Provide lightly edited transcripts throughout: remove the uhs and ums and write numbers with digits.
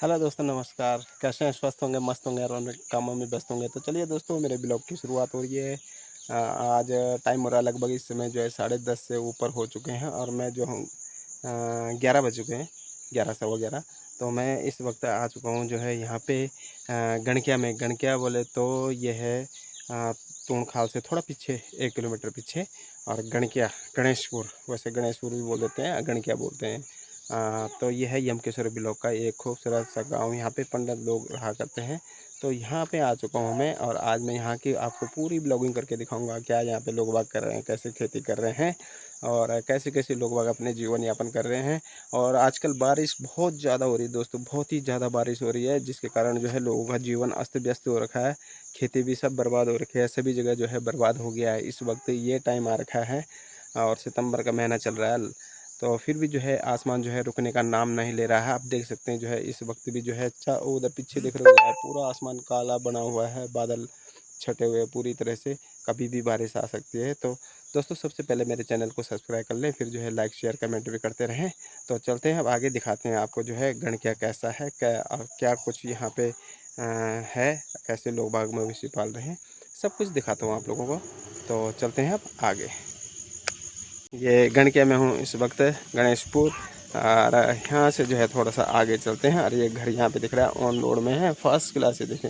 Hello दोस्तों, नमस्कार। कैसे हैं? स्वस्थ होंगे, मस्त होंगे और अपने कामों में व्यस्त होंगे। तो चलिए दोस्तों, मेरे ब्लॉग की शुरुआत हो रही है। आज टाइम हो रहा है लगभग इस समय जो है 10:30 से ऊपर हो चुके हैं और मैं जो हूँ 11 बज चुके हैं, 11 सवा 11। तो मैं इस वक्त आ चुका हूँ जो है यहाँ पे गणकिया में। गणकिया बोले तो ये है तूणखाल से थोड़ा पीछे, 1 किलोमीटर पीछे। और गणकिया गणेशपुर, वैसे गणेशपुर भी बोल देते हैं, गणकिया बोलते हैं। तो ये है यमकेश्वर ब्लॉक का एक खूबसूरत सा गांव। यहाँ पे पंडित लोग रहा करते हैं। तो यहाँ पे आ चुका हूँ मैं और आज मैं यहाँ की आपको पूरी ब्लॉगिंग करके दिखाऊंगा। क्या यहाँ पे लोग बाग कर रहे हैं, कैसे खेती कर रहे हैं और कैसे कैसे लोग बाग अपने जीवन यापन कर रहे हैं। और आजकल बारिश बहुत ज़्यादा हो रही है दोस्तों, बहुत ही ज़्यादा बारिश हो रही है, जिसके कारण जो है लोगों का जीवन अस्त व्यस्त हो रखा है। खेती भी सब बर्बाद हो रखी है, सभी जगह जो है बर्बाद हो गया है। इस वक्त ये टाइम आ रखा है और सितंबर का महीना चल रहा है। तो फिर भी जो है आसमान जो है रुकने का नाम नहीं ले रहा है। आप देख सकते हैं जो है इस वक्त भी जो है उधर पीछे देख रहे हो, पूरा आसमान काला बना हुआ है, बादल छटे हुए पूरी तरह से। कभी भी बारिश आ सकती है। तो दोस्तों, सबसे पहले मेरे चैनल को सब्सक्राइब कर लें, फिर जो है लाइक शेयर कमेंट भी करते रहें। तो चलते हैं, अब आगे दिखाते हैं आपको जो है गणकिया कैसा है, क्या कुछ यहाँ पे है, कैसे लोग बाग मवेशी पाल रहे हैं, सब कुछ दिखाता हूँ आप लोगों को। तो चलते हैं अब आगे। ये गणकिया में हूँ इस वक्त, गणेशपुर। और यहाँ से जो है थोड़ा सा आगे चलते हैं। और ये घर यहाँ पे दिख रहा है ऑन रोड में है, फर्स्ट क्लास है। देखें,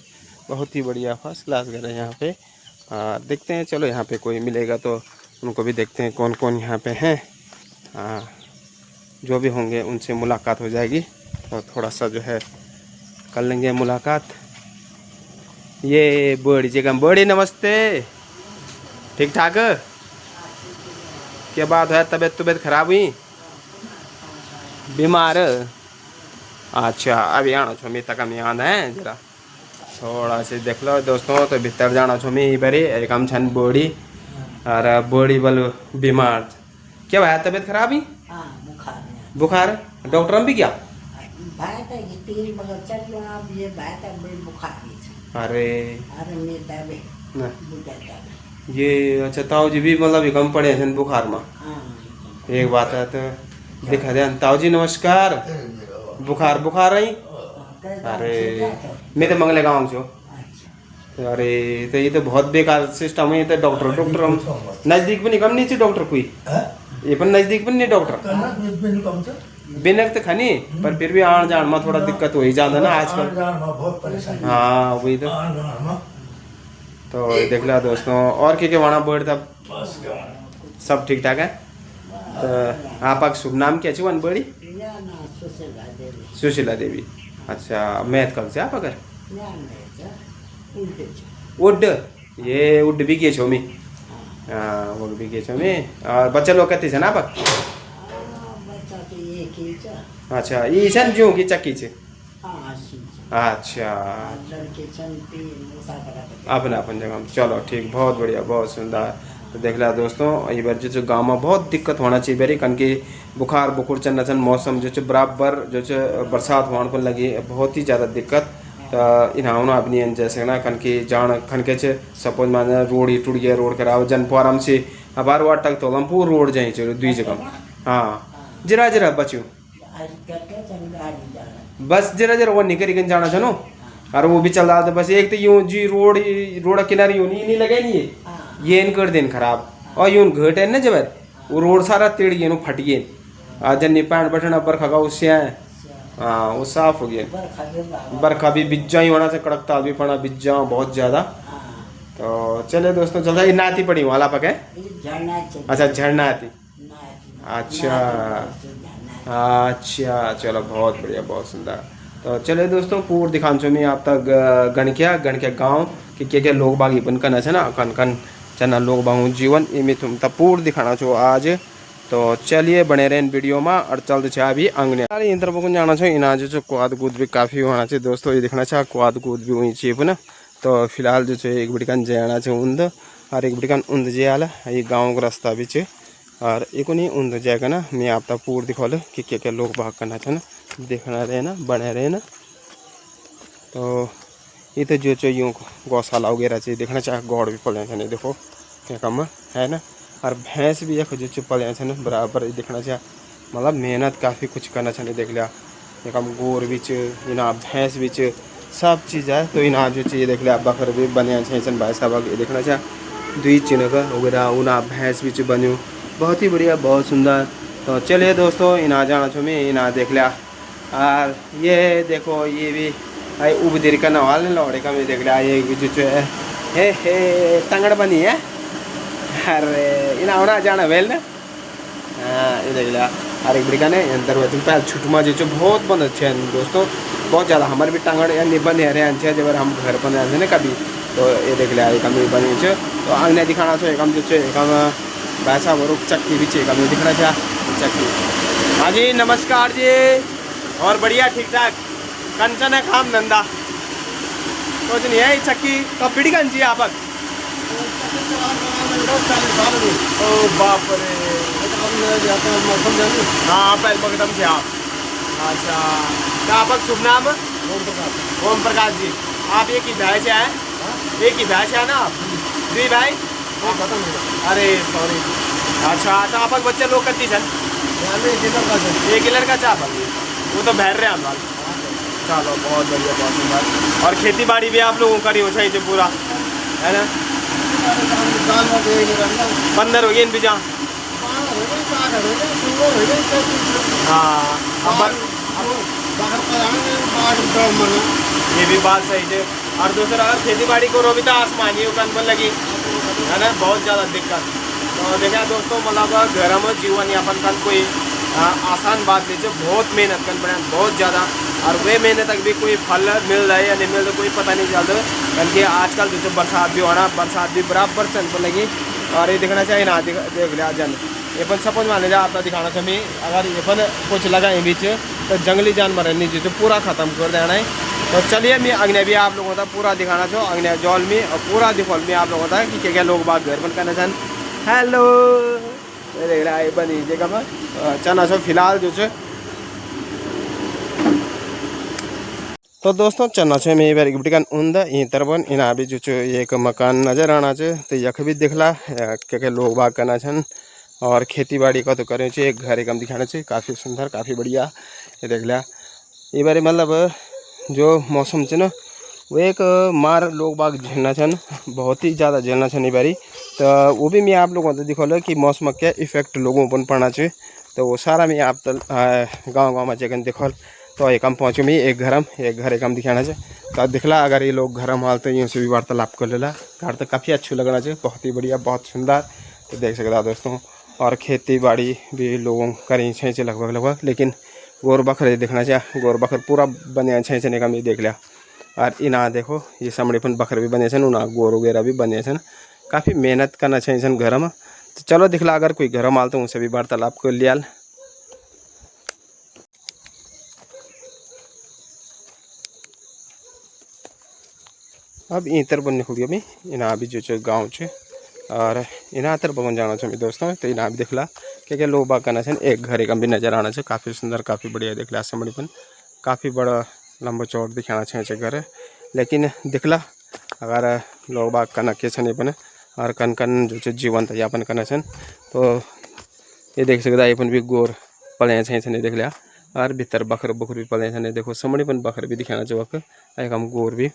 बहुत ही बढ़िया फर्स्ट क्लास घर है यहाँ पे। देखते हैं, चलो यहाँ पे कोई मिलेगा तो उनको भी देखते हैं कौन कौन यहाँ पे हैं। जो भी होंगे उनसे मुलाकात हो जाएगी, तो थोड़ा सा जो है कर लेंगे मुलाकात। ये बड़ी जगह, बड़ी नमस्ते, ठीक ठाक? क्या बात है, तबीयत खराब हुई, बीमार? अच्छा, अभी आना छो मैं तक याद है जरा थोड़ा सा देख लो दोस्तों। तो भीतर जाना छो मैं बरी एक हम छन बॉडी और बॉडी बल बीमार। क्या भाई, तबीयत खराब ही? बुखार? डॉक्टर हम भी क्या? अरे ये अच्छा, ताऊ जी भी मतलब कम पड़े हैं बुखार में। एक बात है तो दिखा दे। ताऊ जी नमस्कार। बुखार बुखार आई? अरे मैं तो मंगले गाँव छो। अरे तो ये तो बहुत बेकार सिस्टम है। ये तो डॉक्टर हम नजदीक भी नहीं, कम नीचे डॉक्टर कोई ये पर नजदीक भी नहीं डॉक्टर बिनक तो खानी, पर फिर भी आन जान में थोड़ा दिक्कत हो ही जाता ना आजकल। हाँ वही तो देख ला दोस्तों। और क्या वहाँ बोर्ड था, सब ठीक ठाक है? तो आपका शुभ नाम क्या है? वन बड़ी सुशीला देवी। अच्छा, मैथ कल से आप अगर वुड, ये वुड भी किए छो मी? हाँ वुड भी किए छो मी। और बच्चा लोग कते छन आप? अच्छा, ये छन जो की चक्की छे? अच्छा, अपना अपन जगह। चलो ठीक, बहुत बढ़िया, बहुत सुंदर। तो देख ला दोस्तों, ये बार जो गाँव में बहुत दिक्कत होना चाहिए बेरी, कन की बुखार बुखुर चन चन मौसम जो बराबर जो बरसात होने को लगी, बहुत ही ज़्यादा दिक्कत। तो इन्होंने अपनी जैसे ना कन की जान खनके सपोज मान रोड ही टूट गया, रोड कराओ जन आराम से अबार वाट तक तो हम पूरा रोड जाए चलो दुई जगह। हाँ जरा जरा बच्चों, बस जरा जरा वो निकल के जाना चलो। और वो भी चल रहा था बस, एक तो यूं जी रोड किनारे यूं नहीं लगे नहीं ये इन कर देन खराब। और यूं घट है ना जब वो रोड सारा टेढ़ गए फट गए। आज जन पैंट बटन बरखा का उससे आए, हाँ वो साफ हो गया। बरखा भी बिज्जा ही होना से कड़कता भी पड़ा, बिज्जा बहुत ज़्यादा। तो चले दोस्तों, चलता ये नाती पड़ी वाला पक है। अच्छा झरना आती, अच्छा अच्छा, चलो बहुत बढ़िया, बहुत सुंदर। तो चले दोस्तों, पूर दिखान छो मैं आप तक गणकिया गाँव कि क्या लोग बाग बन करना है ना, कन कन चना लोग बागू जीवन इमें तुम तब पूर दिखाना छो आज। तो चलिए बने रहे वीडियो में और चलते छे अभी अंगने इन तरफ को जाना छो। इना जो क्वाद कूद भी काफ़ी होना चाहिए दोस्तों, ये देखना चाह क्वाद कूद भी वही चाहिए ना। तो फिलहाल जो एक बिटिकान जाना चाहिए उन्द और एक बिटिकान उन्द जाल, ये गाँव का रास्ता भी है। और एक नहीं उन्द जाएगा ना, मैं आप तक पूर दिखा लो कि क्या क्या लोग भाग करना चाहिए ना, देखना रहे ना, बने रहे ना। तो ये तो जो यूँ गौशाला वगैरह चाहिए देखना चाहे, गौड़ भी पल नहीं देखो क्या कम है ना। और भैंस भी देखो जो पल ना बराबर देखना चाहे, मतलब मेहनत काफ़ी कुछ करना चाहिए देख लिया। एक हम गोर बिच इना भैंस बिच सब चीज़ है। तो इना जो चाहिए देख लिया बकर भी बने छन भाई साहब ये देखना चाह दुई चिन्ह वगैरह उना भैंस बिच बन्यू बहुत ही बढ़िया बहुत सुंदर। तो चलिए दोस्तों इना जाना छो मैं इना देख लिया। और ये देखो ये भी आई उबदिर का नवाल लौड़े का मैं देख लिया ये भी जो है हे तंगड़ बनी है। अरे इना होना जाना वेल ना हाँ ये देख लिया। हर एक ब्रिका ने अंदर में पहले छुटमा जो बहुत बन अच्छे हैं दोस्तों बहुत ज़्यादा हमारे भी टांगड़ यानी बने रहे अच्छे जब हम घर बने आते ना कभी तो ये देख लिया एक हम बनी तो आगे दिखाना चाहिए हम जो एक हम वैसा वो चक्की भी चाहिए हमें दिखना चाहिए चक्की। हाँ जी नमस्कार जी और बढ़िया ठीक ठाक कंचन है काम धंधा कुछ नहीं है चक्की कब पीढ़ी कंची है आप ओ बाप रे हाँ पहले मकदम से आप अच्छा क्या आपका शुभ नाम ओम प्रकाश जी आप एक ही भाई से हैं एक ही भाई से है ना आप जी भाई अरे सॉरी अच्छा तो आप बच्चे लोग करती सन एक ही लड़का चाह वो तो बहर रहे हैं हम चलो बहुत बढ़िया बहुत सुंदर। और खेती बाड़ी भी आप लोगों करी हो चाहिए पूरा है ना बंदर हो गए इन बीजा हाँ ये भी बात सही है। और दूसरा अगर खेती बाड़ी को रो भी तो आसमानी कन लगी है ना बहुत ज़्यादा दिक्कत। तो देखा दोस्तों मतलब घर में जीवन यापन कर कोई आसान बात नहीं है बहुत मेहनत कर पड़े बहुत ज़्यादा और वे मेहनत तक भी कोई फल मिल रहा है या नहीं मिल रहा कोई पता नहीं चलता बल्कि आजकल जो बरसात भी हो रहा बरसात भी बराबर चल पर लगी। और ये देखना चाहिए ना देख लिया जन ये पन सपोज मान लीजिए आपका दिखाना चाहिए अगर ये पन कुछ लगा है बीच तो जंगली जानवर है नीचे जो पूरा ख़त्म कर देना है। तो चलिए मैं अग्नि भी आप लोगों का पूरा दिखाना चाहो अग्नि जौल में और पूरा दिखोल में आप लोगों का कि क्या क्या लोग बात घर बन करना चाहन। हेलो देख रहा है बनी जगह में चना छो फिलहाल जो है तो दोस्तों चलना चाहिए मैं बार गिफ्टिकन उन्द यहीं तरबन इना भी जो एक मकान नज़र आना चाहिए तो यख भी दिखला क्या क्या लोग बाग करना छन और खेती बाड़ी का तो करें चाहिए एक घर एकम दिखाना चाहिए काफ़ी सुंदर काफ़ी बढ़िया ये देख लिया। ये बारे मतलब जो मौसम है ना वो एक मार लोग बाग झेलना छन बहुत ही ज़्यादा झेलना छन ये बारी। तो वो भी मैं आप लोगों को दिखा कि मौसम क्या इफेक्ट लोगों पर पड़ना चाहिए तो वो सारा मैं आप गाँव में जगह दिखल। तो एक हम पहुँचे मैं एक घर एक हम दिखाना चाहिए तो दिखला अगर ये लोग घर माल तो यूँ से भी वार्तालाप कर लेला घर तो काफ़ी अच्छा लगना चाहिए बहुत ही बढ़िया बहुत सुंदर। तो देख सकता दोस्तों और खेती बाड़ी भी लोगों करी छे लगभग लेकिन गोर बखर देखना चाहिए गोर बखर पूरा बने छे का मैं देख लिया। और इना देखो ये सामने बखर भी बने छन उना गोर वगैरह भी बने छन काफ़ी मेहनत करना चाहिए घर में। तो चलो दिखला अगर कोई घर माल तो उनसे भी वार्तालाप कर लिया। अब इतर बन निकल गया मैं इना भी जो गाँव है और इना तर बगन जाना चाहिए दोस्तों। तो इना भी दिखला क्या क्या लोग बाग करना चाहिए एक घर एक भी नज़र आना चाहिए काफ़ी सुंदर काफ़ी बढ़िया दिखला समड़ीपन काफ़ी बड़ा लंबा चौड़ दिखाना चाहिए घर लेकिन दिखला अगर लोग बाग करना के छन और कन कन जो जीवन यापन करना छन। तो ये देख सकता अपन भी गोर पले छे देख लिया और भीतर बकर बकर भी पले छे देखो समड़ीपन बकर भी दिखाना चाहिए एक हम गोर भी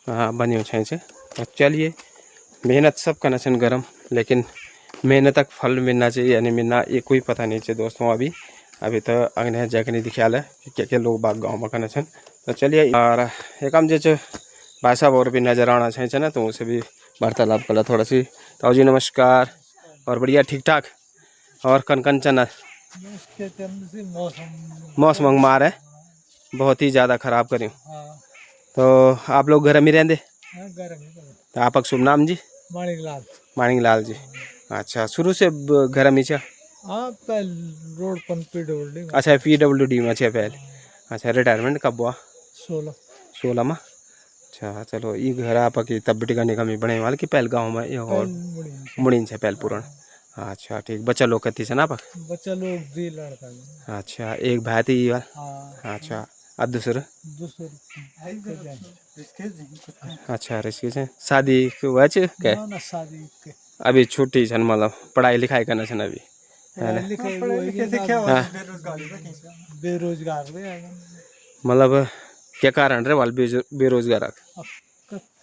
बनियो छे। तो चलिए मेहनत सब करना चाहिए गरम लेकिन मेहनत तक फल मिलना चाहिए यानी मिलना ये कोई पता नहीं चाहिए दोस्तों। अभी तो अग्नि जाके नहीं दिखाल है कि क्या क्या लोग बाग गाँव में करना चाहिए। तो चलिए और एक हम जो भाई साहब और भी नज़र आना चाहिए ना तो उनसे भी वार्तालाप करा थोड़ा सी। तो जी नमस्कार और बढ़िया ठीक ठाक और कन कन चना मौसम मार है बहुत ही ज़्यादा ख़राब करें। तो आप लोग घर में रहते तो आपका शुभ नाम जी माणिक लाल जी अच्छा शुरू से घर में रोड पर PWD अच्छा PWD में पहले अच्छा रिटायरमेंट कब हुआ 16 में अच्छा चलो ये घर आपकी तब टिकाने का बने वाले कि पहले गाँव में और मुड़ीन से पहले पूरण अच्छा ठीक बच्चा लोग कती से ना आप बच्चा लोग 2 लड़का अच्छा एक भाई थी अच्छा और दूसरा अच्छा रिश्की से शादी हुआ क्या अभी छुट्टी छन मतलब पढ़ाई लिखाई करना छन अभी बेरोजगार मतलब क्या कारण रहे वाल बेरोजगार अब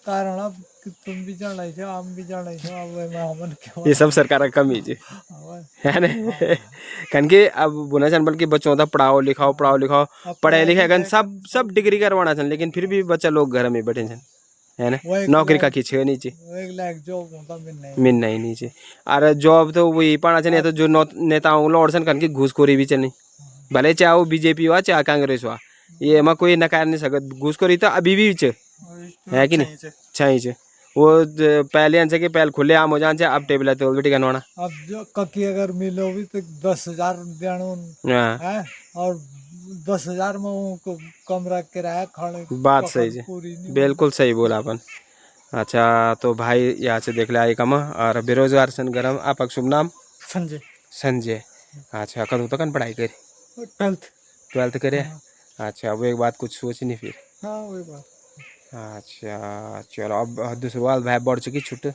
कारण अब कि तुम भी जाना है हम भी जाना है अब मैं हमन क्या ये सब सरकार का कमी है ना कन के अब बुना चन बल्कि बच्चों का पढ़ाओ लिखाओ अब पढ़ाई पढ़ाई लिखाई कन लिखाई सब सब डिग्री करवाना चन लेकिन फिर भी बच्चा लोग घर में बैठे छन है ना वो एक नौकरी का लाख किछ है नीचे वो एक लाख जॉब होता मिल नहीं मिलना ही नीचे और जॉब तो वही पाना चाहिए तो जो नेताओं लौड़ सन कन की घूसखोरी भी चलनी भले चाहे वो बीजेपी हुआ चाहे कांग्रेस हुआ ये मैं कोई नकार नहीं सकत घूसखोरी तो अभी भी है कि नहीं सही से वो पहले अंश के पहले खुले आम हो जान अब टेबल तो बेटी बनवाना अब जो ककी अगर मिलो भी तो 10,000 देना हाँ है और 10,000 में उनको कमरा किराया खाने बात पकड़ सही है पूरी नहीं बिल्कुल सही बोला अपन अच्छा तो भाई यहाँ से देख लिया कम और बेरोजगार सन गरम आपका शुभ नाम संजय संजय अच्छा कदू तक पढ़ाई करी 12th 12th करे अच्छा वो एक बात कुछ सोची नहीं फिर हाँ वही बात अच्छा चलो अब दूसरी बात भाई बढ़ चुकी छुट्टी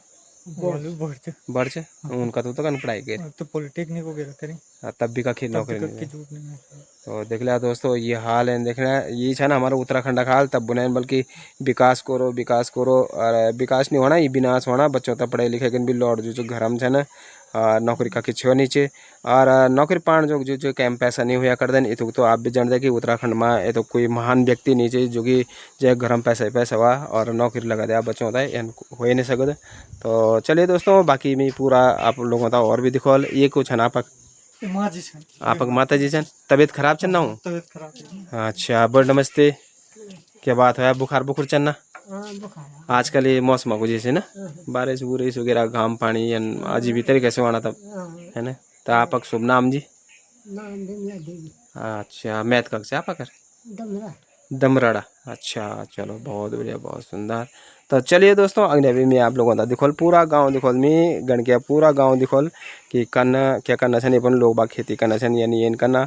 बढ़ चे उनका तो पढ़ाई करी तो पॉलिटेक्निक वगैरह करी तब भी का खेल तब नौकरी भी नहीं कक्की जूट नहीं है तो देख लिया दोस्तों ये हाल है देखना ये है ना हमारा उत्तराखंड का हाल तब बुने बल्कि विकास करो और विकास नहीं होना ये विनाश होना बच्चों तक पढ़ाई लिखाई भी लौट जो घर में है नौकरी का किसी हो नीचे और नौकरी पाण जो कैम पैसा नहीं हुआ कर देन ये तो आप भी जानते कि उत्तराखंड में ये तो कोई महान व्यक्ति नहीं चाहिए जो कि जो घर में पैसा ही पैसा हुआ और नौकरी लगा दिया बच्चों होता है हो ही नहीं सकते तो चलिए दोस्तों बाकी में पूरा आप लोगों का और भी दिखो ये कुछ है ना आप माता जी सन तबीयत खराब चलना हूँ तबीयत खराब है अच्छा बड़ नमस्ते क्या बात है बुखार बुखार चलना आजकल ये मौसम को जैसे ना बारिश बुरिश वगैरह घाम पानी अजीब ही तरीके से आना तब है ना तो आपका शुभ नाम जी अच्छा मैथ कक्षा आप कर दमराड़ा अच्छा चलो बहुत बढ़िया बहुत सुंदर तो चलिए दोस्तों अगले भी मैं आप लोगों का दिखोल पूरा गांव दिखोल मैं गण के पूरा गांव दिखोल कि करना क्या करना चाहिए अपन लोग बाग खेती करना चाहिए यानी ये करना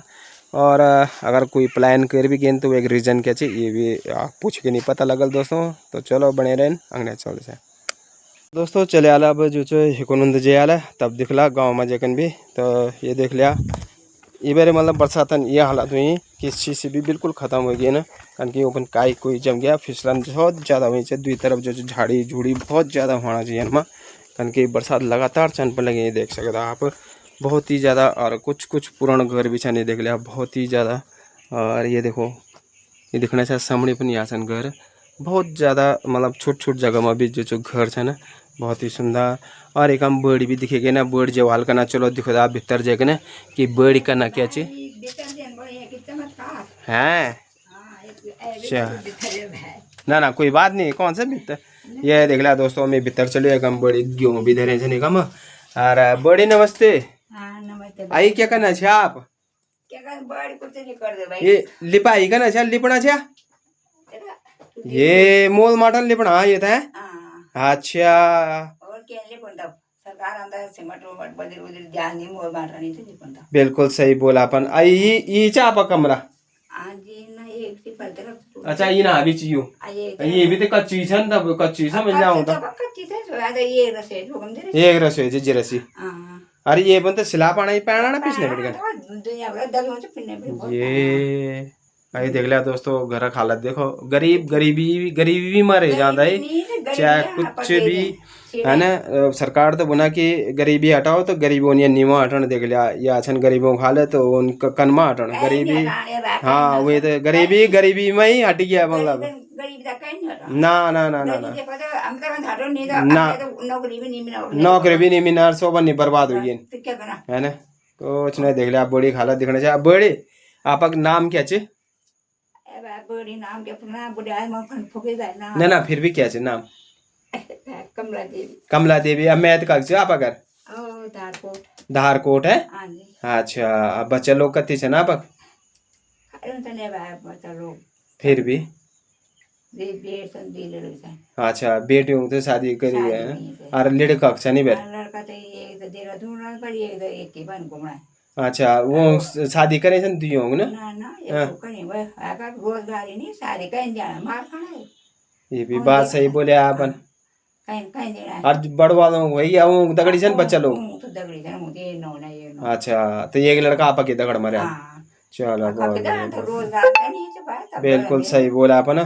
और अगर कोई प्लान कर भी गेन तो एक रीज़न क्या चाहिए ये भी पूछ के नहीं पता लगल दोस्तों तो चलो बने रहें अगले चल से दोस्तों चले आला अब जो हिकुनंद जे आला तब दिखला गाँव में जकन भी तो ये देख लिया ये बारे मतलब बरसातन ये हालत हुई कि इस चीज़ से भी बिल्कुल ख़त्म हो गई ना कारण कि ओपन काई कोई जम गया फिसलन बहुत ज़्यादा हुई है दुई तरफ जो झाड़ी झूड़ी बहुत ज़्यादा होना चाहिए इनमें कारण कि बरसात लगातार चन पर लगे देख सकते आप बहुत ही ज़्यादा और कुछ कुछ पुराना घर भी नहीं देख लिया बहुत ही ज़्यादा और ये देखो ये देखना चाहिए सामने पर यहाँ सन घर बहुत ज़्यादा मतलब छोट छोट जगह में भी जो घर है ना बहुत ही सुंदर और एक हम बर्ड भी दिखेगा ना बर्ड जो हल्का ना चलो दिखो आप भीतर जाएगा ना कि बर्ड का ना क्या चाहिए है अच्छा ना कोई बात नहीं कौन सा भीतर ये देख लिया दोस्तों मैं भीतर चलो एक हम बड़ी गेहूँ भी धरे थे निकम और बड़ी नमस्ते आई क्या करना है आप ये लिपाई करना है लिपना है ये मोल मॉडल लिपना ये था अच्छा बिल्कुल सही बोला अपन ये चापा कमरा अच्छा ये ना अभी चाहिए ये भी तो कच्ची है ना तब कच्ची समझ जाऊँ तो एक रसोई जी रसी अरे ये बनते सिला पाना ही पैना ना पिछले बेट ये अरे देख लिया दोस्तों घर का हालत देखो गरीबी भी मरे जाता है चाहे कुछ भी है ना सरकार तो बना कि गरीबी हटाओ तो गरीबों ने नीमा हटन देख लिया या छन गरीबों खा ले तो उनका कनमा हटन गरीबी हाँ वही तो गरीबी में ही हट गया मतलब ना ना ना ना ना ना नौकरी भी नहीं मिलना सोबन नहीं बर्बाद हुई है ना कुछ नहीं देख लिया बड़ी हालत दिखना चाहिए बड़ी आपका नाम क्या चे ना फिर भी क्या चे नाम कमला देवी अब मैथ का आप अगर धारकोट है अच्छा अब बच्चे लोग कति छे ना आप फिर भी अच्छा बेटियों तो शादी करी है और लड़का कक्षा नहीं बैठ अच्छा वो शादी करे थे दुई होंगे ना ये भी बात सही बोले आपन और बड़ वालों वही वो दगड़ी से बच्चा लोग अच्छा तो ये लड़का आपा के दगड़ मारे चलो बहुत बढ़िया तो रोजगार का नहीं है भाई तब बिल्कुल सही बोला आप ना।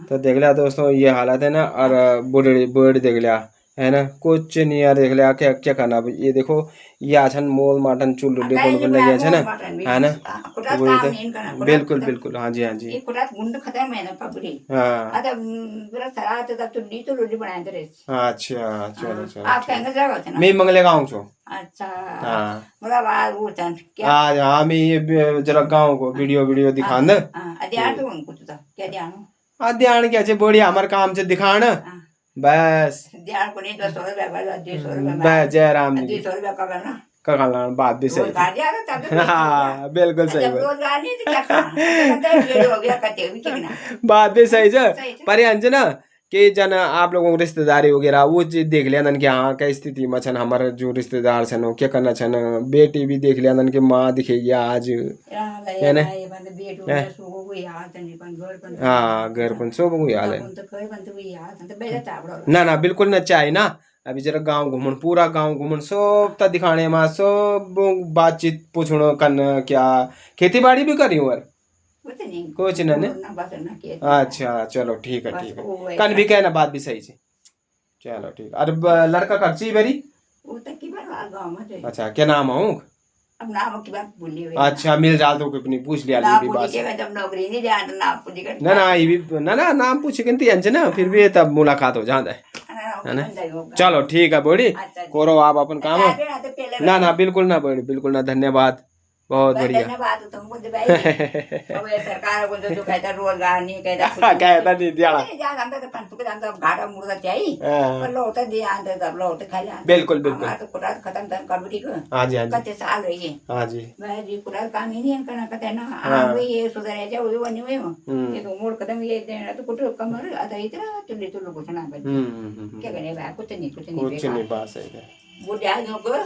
तो देख लिया दोस्तों ये हालत है ना। और बूढ़ी बूढ़ी देख लिया है ना, कुछ नहीं यार। देख लिया क्या क्या करना अब। ये देखो ये आछन मोल माटन चूल रुड्डी कहीं बन नहीं लगे बना है ना, मोल मटन भी है ना। कुटात वही काम तो नहीं करना बिल्कुल कुटात बिल्कुल। हाँ जी हाँ जी। ये कुटात गुंड खत्म है ना पबड़ी हाँ आता बड़ा सारा आता तो डी तो रोटी बनाए थे अच्छा चलो चलो आप ठीक। कहेंगे जाओ थे ना मैं मंगले गाँव छो। अच्छा हाँ बड़ा बात वो चंद क्या आज हाँ मैं ये जरा गाँव को वीडियो वीडियो दिखान दे। ध्यान तो उनको तो क्या ध्यान ध्यान क्या छे बढ़िया हमारे काम से दिखाना बस। ध्यान को नहीं 200 रुपया 200 रुपया बस जय राम जी 200 रुपया का करना का बात भी सही रोजगार दिया था तब हाँ बिल्कुल सही जब बात। रोजगार नहीं तो क्या खाना हो गया कते भी कितना बात भी सही है। सही है। पर ये ना कि जन आप लोगों को रिश्तेदारी वगैरह वो चीज देख लिया नन कि हाँ क्या स्थिति में छन हमारे जो रिश्तेदार छन क्या करना छन। बेटी भी देख लिया नन कि माँ दिखेगी आज है ना। हाँ घर पण सब हुई हाल है ना बिल्कुल ना चाहिए ना। अभी जरा गांव घूमन पूरा गांव घूमन सब ता दिखाने में सब बातचीत पूछनो कन क्या खेती बाड़ी भी करी और कुछ ना ने। अच्छा चलो ठीक है ठीक है। कन भी कहना बात भी सही है। चलो ठीक। अरे लड़का खर्ची बेरी अच्छा क्या नाम है अब नाम की बात भूली हुई अच्छा मिल जाल तो अपनी पूछ लिया ना भी पूछी बात के मैं जब नौकरी नहीं जान ना पूछी के ना ये भी ना नाम पूछे कि ना फिर भी तब मुलाकात हो जाता है ना। चलो ठीक है बड़ी करो आप अपन काम ना बिल्कुल ना बड़ी बिल्कुल ना धन्यवाद बहुत बढ़िया। धन्यवाद तुमको भाई अब ये सरकार को जो कहता रोजगार नहीं कहता कहता नहीं दिया जानता तो पंच को जानता घाटा मुर्दा चाहिए पर लौट दिया आंदर तब लौट खा लिया बिल्कुल बिल्कुल तो कुरात खत्म कर कबड्डी को हाँ जी हाँ जी कते साल रही है हाँ जी मैं जी कुरात काम ही नहीं करना कहते ना हाँ वही ये सुधर जाए वो बनी हुई ये तो मोड़ कदम ये देना तो कुछ कमर आता इतना चुल्ली तो लोग सुना क्या करे भाई कुछ नहीं बात सही है। वो ध्यान को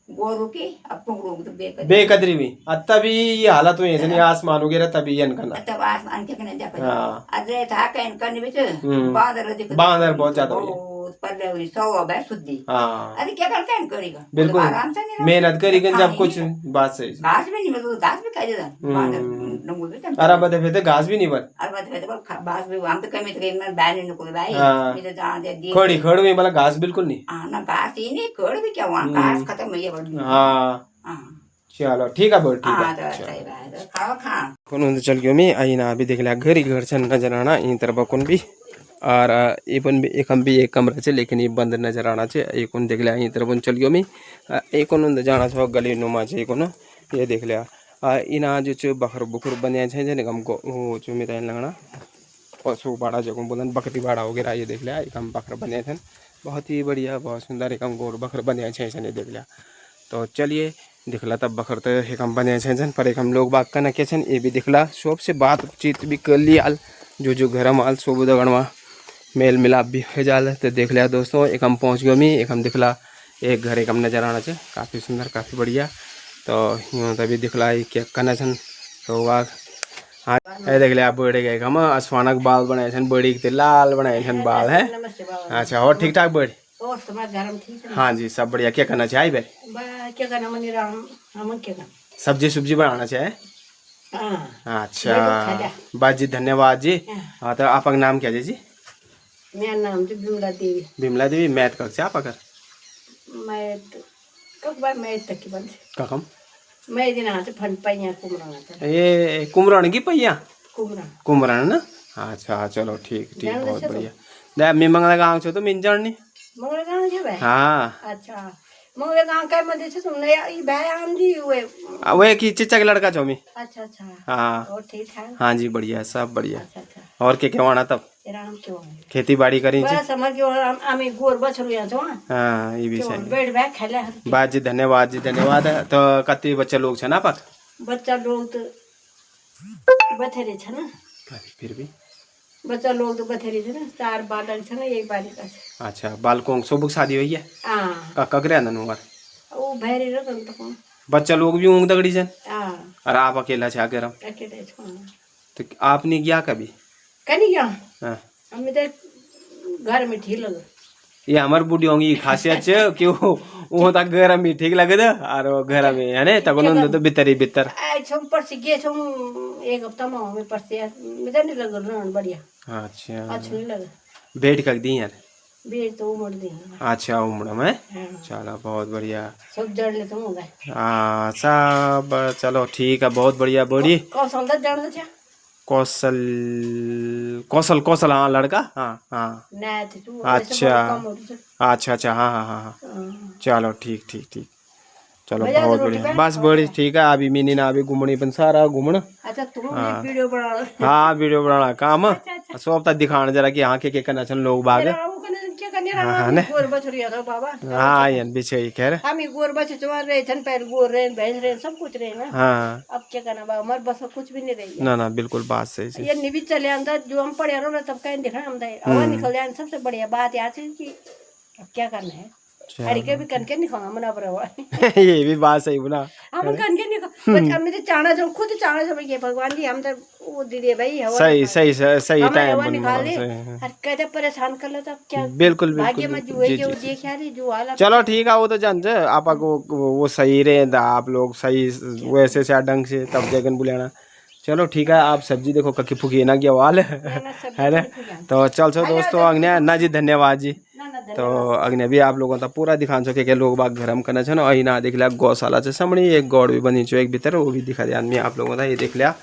गोरू की अब लोग तो बेकदरी भी अब भी ये हालत हुई है आसमान वगैरह तभी करना तब आसमान के कने देखो अरे था कहीं करने बिच बांदर दिख बांदर बहुत ज्यादा हुई पर हुई 100 अब है शुद्धि अरे क्या कर कहीं करेगा बिल्कुल आराम से नहीं मेहनत करेगी जब कुछ बात सही घास भी नहीं मतलब घास भी खाई देता बांदर नंगू भी अरे बते फिर घास भी नहीं बन अरे बते फिर घास भी हम तो कमी तो कहीं मैं बैन नहीं कोई भाई मेरे जान दे दी खड़ी खड़ में वाला घास बिल्कुल नहीं हां ना घास ही नहीं खड़ भी क्या वहां घास खत्म हुई है हाँ चलो ठीक है बोल ठीक है कौन तो चल गयो मैं आई ना अभी देख लिया घर ही घर से नजर आना इन तरफ कौन भी और एक हम भी एक कमरा से लेकिन ये बंद नजर आना चाहिए एक देख लिया इन तरफ चल गयो मैं एक जाना छो गली नुमा चाहिए को ये देख लिया इना जो बखर बुखर बनिया है हमको वो जो मेरा लगना पशु बाड़ा जो बोलन बकरी बाड़ा वगैरह ये देख लिया एक हम बकर बने थे बहुत ही बढ़िया बहुत सुंदर एक हम गोर बकर बने छे देख लिया। तो चलिए दिखला तब बखर तो एक हम बने छन पर एक हम लोग बात करना के छन ये भी दिखला सब से बातचीत भी कर लिया जो घर में आल सब दगड़वा मेल मिलाप भी हो जाल। तो देख लिया दोस्तों एक हम पहुँच गयो मी एक हम दिखला एक घर एक हम नजर आना चाहिए काफ़ी सुंदर काफ़ी बढ़िया। तो यूँ तभी दिखला क्या करना छन तो वाह हाँ ये देख लिया बड़े गए हम असवानक बाल बनाए छन बड़ी के लाल बनाए छन बाल है। अच्छा और ठीक ठाक बड़ी और तुम्हारा घर में ठीक है हाँ जी सब बढ़िया क्या करना चाहिए भाई क्या करना मनी राम हम क्या करना सब्जी सुब्जी बनाना चाहिए। अच्छा बात जी धन्यवाद जी। हाँ तो आपका नाम क्या जी? मेरा नाम तो बिमला देवी। बिमला देवी मैथ कब से आप अगर मैथ कब बार मैथ तक की बंद कम मैं दिन हाथ फन पैया कुमराना था ये कुमरान की पैया कुमरान ना। अच्छा चलो ठीक ठीक बहुत बढ़िया दे मैं मंगला गांव छो तो मिन जानी मंगला गांव छे भाई हाँ अच्छा मंगला गांव का मध्य से तुमने ये भाई हम जी वे की चचा का लड़का छो मैं। अच्छा अच्छा हाँ और ठीक ठाक हाँ जी बढ़िया सब बढ़िया। अच्छा और क्या आना तब खेती बाड़ी करी बस समझ गयो आमी गोर बछरू या छो। हाँ ये भी सही बैठ बैठ खेले बात जी धन्यवाद तो कति बच्चे लोग छे ना पाक बच्चा लोग तो बथेरे छे ना फिर भी बच्चा लोग तो बथेरे छे ना 4 बालक छे ना एक बालिका छे। अच्छा बालकों सबक शादी हुई है हां का ककरे नन उमर ओ भैरी रतन तो बच्चा लोग भी ऊंग दगड़ी जन हां और आप अकेला छा के अकेले छो तो आपने गया कभी कनी गया हां हमें तो घर में ठीक लगा ये हमार बुढ़ियों की खासियत छे कि वो तक घर में ठीक लगे दे और घर में है ने तक उन तो भीतर ही भीतर आए छम पर से गे छम एक हफ्ता में हमें पर से मिला नहीं लग रहा बढ़िया अच्छा अच्छा नहीं लगा बैठ कर दी यार बेर तो उमड़ दी अच्छा उम्र में चलो बहुत बढ़िया सब जड़ ले तुम होगा हाँ सब चलो ठीक है बहुत बढ़िया बड़ी कौन सा जड़ दे कौशल कौशल कौशल हाँ लड़का हाँ हाँ ना थे तू अच्छा अच्छा अच्छा हाँ हाँ हाँ हाँ चलो ठीक ठीक ठीक चलो बहुत बढ़िया बस बड़ी ठीक है अभी मिनी ना अभी घूमनी पन सारा घूमना अच्छा तुम वीडियो बना हाँ वीडियो बनाना काम सब तक दिखाना जरा कि हाँ के करना चल लोग बाग हाँ ना गोर बछड़िया था बाबा हाँ यार बिछे खैर हम ही गोर बछ चुवार रहे थे पहले गोर रहे भैंस रहे सब कुछ रहे ना हाँ अब क्या करना बाबा हमारे बस कुछ भी नहीं रही ना ना बिल्कुल बात सही से ये निभी चले अंदर जो हम पढ़े रहो ना तब कहीं दिखा हम हवा निकल जाए सबसे बढ़िया बात याद है कि अब क्या करना है हड़के भी कनके नहीं खाऊंगा मना पर ये भी बात सही बना हम कनके नहीं खा बस हम तो चाणा जो खुद चाणा जो ये भगवान जी हम तो वो दीदी भाई हवा सही सही सही टाइम हवा निकाल दे हर कहते परेशान कर लो तब क्या बिल्कुल भाग्य में जो है जो देख यार जो हाल चलो ठीक है वो तो जान आप वो सही रहे आप लोग सही वैसे से ढंग से तब जगन बुलाना चलो ठीक है आप सब्जी देखो ककी फुकी ना क्या वाल है ना तो चल सो दोस्तों अग्नि ना जी धन्यवाद जी तो अग्नि भी आप लोगों का पूरा दिखा सके कि लोग बाग घरम करना छन अही ना देख लिया गौशाला से सामने एक गौड़ भी बनी छो एक भीतर वो भी दिखा दिया आदमी आप लोगों का ये देख लिया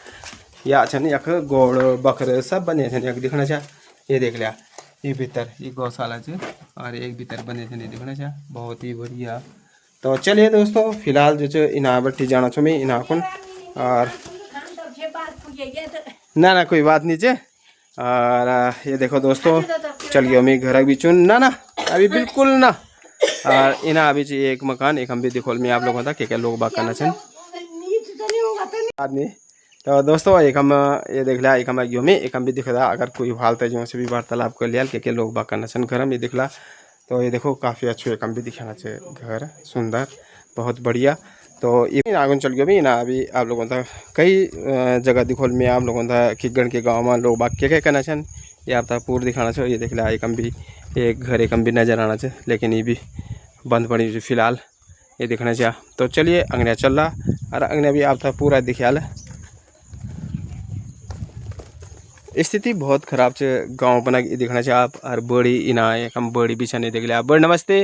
या छन यख गौड़ बकरे सब बने छन यख दिखना चाह ये देख लिया ये भीतर ये गौशाला से और एक भीतर बने छन ये दिखना चाह बहुत ही बढ़िया तो चलिए दोस्तों फिलहाल जो इना बट्टी जाना छो मैं इना कुन और ना ना कोई बात नहीं चे और ये देखो दोस्तों चल गया मैं घर भी चुन ना ना अभी बिल्कुल ना और इना अभी चाहिए एक मकान एक हम भी दिखोल में आप लोगों का क्या लोग बाग करना चन आदमी तो दोस्तों एक हम ये देख लिया एक हम गयो में एक हम भी दिख रहा अगर कोई हालत है जो से भी वार्तालाप कर लिया क्या लोग बाग करना चन घर में दिख ला तो ये देखो काफ़ी अच्छे एक हम भी दिखाना चाहिए घर सुंदर बहुत बढ़िया तो ये आगन चल गया भी ना अभी आप लोगों का कई जगह दिखोल में आप लोगों का खिगण के गांव में लोग बाग क्या करना छन ये आप पूरा दिखाना चाहिए ये देख लिया एक हम भी एक घर एक हम भी नजर आना चाहिए लेकिन ये भी बंद पड़ी जो फिलहाल ये दिखना चाहिए तो चलिए अंगना चल रहा और अंगना भी आप पूरा दिखाल स्थिति बहुत खराब से गांव बना दिखना चाहिए आप और बड़ी इना एक हम बड़ी बिछा नहीं देख लिया बड़ नमस्ते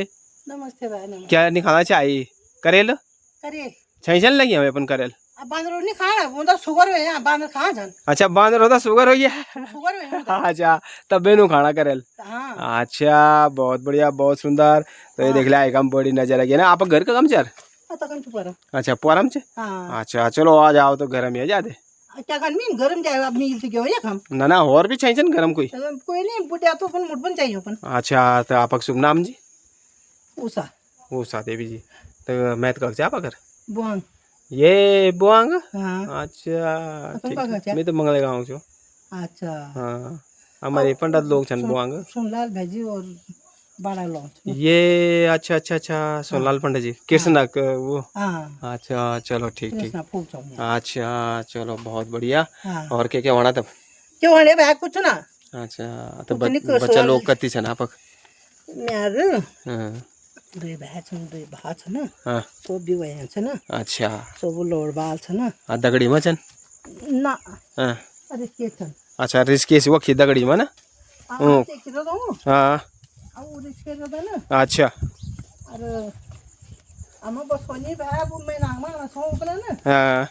नमस्ते भाई नमस्ते क्या निखाना चाहिए करेल करेल छैचन लगी हमें अपन करेल अब बांदर नहीं खाना वो तो शुगर है यहाँ बांदर कहाँ जान अच्छा बांदर होता शुगर हो गया शुगर है अच्छा तब बेनू खाना करेल हाँ अच्छा बहुत बढ़िया बहुत सुंदर तो ये देख लिया एक हम बड़ी नजर आ गया ना आप घर का कम चल अच्छा पोरम से अच्छा चलो आ जाओ तो घर में आ जाते क्या कर मीन गरम जाए अब मिल तो क्या हो हम ना ना और भी चाहिए गरम कोई नहीं बुढ़िया तो अपन मुठबन चाहिए अपन अच्छा तो आपका शुभ नाम जी उषा उषा देवी जी तो मैं तो कक्षा आप अगर बुआंग ये बुआंग हाँ अच्छा ठीक मैं तो मंगल गाँव से अच्छा हाँ हमारे पंडित लोग छन बुआंग सोनलाल भाजी और बड़ा लोग ये अच्छा अच्छा अच्छा सोनलाल पंडित जी कृष्ण वो हाँ अच्छा चलो ठीक ठीक अच्छा चलो बहुत बढ़िया और क्या होना तब क्यों होने भाई कुछ ना अच्छा तो बच्चा लोग कति छन आपक मेरे हाँ दुई भाइ छन् दुई भा छन् हाँ तो बिवाह छन् अच्छा सब लोड बाल छन् दगडीमा छन् ना हाँ अरे के छन् अच्छा रिस्केस वो खी दगडीमा ना हाँ के तो हाँ अब रिस्के तो ना अच्छा अरे हम बस कोनी भाइ अब मैं नामा सो पला ना हाँ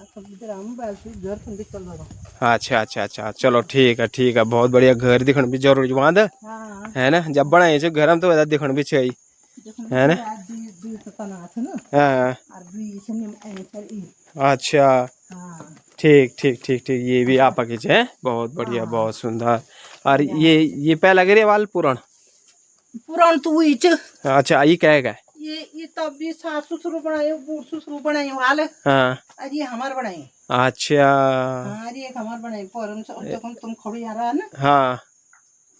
सब इधर हम बाल से घर तुम दिख चल रहा अच्छा अच्छा अच्छा चलो ठीक है बहुत बढ़िया घर दिखण भी जरूरी वहाँ हाँ है ना जब बनाए छे घर में तो वैसा दिखण भी चाहिए है ना हाँ अच्छा ठीक ठीक ठीक ठीक ये भी आप के है बहुत बढ़िया बहुत सुंदर और ये पहला गिरे वाल पुराण पुराण तो वही च अच्छा ये क्या है ये तब भी सास ससुर बनायो बूढ़ ससुर बनायो हाल हाँ अरे ये हमार बनाई अच्छा हाँ अरे एक हमार बनाई परम जब तुम खड़ी आ रहा ना हाँ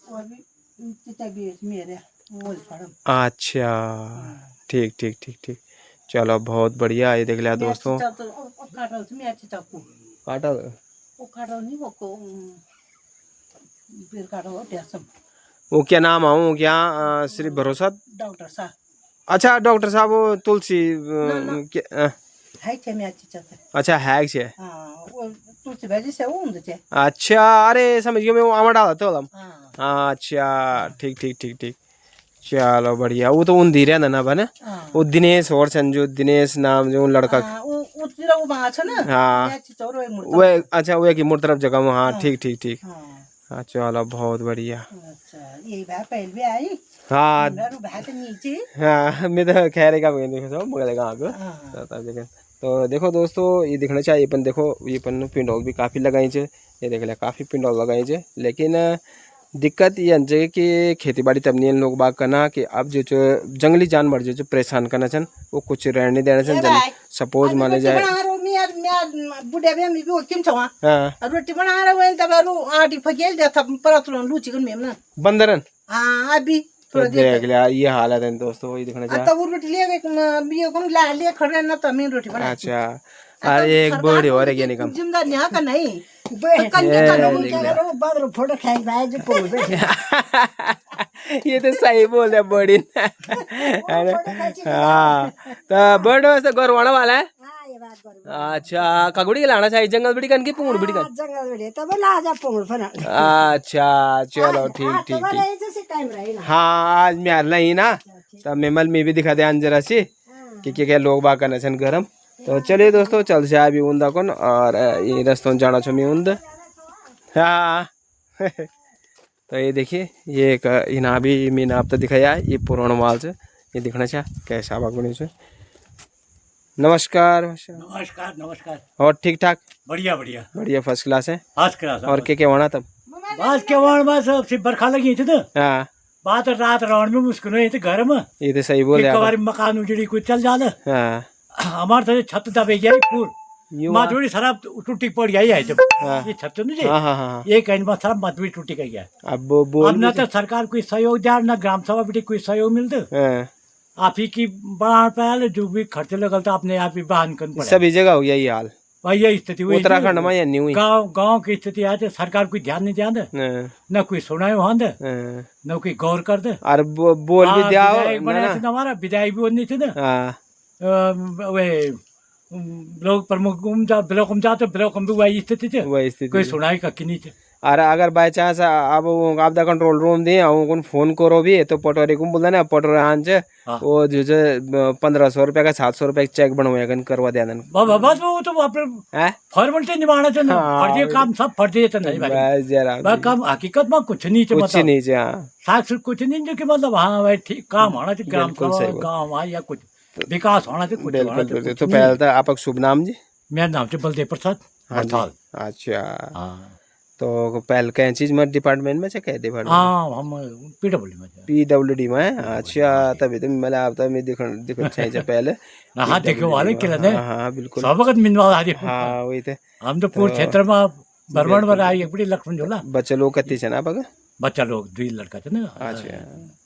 वो भी चिता भी मेरे बोल पड़म अच्छा ठीक ठीक ठीक ठीक चलो बहुत बढ़िया ये देख लिया दोस्तों काटल से मैं चाकू काटल वो काटल नहीं वो को फिर काटल टेसम वो क्या नाम आऊँ क्या श्री भरोसा डॉक्टर साहब अच्छा डॉक्टर साहब वो तुलसी है छे में अच्छी चलते अच्छा है छे हाँ वो तुलसी भाजी से वो उम्र छे अच्छा अरे समझ गया मैं वो आमा डाला तो हम हाँ अच्छा ठीक ठीक ठीक ठीक चलो बढ़िया वो तो उन धीरे ना बने वो दिनेश और संजू दिनेश नाम जो लड़का वो तेरा वो वहाँ छे ना हाँ ये अच्छी चौरो है वो अच्छा वो एक मुड़ तरफ जगह में हाँ ठीक ठीक ठीक हाँ चलो बहुत बढ़िया अच्छा यही बात पहले भी आई हाँ बात नीचे हाँ मैं तो खैर का देखो मगर कहाँ तो देखो दोस्तों ये देखना चाहिए अपन देखो ये अपन पिंडोल भी काफ़ी लगाई छे ये देख लिया काफ़ी पिंडोल लगाई छे लेकिन दिक्कत ये है कि खेती बाड़ी तब नहीं लोग बाग करना कि अब जो जंगली जानवर जो परेशान करना चन वो कुछ रहने नहीं देना चन सपोज मान ले जाए बुढ़े में भी किम छवा रोटी बना रहे हैं तब आटी फकेल दे तब परत लूची कन में ना बंदरन हां अभी तो देख लिया ये हालत है दोस्तों ये देखना चाहिए तब वो रोटी ले बियो कम ला ले खड़े ना तो मैं रोटी बना अच्छा अरे एक बर्ड और है निकम जिम्मेदार यहाँ का नहीं फोटो ये तो सही बोल रहे बड़ी हाँ तो बर्ड वास्ते गौरवाना वाला है अच्छा कगुड़ी के लाना चाहिए जंगल बिड़ी कन की पूंड बिड़ी कन जंगल बिड़ी तब ला जा पूंड फना अच्छा चलो ठीक ठीक ठीक हाँ आज मैं नहीं ना तब मेमल में भी दिखा दे अंजरा से कि क्या लोग बाग करना छन गरम तो चलिए दोस्तों चल से अभी उन्दा कौन और ये रस्तों जाना छो मैं उन्द हाँ तो ये देखिए ये एक इना भी मैंने आप तो दिखाया ये पुराना माल से ये दिखना चाह कैसा बाग बने से नमस्कार नमस्कार नमस्कार और ठीक ठाक बढ़िया बढ़िया बढ़िया फर्स्ट क्लास है फर्स्ट क्लास और क्या होना तब बस के वहाँ बस सिर्फ बरखा लगी थी ना हाँ बात रात राउंड में मुश्किल हुई थी घर में ये तो सही बोले एक बार मकान उजड़ी कुछ चल जाता हाँ हमारे तो छत दबे गया पूर माँ थोड़ी शराब टूटी पड़ गई है जब ये छत नहीं हाँ हाँ हाँ ये कहीं में शराब मत भी टूटी गई है अब बोल अब न तो सरकार कोई सहयोग दिया न ग्राम सभा भी कोई सहयोग मिलते आप ही की बढ़ान पे जो भी खर्चे लगल तो अपने आप ही बहान कर सभी जगह हो गया ये हाल भाई ये स्थिति हुई उत्तराखंड में ये नहीं हुई गाँव की स्थिति है तो सरकार कोई ध्यान नहीं दिया न कोई सुनाए वहां दे न कोई गौर कर दे और बोल भी दिया हमारा विधायक भी नहीं थे ना वे ब्लॉक प्रमुख ब्लॉक में जाते ब्लॉक में भी वही स्थिति थे कोई सुनाई का कि नहीं थे अरे अगर बाय चांस अब आपदा कंट्रोल रूम दे उनको फोन करो भी तो पटवारी को बोलना पटवारी आंच वो जो 1500 रुपया का 700 रुपया चेक बनवाया करवा देना बस वो तो फॉर्मेलिटी निभाना चाहिए फर्जी काम सब फर्जी नहीं काम हकीकत में कुछ नहीं कुछ नहीं साक्षर कुछ नहीं जो कि मतलब हाँ भाई ठीक काम होना चाहिए ग्राम गाँव या कुछ विकास होना चाहिए बिल्कुल तो पहले तो आपका शुभ नाम जी मेरा नाम है बलदेव प्रसाद अच्छा तो पहले कहीं चीज में डिपार्टमेंट में क्या डिपार्टमेंट हाँ हम पीडब्ल्यूडी में अच्छा तभी तो मैं आप तो मैं दिखन चाहिए पहले हाँ देखो वाले के लिए हाँ बिल्कुल सब वक्त मिलवा आ रही हाँ वही थे हम तो पूरे क्षेत्र में भ्रमण में आई बड़ी लक्ष्मण झोला बच्चे लोग कत्ती है ना बगा बच्चा लोग 2 लड़का थे ना अच्छा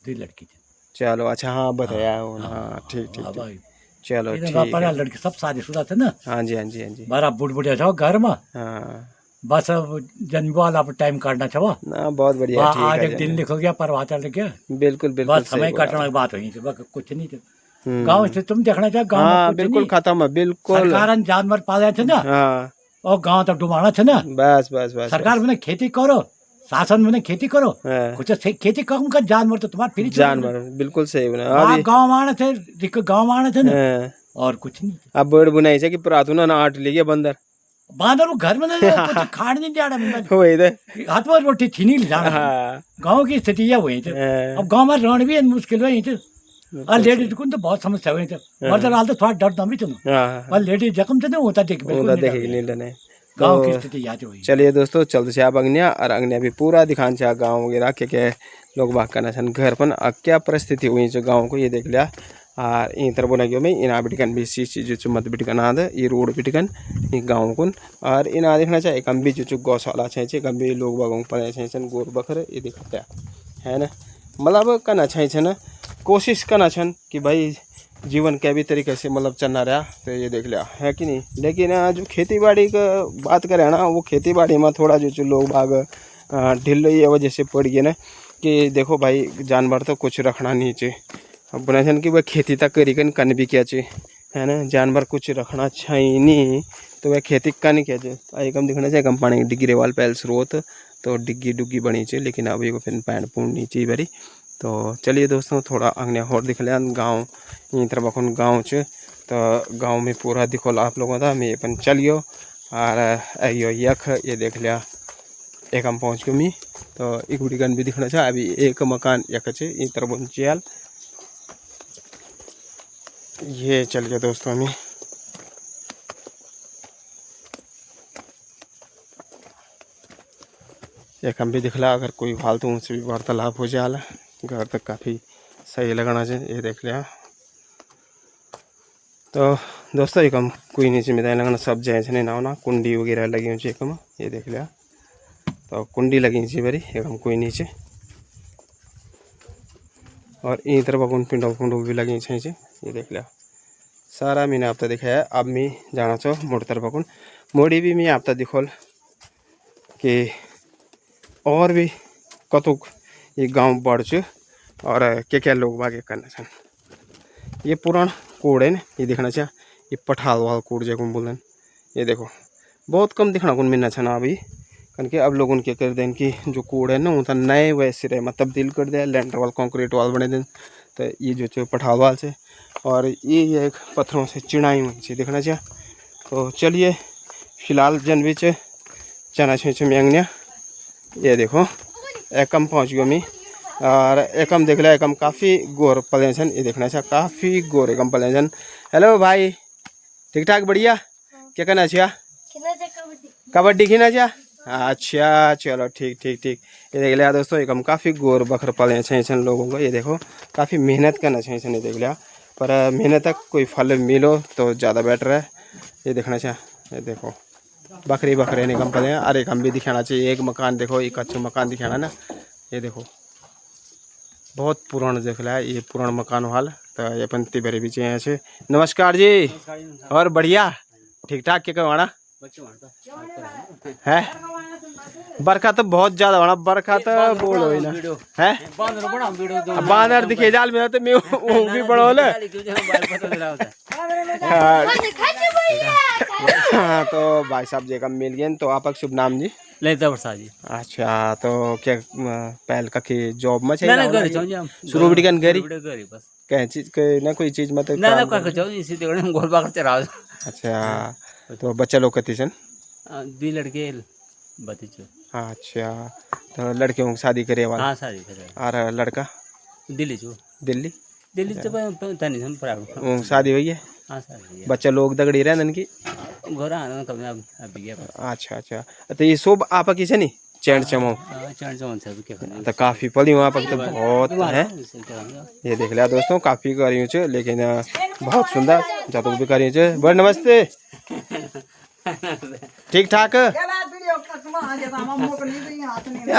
2 लड़की थे चलो अच्छा हाँ बताया हाँ ठीक ठीक चलो ठीक लड़के सब शादीशुदा थे ना हाँ जी हाँ जी हाँ जी बड़ा बुढ़ बुढ़िया था घर में हाँ बस जन्म वाला टाइम काटना छवा ना बहुत बढ़िया आज एक दिन लिखो गया परवाह चल गया बिल्कुल बिल्कुल बस समय काटने की बात हुई थी कुछ नहीं थे गाँव से तुम देखना चाहे गाँव बिल्कुल खत्म है बिल्कुल सरकार जानवर पाले थे ना और गाँव तक डुबाना थे ना बस बस बस सरकार मैंने खेती करो शासन में खेती करो कुछ खेती कम कर जानवर तो तुम्हारे फ्री जानवर बिल्कुल सही बना गाँव आने थे गाँव आने थे ना और कुछ नहीं अब बर्ड बुनाई से कि पुरातन ना आट ले गया बंदर बांदर घर में कुछ खाने नहीं जाना वही थे हाथ में रोटी थी नहीं जाना गाँव की स्थिति यह हुई थी अब गाँव में रहने भी मुश्किल हुई थी और लेडीज को तो बहुत समस्या हुई थी मर्द हाल तो थोड़ा डर भी था और लेडीज जख्म से होता देख गाँव की स्थिति याद हुई। चलिए दोस्तों चलते से आप अग्निया और अग्निया भी पूरा दिखान चाह गाँव वगैरह क्या लोग बाग करना छन घर पर क्या परिस्थिति हुई जो गाँव को ये देख लिया और इन तरह बना गया मैं इना बिटिकन भी जो मत बिटिकन आद ये रोड बिटिकन ये गाँव को और इना देखना चाहिए कम भी जो गौशाला चाहिए कम भी लोग बागों पर चाहिए गोर बकर ये देखता है ना मतलब करना चाहिए ना कोशिश करना छन कि भाई जीवन के भी तरीके से मतलब चलना रहा तो ये देख लिया है कि नहीं। लेकिन जो खेती बाड़ी का बात करें ना वो खेती बाड़ी में थोड़ा जो लोग बाग ढिल ये वजह से पड़ गए ना कि देखो भाई जानवर तो कुछ रखना नहीं चाहिए। अब बोले छन कि वह खेती तक करी कन भी क्या चाहिए है ना, जानवर कुछ रखना चाहिए नहीं तो वह खेती कन क्या चाहिए। एकम दिखना चाहिए, कम पानी डिग्गी रेवाल पहल स्रोत तो डिग्गी डुग्गी बनी चाहिए, लेकिन अभी को फिर पैंट पूर्ण नहीं चाहिए बरी। तो चलिए दोस्तों थोड़ा अग्नि और दिख लिया गाँव इन तरफ अपन गाँव च, तो गाँव में पूरा दिखोल आप लोगों का मैं अपन चलियो और यो यख ये देख लिया एक हम पहुँच गए मी। तो एक बड़ी गन भी दिखना चाहिए। अभी एक मकान यख च इन तरफ चियाल ये चल गया दोस्तों हमें। एक हम भी दिखला अगर कोई फालतू उनसे भी वार्तालाप हो जाए घर तक काफ़ी सही लगना चाहिए। ये देख लिया तो दोस्तों एक हम कोई नीचे में लगना सब जैसे नहीं ना कुंडी वगैरह लगी हुई एक हम ये देख लिया। तो कुंडी लगी थी बरी एक हम कोई नीचे और इन तरफ अपन पिंडो पुंडो भी लगी छे ये देख लिया सारा मैंने आप दिखाया। अब मैं जाना चाहो मोड़ तरफ अपन मोड़ी भी मैं आप दिखोल कि और भी कतुक ये गांव बढ़ च और क्या लोग बागे करना छन। ये पुराना कोड है ना ये देखना चाहिए, ये पठाल वाला कोड जो बोल ये देखो बहुत कम दिखना कौन मिलना छना अभी क्योंकि अब लोग उनके कर दें कि जो कोड है ना वो नए वैसे रहे मतलब तब्दील कर दिया लेंटर वाल कंक्रीट वाल बने दें। तो ये जो पठाल वाल से और ये एक पत्थरों से चिड़ाई हुई चाहिए देखना चाहिए। तो चलिए फिलहाल जन बीच चना छे मैंगनिया ये देखो एकम पहुँच गयो मैं और एकम देख लिया एकम काफ़ी गोर पले छन ये देखना चाहिए काफ़ी गोर एकम पले छन। हेलो भाई ठीक ठाक बढ़िया क्या करना चाहिए कबड्डी खेलना चाहिए अच्छा चलो ठीक ठीक ठीक। ये देख लिया दोस्तों एकम काफ़ी गोर बखर पले छन लोगों को ये देखो काफ़ी मेहनत करना छन ये देख लिया पर मेहनत तक कोई फल मिलो तो ज़्यादा बेटर है ये देखना चाहिए। ये देखो बकरी बकरे निकम पले हैं और एक हम भी दिखाना चाहिए एक मकान देखो एक अच्छा मकान दिखाना ना ये देखो बहुत पुराना देख रहा है ये पुराना मकान हाल। तो ये पंती भरे भी चाहिए ऐसे। नमस्कार जी और बढ़िया ठीक ठाक क्या करवाना है बरखा तो बहुत ज्यादा होना बरखा तो बोलो ही ना है बानर दिखे जाल में तो मैं भी बड़ो ले तो भाई साहब जी का मिल गए। तो आपका शुभ नाम जी ललिता प्रसाद जी। अच्छा तो क्या पहल का की जॉब में चाहिए शुरू बिटी कन गरी बस क्या चीज के ना कोई चीज मत ना ना का चाहो इसी देखो गोल बाकर चराओ। अच्छा तो बच्चा लोग कती सन दी लड़के बतीचो। अच्छा तो लड़के की शादी करे वाला हां शादी करे और लड़का दिल्ली जो दिल्ली दिल्ली तो तनी हम पड़ा शादी हुई है हां शादी बच्चा लोग दगड़ी रहे नन की घर आना कब अभी गया। अच्छा अच्छा तो ये सब आप की छनी चैंड चमो चैंड चमो से क्या करना तो काफी पली वहाँ पर तो बहुत है ये देख लिया दोस्तों काफी करी छे लेकिन बहुत सुंदर जब भी करी छे। बड़ नमस्ते ठीक ठाक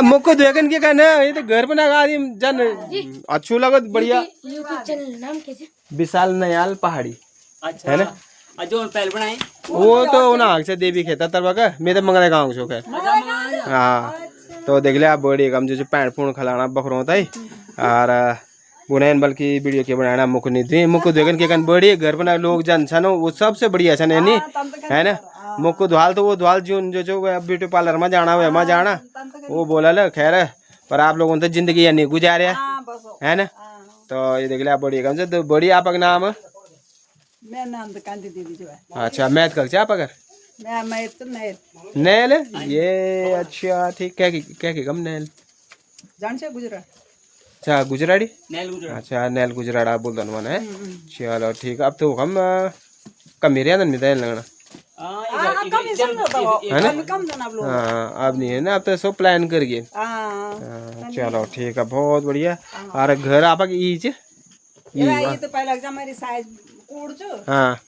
मुको देखन के कहना ये तो घर बना गा जन अच्छू लगत बढ़िया यूट्यूब चैनल नाम कैसे विशाल नयाल पहाड़ी अच्छा है ना जो पहले बनाए वो तो ना से देवी खेता तरवा का मैं तो मंगला गाँव छो है हाँ। तो देख लिया बड़ी कम जो पैंट पूर्ण खिलाना बकरों होता है और बुनाइन बल्कि वीडियो के बनाना मुख नहीं थी मुख देखन के कन बड़ी घर बना लोग जन छन वो सबसे बढ़िया छन है ना मुख धुआल तो वो धुआल जो ब्यूटी पार्लर में जाना वह जाना वो बोला ल खैर पर आप लोगों ने जिंदगी या नहीं गुजारे है ना। तो ये देख लिया बड़ी कम से तो बड़ी आपका नाम मेरा नाम तो कांति दीदी जो है। अच्छा मैथ कल आप अगर मैं तो नैल ये अच्छा ठीक क्या कम नैल जान से गुजरा अच्छा गुजराड़ी नैल गुजरा अच्छा नैल गुजराड़ा बोल दो मन है चलो ठीक अब तो हम कम मेरे आनंद में लगना है ना हाँ अब नहीं है ना अब तो सब प्लान करिए चलो ठीक है बहुत बढ़िया। और घर आप ये तो पहले मेरी साइज कोड जो हाँ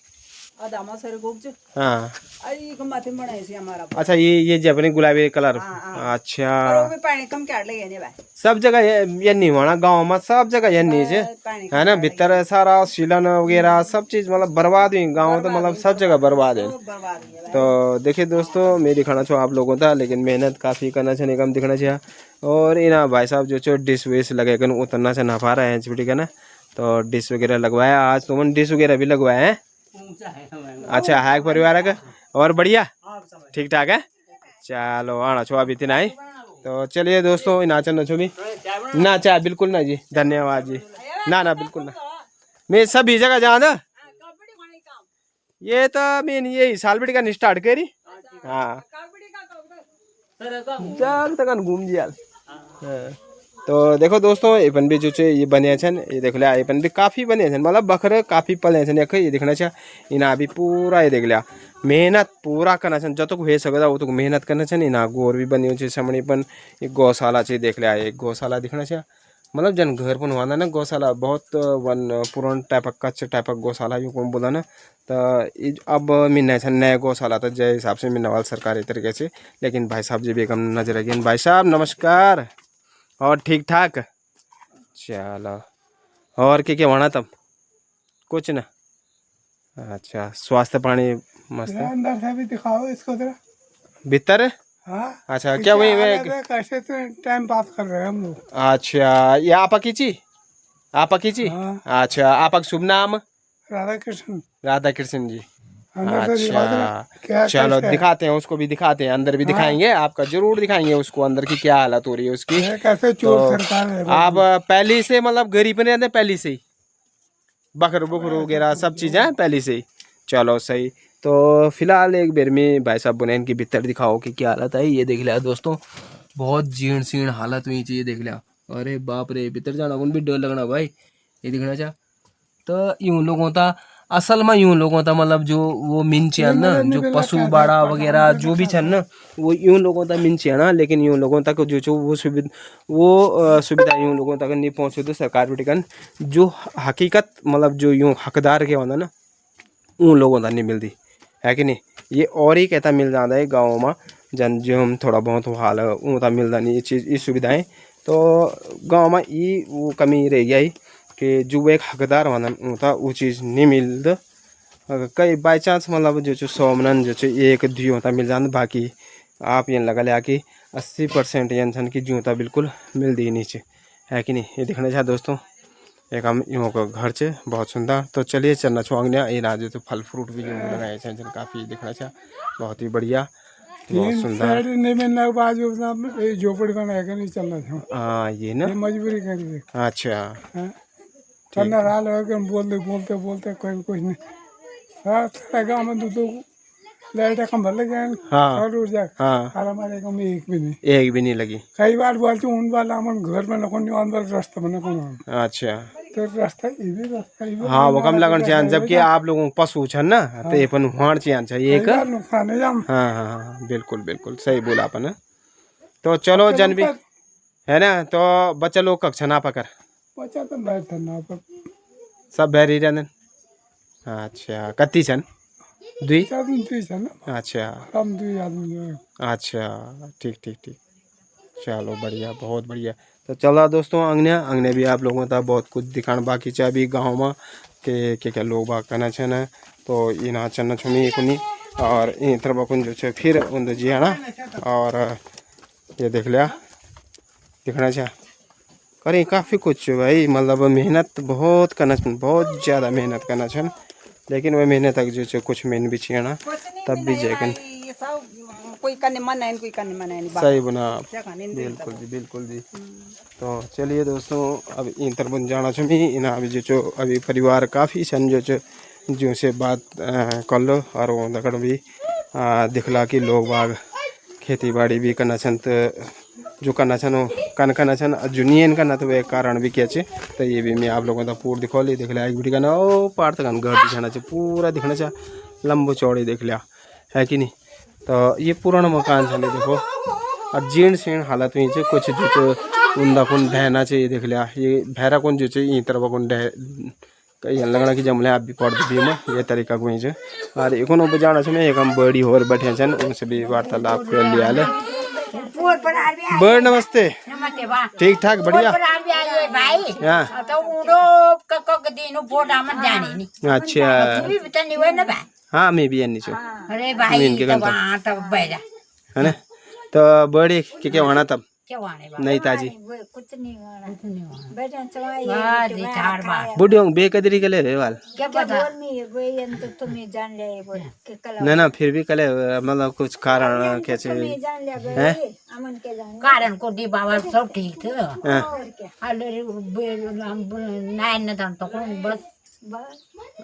आधा मसर गोगज हाँ आई को माथे बनाए से हमारा अच्छा ये जापानी गुलाबी कलर हाँ। अच्छा और वो भी पानी कम काट लगे ने भाई सब जगह ये नहीं होना गाँव में सब जगह ये नहीं है पानी है ना भीतर सारा सीलन वगैरह सब चीज मतलब बर्बाद हुई गाँव तो मतलब सब जगह बर्बाद है बर्बाद है भाई। तो देखिए दोस्तों मैं दिखाना चाहूँ आप लोगों का लेकिन मेहनत काफ़ी करना चाहिए कम दिखना चाहिए और इना भाई साहब जो डिश विश लगे कर उतरना से नफा रहे हैं छुट्टी का ना तो डिश वगैरह लगवाया आज तो मैंने डिश वगैरह भी लगवाए हैं अच्छा है परिवार का और बढ़िया ठीक ठाक है चलो आना छो अभी इतना ही तो चलिए दोस्तों नाचन नचो भी ना चाहे बिल्कुल ना जी धन्यवाद जी ना ना बिल्कुल ना मैं सभी जगह जाना ये तो मैं यही सालबड़ी का स्टार्ट करी हाँ जाग तक घूम जी यार तो देखो दोस्तों अपन भी जो ये बने छन ये देख लिया अपन भी काफ़ी बने छन मतलब बकरे काफ़ी पले छन ये देखना चाहिए इना भी पूरा ये देख लिया मेहनत पूरा करना छन जब तक हो सकता वो तो मेहनत करना छन इना गोर भी बनी हो समणी पन एक गौशाला चाहिए देख लिया एक गौशाला दिखना चाहिए मतलब जन घर पन हुआ ना गौशाला बहुत वन पुरान टाइप कच्चे टाइप गौशाला यू कौन बोला ना तो अब मिलना छन नया गौशाला तो जय हिसाब से मिलने वाला सरकारी तरीके से लेकिन भाई साहब जी भी कम नजर रखिए भाई साहब नमस्कार और ठीक ठाक चलो और क्या होना तब कुछ ना अच्छा स्वास्थ्य पानी मस्त है अंदर से भी दिखाओ इसको जरा भीतर हाँ अच्छा क्या वही कैसे तो टाइम पास कर रहे हैं हम लोग अच्छा ये आपा कीची हाँ। अच्छा आपका शुभ नाम राधा कृष्ण राधा कृष्ण जी अंदर से दिखा जरा अच्छा क्या चलो कैसे है? दिखाते हैं उसको भी दिखाते हैं अंदर भी दिखाएंगे आपका जरूर दिखाएंगे उसको अंदर की क्या हालत हो रही है उसकी ये कैसे चोर तो सरकार है आप पहले से मतलब गरीब नहीं रहते पहले से ही बकरो बकरो वगैरह सब चीज़ें पहले से ही चलो सही तो फिलहाल एक बेर में भाई साहब बुनैन की भीतर दिखाओ कि क्या हालत है ये देख लिया दोस्तों बहुत जीर्ण शीर्ण हालत हुई चाहिए देख लिया अरे बाप रे भीतर जाना उन भी डर लगना भाई ये दिखना चाह तो यूं लोगों का असल में यूं लोगों का मतलब जो वो मिंच है ना जो पशु बाड़ा वगैरह जो भी छन ना वो यूं लोगों तक मिंच है ना लेकिन यूं लोगों तक जो वो सुविधा यूं लोगों तक नहीं पहुंचे तो सरकार बिटिकन जो हकीकत मतलब जो यूं हकदार के होना ना उन लोगों तक नहीं मिलती है कि नहीं ये और ही कहता मिल जाता है गाँव में जन जो हम थोड़ा बहुत हाल है उन तक मिलता नहीं ये चीज़ ये सुविधाएं तो गाँव में ये वो कमी रह गई कि जो एक हकदार होना होता वो चीज़ नहीं मिलता कई बाई चांस मतलब जो 100 मन जो एक दुई होता मिल जाता बाकी आप ये लगा लिया कि 80% इंसान की जूता बिल्कुल मिलती ही नीचे है कि नहीं ये देखना चाहे दोस्तों एक हम यूँ का घर से बहुत सुंदर तो चलिए चलना छुआंगना ये राजू तो फल फ्रूट भी जो लगाए थे काफ़ी देखना चाह बहुत ही बढ़िया बहुत सुंदर नहीं मिलने के बाद जो झोपड़ी बनाएगा नहीं चलना था हाँ ये ना मजबूरी करिए अच्छा चलना हाल बोलते बोलते बोलते कोई कुछ नहीं सारा गाँव में दो लाइट कम भर लगे हाँ और उड़ जाए हाँ हमारे गाँव में एक भी नहीं लगी कई बार बोलते उन वाला हम घर में नको नहीं अंदर रास्ता में नको अच्छा तो रास्ता ये भी रास्ता ये भी हाँ वो कम लगन चाहिए जबकि आप लोगों को पशु छन ना तो ये पन हुआण चाहिए एक नुकसान है हम हाँ हाँ हाँ बिल्कुल बिल्कुल सही बोला अपन तो चलो जन भी है ना तो बच्चा लोग कक्षा ना पकड़ बच्चा तो बैठ ना पर सब बहरी रहन अच्छा कति छन दुई आदमी है ना अच्छा हम 2 आदमी अच्छा ठीक ठीक ठीक चलो बढ़िया बहुत बढ़िया तो चलो दोस्तों अंगने भी आप लोगों का बहुत कुछ दिखाना बाकी चाहे अभी गाँव में के क्या लोग बाग करना छन तो इना चलना छुनी कुनी और इन तरफ कुन जो फिर उन जी है ना और ये देख लिया दिखना चाह करें काफ़ी कुछ भाई मतलब मेहनत बहुत करना छन बहुत ज़्यादा मेहनत करना छन लेकिन वह मेहनत तक जो कुछ मेहनत भी चाहिए ना तब भी जैकन कोई करने मन है कोई करने मन है सही बना क्या खाने बिल्कुल जी तो चलिए दोस्तों अब इन तरफ जाना चाहिए इना अभी जो अभी परिवार काफ़ी सन जो से बात कर लो और वो दकड़ भी दिखला कि लोग बाग खेती बाड़ी भी करना छन तो जो करना छन वो कन करना छन जो नहीं करना तो वे कारण भी क्या चे तो ये भी मैं आप लोगों का पूरा दिखा ली देख लिया एक वीडियो करना ओ पार तक घर दिखाना चाहिए पूरा दिखना चाहिए लंबो चौड़ी देख लिया है कि नहीं तो ये पुराना मकान छे देखो और जीर्ण शीर्ण हालत में से कुछ जो उन्दा कुन ढहना चाहिए देख लिया ये भैरा कुन जो इन तरफ कुन कहीं लगना कि जमले आप भी पढ़ दी में ये तरीका कोई जो और एक बजाना से एक हम बड़ी और बैठे छन उनसे भी वार्तालाप कर लिया ले। बड़ नमस्ते। नमस्ते बा ठीक ठाक बढ़िया। भाई हाँ तो उड़ो कक दिन बोट आमन जाने नहीं अच्छा तू भी बतनी हुए ना भाई हाँ मैं भी अन्नी छो अरे भाई इनके तब गंतव्य। हाँ तब बैठा है ना तो बड़ी क्या वहां तब क्या वाने बा नहीं ताजी कुछ नहीं वाना बैठा चवाई बाजी चार बार बुढ़ियों बेकदरी के ले वाल क्या पता तो तुम्हें जान ले के कल ना ना फिर भी कले मतलब कुछ कारण कैसे हैं कारण को दी बाबा सब ठीक थे हाँ। अरे नाइन न तो कौन बस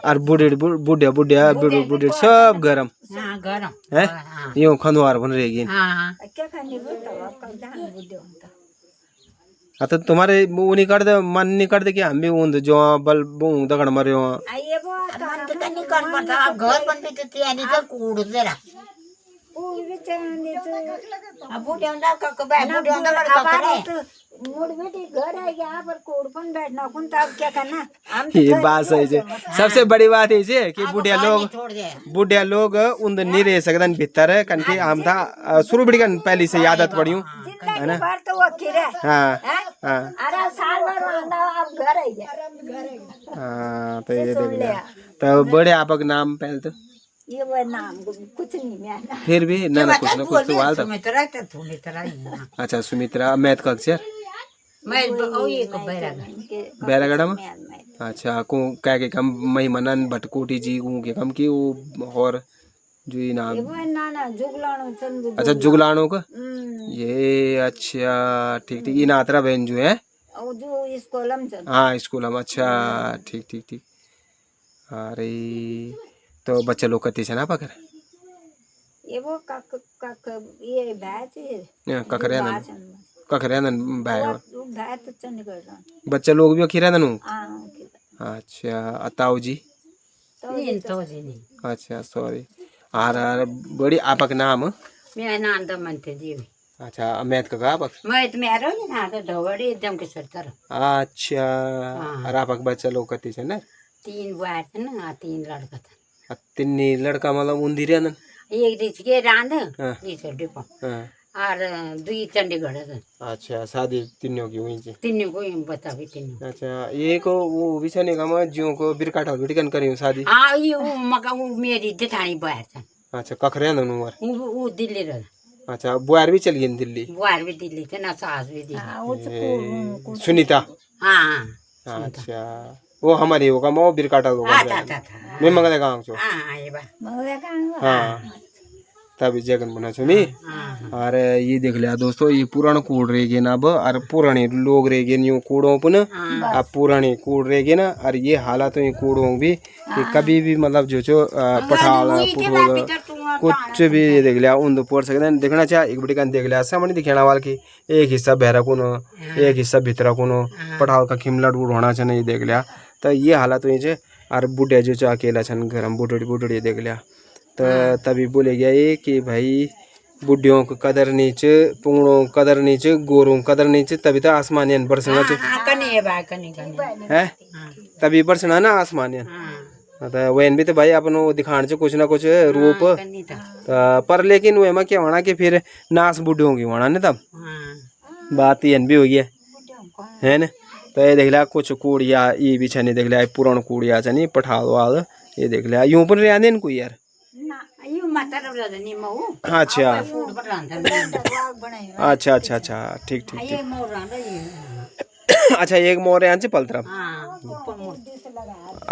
और बूढ़े बुढ़िया बुढ़िया बूढ़े बूढ़े सब गरम हाँ गरम है हाँ यूं खंडवार बन रहेगी। हाँ तो तुम्हारे वो नहीं कर दे मन नहीं कर दे कि हम भी ऊंद जो बल बूंद दगड़ मरे हो मन तो नहीं कर पड़ता अब घर बन भी तो यानी तो कूड़ दे रहा अब बूढ़े अंडा का बूढ़े अंडा का करे मोड़ बेटी घर है यहाँ पर कोड़पन बैठना कुन तब क्या करना हम ये बात सही है। सबसे बड़ी बात है जे कि छोड़ दे बुढ़िया लोग उन नहीं रह सकते भीतर है कन के हम था शुरू बड़ी कन पहली से आदत पड़ी हूँ है ना। बार तो वो खिरे हाँ हाँ अरे साल भर आंदा अब घर है गया हाँ तो ये देख लिया तो बड़े आपक नाम पहले तो ये वो नाम कुछ नहीं मैं फिर भी ना ना कुछ तो वाल था। सुमित्रा तो सुमित्रा ही है। अच्छा सुमित्रा मैथ का अक्षर मैं ओ ये को बैरागा बैरागढ़ में अच्छा को क्या के कम मई मनन भटकोटी जी को के कम की वो और जो ये नाम वो नाना जुगलानो चंदू अच्छा जुगलानो का ये अच्छा ठीक ठीक ये नात्रा बहन जो है और जो स्कूलम चल हाँ स्कूल हम अच्छा ठीक ठीक ठीक। अरे तो बच्चे लोग कती से ना पकड़ ये वो कक ये बैच है कखरे नन भाई वो बैच तो चंडीगढ़ बच्चे लोग भी अखीरा ननु हां अच्छा अताऊ जी नहीं तो जी नहीं अच्छा सॉरी आर बड़ी आपक नाम मेरा नाम तो मनते जी अच्छा अमेत का आपक मैं तो मेरा ही ना तो ढोबड़ी एकदम के सरतर अच्छा और आपक बच्चा लोग कती से ना 3 बुआ थे ना 3 लड़का था तीन लड़का मतलब उन्दिरिया नन एक रिच के रांध हाँ। रिच डिपो हाँ और 2 चंडीगढ़ थे अच्छा शादी तीनों की हुई थी तीनों को बता भी तीनों अच्छा ये को वो विचने का मैं जियो को बिरकाटा बिटकन करी शादी हाँ ये वो मका वो मेरी जेठानी बुआ था अच्छा कखरे नन उमर वो दिल्ली रहा अच्छा बुआर भी चली गई दिल्ली बुआ भी दिल्ली थे ना सास भी दिल्ली सुनीता हाँ अच्छा वो हमारी होगा मैं बिरकाटा होगा मैं मंगले गांव छो हाँ ये बात हाँ तभी जगन बना छो मी अरे ये देख लिया दोस्तों ये पुराना कूड़ रहेगी ना अब और पुराने लोग रहेगी न्यू कूड़ों पर अब पुराने कूड़ रहेगी ना और ये हालात ये कूड़ों भी कि कभी भी मतलब जो पठाल कुछ भी ये देख लिया उन पड़ सकते देखना चाहे एक बड़ी कान देख लिया सामने दिखाना वाल की एक हिस्सा बहरा कुनो एक हिस्सा भितरा कुनो पठाल का खिमला डूड होना चाहिए ये देख लिया तो ये हालत हुई छे और बुढ़िया जो अकेला छन घर में बुढ़ड़ी देख लिया तो तभी बोले गया ये कि भाई बुढ़ियों को कदर नीचे पुंगड़ों कदर नीचे गोरों कदर नीचे तभी तो आसमानियन बरसना है तभी बरसना ना आसमानियन तो वैन भी तो भाई अपन दिखाने कुछ ना कुछ रूप पर लेकिन वे में क्या होना कि फिर नास बुढ़ियों की होना नहीं तब बात ये भी हुई है ना। तो ये देख लिया कुछ कूड़िया ये भी छनी देख लिया पुरान कूड़िया छनी पठाल वाल ये देख लिया यूं पर रहने को यार अच्छा अच्छा अच्छा अच्छा ठीक ठीक अच्छा एक मोर यहाँ से पलतरा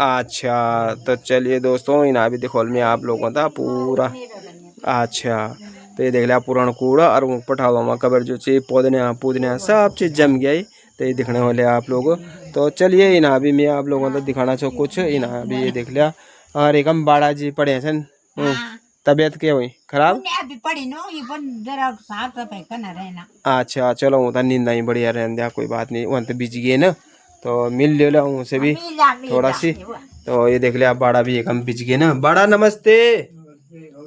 अच्छा तो चलिए दोस्तों इन भी देखो में आप लोगों का पूरा अच्छा तो ये देख लिया पुराना कूड़ा और पठालों में कबर जो चाहिए पौधने सब चीज़ जम गया तो ये दिखने वाले आप लोग। तो चलिए इना भी मैं आप लोगों को दिखाना चाहूँ कुछ इना भी ये देख लिया और एक हम बाड़ा जी पड़े सन तबीयत क्या हुई खराब अच्छा चलो वो नींद नहीं बढ़िया रहने दिया कोई बात नहीं वहाँ तो बिजी गए ना तो मिल ले उनसे भी थोड़ा सी। तो ये देख लिया बाड़ा भी एक हम बिज गए ना। बाड़ा नमस्ते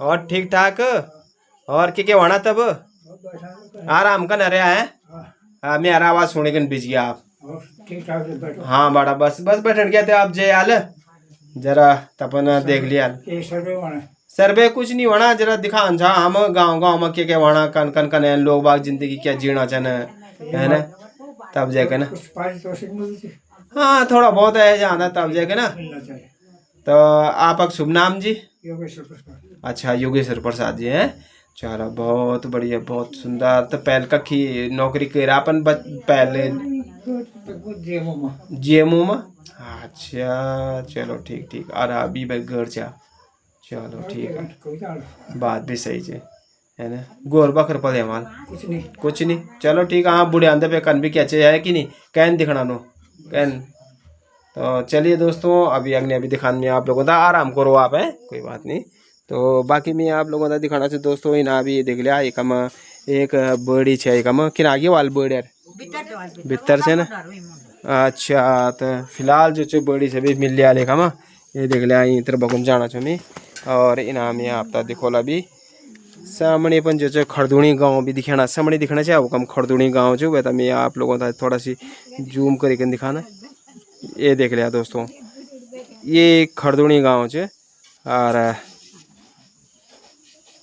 और ठीक ठाक और क्या होना तब आराम का न रहा है मेरा आवाज सुने के बिज गया आप ठीक ठाक से बैठो। हाँ बाड़ा बस बस बैठन गया थे आप जय आल जरा तपन देख लिया ये सर्वे वाला सर्वे कुछ नहीं होना जरा दिखान जा हम गांव गांव में क्या होना कन कन कन लोग बाग जिंदगी क्या जीना चाहना है ना तब जाके ना कुछ पारितोषिक मिलती हाँ थोड़ा बहुत है जाना तब जाके ना मिलना चाहिए। तो आपका शुभ नाम जी योगेश्वर प्रसाद। अच्छा योगेश्वर प्रसाद जी हैं चलो बहुत बढ़िया बहुत सुंदर तो पहल कखी नौकरी कर अपन पहले जीएमओ में अच्छा चलो ठीक ठीक और अभी भाई घर जा चलो ठीक है बात भी सही है ना गोर बकर पदे माल कुछ नहीं चलो ठीक है हाँ बूढ़े आंधे पे कन भी क्या चाहिए है कि नहीं कैन दिखना नो कैन तो चलिए दोस्तों अभी अगले दिखाने में आप लोगों का आराम करो आप है कोई बात नहीं तो बाकी मैं आप लोगों का दिखाना चाहिए दोस्तों इना भी देख लिया एक हम एक बड़ी है एक हम किन आगे वाल बड़ी यार भीतर से ना अच्छा तो फिलहाल जो बड़ी से भी मिल लिया लेख हम ये देख लिया इधर बगुन जाना छो मैं और इनाम ये आप दिखोला भी सामने अपन जो खरदुणी गांव भी दिखाना सामने दिखाना चाहिए वो कम खरदुणी गांव जो वह मैं आप लोगों का थोड़ा सी जूम करके दिखाना ये देख लिया दोस्तों ये खरदुणी गांव जो और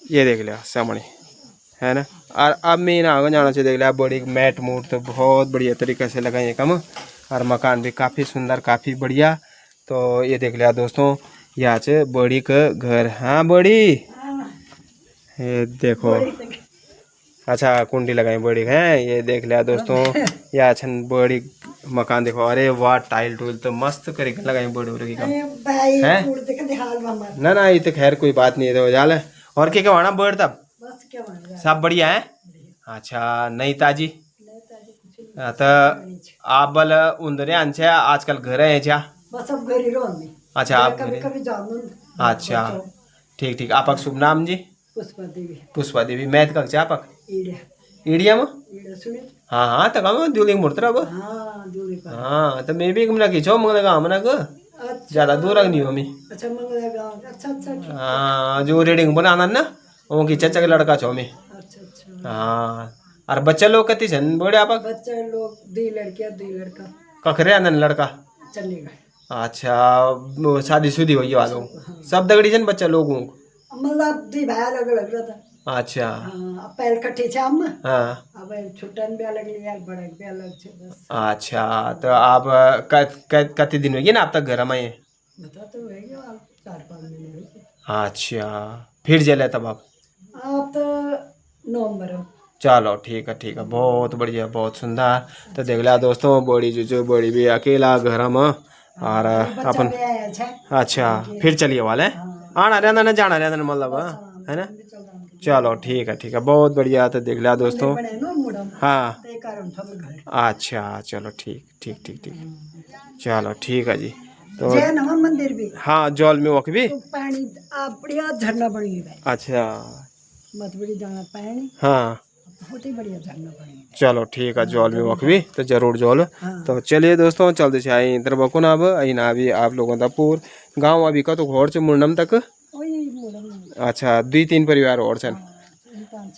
ये देख लिया सामने है ना और अब मैं ना आगे जाना चाहिए देख लिया बड़ी मैट मूट तो बहुत बढ़िया तरीके से लगाए कम और मकान भी काफ़ी सुंदर काफ़ी बढ़िया तो ये देख लिया दोस्तों यहाँ से बड़ी का घर हाँ बड़ी ये देखो अच्छा कुंडी लगाई बड़ी है ये देख लिया दोस्तों यहाँ छन बड़ी मकान देखो अरे वाह टाइल टूल तो मस्त करके लगाई बड़ी बड़ी का है ना ना ये तो खैर कोई बात नहीं है तो जाल और क्या वाना बड़ तब सब बढ़िया है अच्छा नहीं ताजी तो आप बल उंदरे आंचे आजकल घर है क्या अच्छा आप अच्छा ठीक ठीक आपका शुभ नाम जी पुष्पा देवी मैथ का चापक ईडिया में हाँ हाँ तो कम दूलिंग मुर्तरा अब हाँ तो मैं भी घूमना खींचो मंगला गाँव मना को ज्यादा दूर नहीं हो मैं हाँ जो रीडिंग बनाना ना वो की चाचा का लड़का छो मैं हाँ और बच्चा लोग कति छन बड़े आपक बच्चा लोग 2 लड़कियां 2 लड़का कखरे आनंद लड़का चंडीगढ़ अच्छा शादी शुदी हुई वालों सब दगड़ी छन बच्चा लोगों मतलब 2 भाई अलग अलग रहता अच्छा पहले कट्ठे थे हम हाँ अब छुट्टन भी अलग लिया बड़ा भी अलग छे बस अच्छा तो आप कति दिन होगी ना आप तक घर में बता तो है 4-5 महीने अच्छा फिर जले तब आप तो नवंबर चलो ठीक है बहुत बढ़िया बहुत सुंदर तो देख लिया दोस्तों बड़ी जो बड़ी भी अकेला घर में और अपन अच्छा फिर चलिए वाले आना रहना ना जाना रहना मतलब है ना चलो ठीक है बहुत बढ़िया तो देख लिया दोस्तों हाँ अच्छा चलो ठीक चलो ठीक है जी तो मंदिर भी हाँ जौल में वक्त भी पानी बढ़िया झरना बनी है अच्छा मत बड़ी जाना पानी हाँ बहुत ही बढ़िया झरना बनी चलो ठीक है जौल में वक्त भी तो जरूर जौल तो चलिए दोस्तों चलते से आए इधर बकुन अब ना भी आप लोगों का पूर गाँव अभी का तो घर से मुंडम तक अच्छा 2-3 परिवार और छन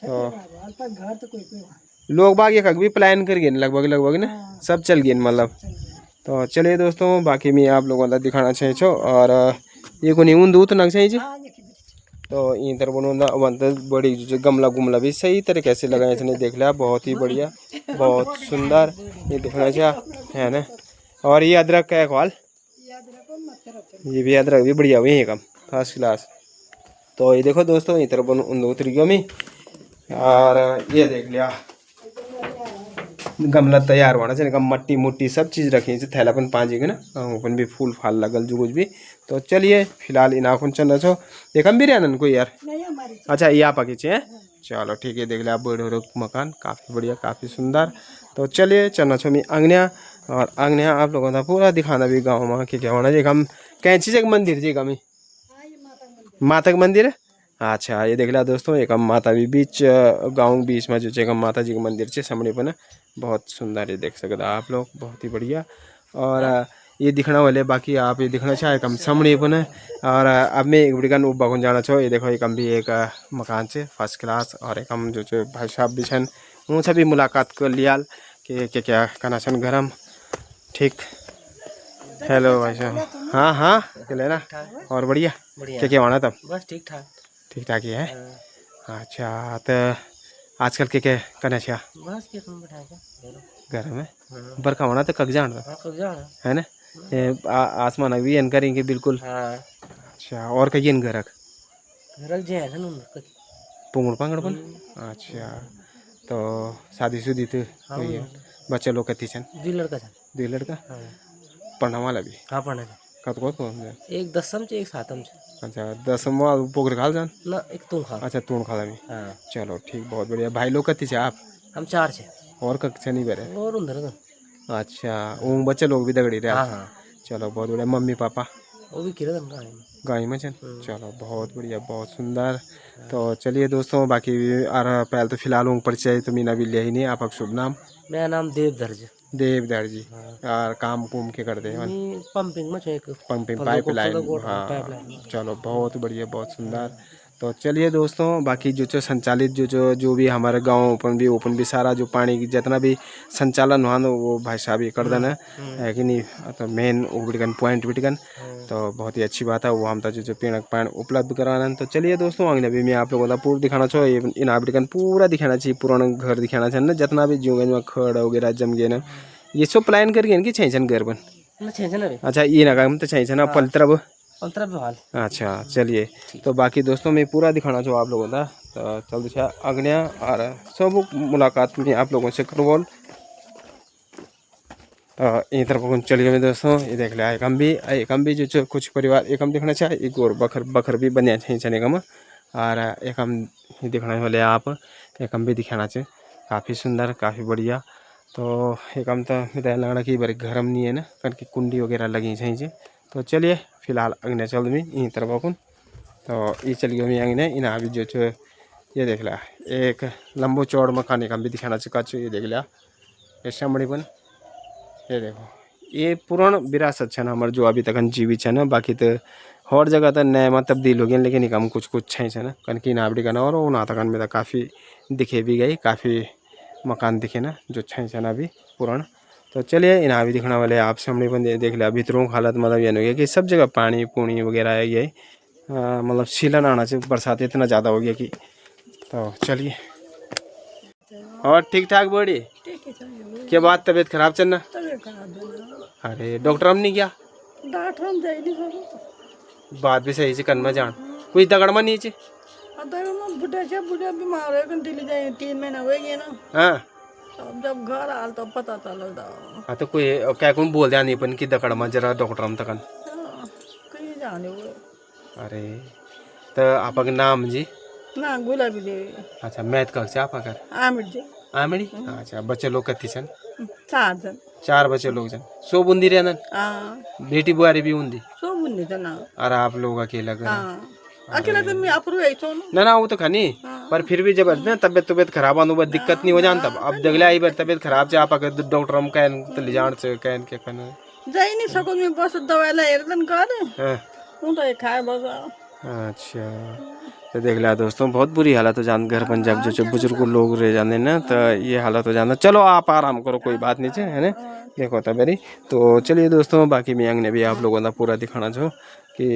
घर तो कोई लोग बाग एक भी प्लान कर गए लगभग ना सब चल गए मतलब तो चलिए दोस्तों बाकी मैं आप लोगों का दिखाना चाहिए छो और ये को नहीं दूध नग चाहिए तो इधर बनता बड़ी जो गमला गुमला भी सही तरीके से लगाए थे देख लिया बहुत ही बढ़िया बहुत सुंदर ये दिखना चाहिए है ना और ये अदरक का है कॉल ये भी अदरक भी बढ़िया हुई है कम फर्स्ट क्लास तो ये देखो दोस्तों इधर बन उन 2 तरीकों में और ये देख लिया गमला तैयार होना चाहिए मट्टी मुट्टी सब चीज़ रखी है थैलापन पाँच ना अपन भी फूल फाल लगल जो कुछ भी तो चलिए फिलहाल इनाकुन चल छो देखम भी रहना कोई यार अच्छा ये आप है चलो ठीक है देख लिया बड़े मकान काफ़ी बढ़िया काफ़ी सुंदर तो चलिए चलना छो मैं अंगनिया और अंगनिया आप लोगों का पूरा दिखाना भी गाँव में क्या होना चाहिए हम कहीं चीज़ मंदिर जी गमी माता का मंदिर है अच्छा ये देख लिया दोस्तों एक हम माता भी बीच गाँव बीच में जो है माता जी का मंदिर है सामने पर बहुत सुंदर ये देख सकते आप लोग बहुत ही बढ़िया और ये दिखना वाले बाकी आप ये दिखना चाहे कम सामने पर और अब मैं एक बड़ी वो बगुन जाना छो ये देखो एक हम भी एक मकान से फर्स्ट क्लास और एक हम जो भाई साहब भी छन उनसे भी मुलाकात कर लिया कि क्या कहना छन घर ठीक। हेलो भाई साहब। हाँ हाँ चले ना। और बढ़िया क्या क्या होना तब? बस ठीक ठाक। ठीक ठाक ही है। अच्छा तो आजकल के क्या करना चाहिए? बस क्या तुम बैठा के घर में बरखा होना तो कब जाना है ना? आसमान अभी एन करेंगे बिल्कुल। हाँ अच्छा और कहीं इन घर रख जाए ना उन पुंगड़ पांगड़ बन। अच्छा तो शादी शुदी तो हुई है? बच्चे लोग कती छन? 2 लड़का था। 2 लड़का हाँ पढ़ने वाला भी? हाँ पढ़ा कत कौन? एक 10वीं से एक 7वीं से। अच्छा 10वां पोखर खाल जान? ना एक तुम खा। अच्छा तूण खाला में। हाँ चलो ठीक बहुत बढ़िया। भाई लोग कती छे आप? हम 4 से और कक्षा नहीं बेरे? और उधर तो अच्छा वो बच्चे लोग भी दगड़ी रहे? हाँ हाँ चलो बहुत बढ़िया। मम्मी पापा वो भी किरा दम गाय में। गाय में चल। चलो बहुत बढ़िया बहुत सुंदर। तो चलिए दोस्तों बाकी पहले तो फिलहाल उन परिचय तो मीना भी लिया ही नहीं। आपका शुभ नाम? मेरा नाम देवधर जी। देवदार जी। और काम कुम के करते हैं? मैं पंपिंग में एक पंपिंग पाइपलाइन। हाँ चलो बहुत बढ़िया बहुत सुंदर। तो चलिए दोस्तों बाकी जो संचालित जो भी हमारे गांव ओपन भी सारा जो पानी की जितना भी संचालन हुआ ना वो भाई साहब ही कर देना है कि नहीं? तो मेन बिटकन पॉइंट बिटकन तो बहुत ही अच्छी बात है वो हम तो जो पीने पानी उपलब्ध कराना। तो चलिए दोस्तों आगे भी मैं आप लोगों को पूरा दिखाना चाहूँ इन बिटकन पूरा दिखाना चाहिए पुराना घर दिखाना चाहिए ना जितना भी जो खड़ वगैरह जम गए ना ये सब प्लान करके कि छैन घर बन। अच्छा ये ना काम तो छैन पलतर अच्छा चलिए तो बाकी दोस्तों मैं पूरा दिखाना चाहूँ आप लोगों का। तो चल दिशा अग्निया और सब मुलाकात में आप लोगों से करवल। तो तरफ चलिए मेरे दोस्तों ये देख लिया एक हम भी जो कुछ परिवार एक हम देखना चाहे एक और बखर भी बने छने कम और एक हम दिखाने वाले आप एक हम भी दिखाना चाहिए काफ़ी सुंदर काफ़ी बढ़िया। तो एक हम तो मिताई लगना कि बारी घर नहीं है ना कारण की कुंडी वगैरह लगी चाहिए। तो चलिए फिलहाल अग्नि चल में यहीं तरफ अपन तो ये चलिए मैं अग्नि इन अभी जो ये देख लिया एक लंबो चौड़ मकान एक हम भी दिखाना चाहिए ये देख लिया ये शमड़ीपन ये देखो ये पुराना विरासत है ना हमारे जो अभी तक जीवित है ना। बाकी तो हर जगह तो नए में तब्दील हो गए लेकिन एक हम कुछ है ना कन की नाबड़ी का ना और वो नातकन में तो काफ़ी दिखे भी गई काफ़ी मकान दिखे ना जो है ना अभी पुराना। तो चलिए इन अभी दिखने वाले आप सामने बन देख लिया भीतरों हालत मतलब ये हो गया कि सब जगह पानी पूनी वगैरह है ये मतलब सीलन आना से बरसात इतना ज़्यादा हो गया कि। तो चलिए और ठीक ठाक बॉडी क्या बात तबीयत खराब चलना? अरे डॉक्टर हम नहीं गया? बात भी सही से करना जान कोई दगड़ में नीचे बुढ़ा बीमार है दिल्ली जाए 3 महीना हो गए ना। हाँ अब जब घर आल तो पता चलता। हाँ तो कोई क्या कौन बोल दिया नहीं अपन की दगड़ में जरा डॉक्टर हम तक कहीं जाने वो। अरे तो आपका नाम जी? ना गुलाबी देवी। अच्छा मैथ कह से आपका घर आमिर जी आमिड़ी। अच्छा बच्चे लोग कत्ती छन? 4 जन 4 बच्चे लोग छन सो बुंदी रहना बेटी बुआरी भी उंदी सो बुन्नी था ना। अरे आप लोग अकेला घर अकेला तो मैं अपरू है तो ना वो तो खानी पर फिर भी जब ना तबियत खराब आने बाद दिक्कत नहीं हो जान तब अब दगले आई बार तबियत खराब से आप डॉक्टर हम कहन तो ले जान से कहन के कहना जाई नहीं सको मैं बस दवाई ला हेरदन कर हूं तो खाए बस। अच्छा तो देख लिया दोस्तों बहुत बुरी हालत हो जान घर पंजाब जो बुजुर्ग लोग रह जाते ना तो ये हालत हो जाना। चलो आप आराम करो कोई बात नहीं है ना देखो था मेरी। तो चलिए दोस्तों बाकी मैं ने भी आप लोगों का पूरा दिखाना चाहो कि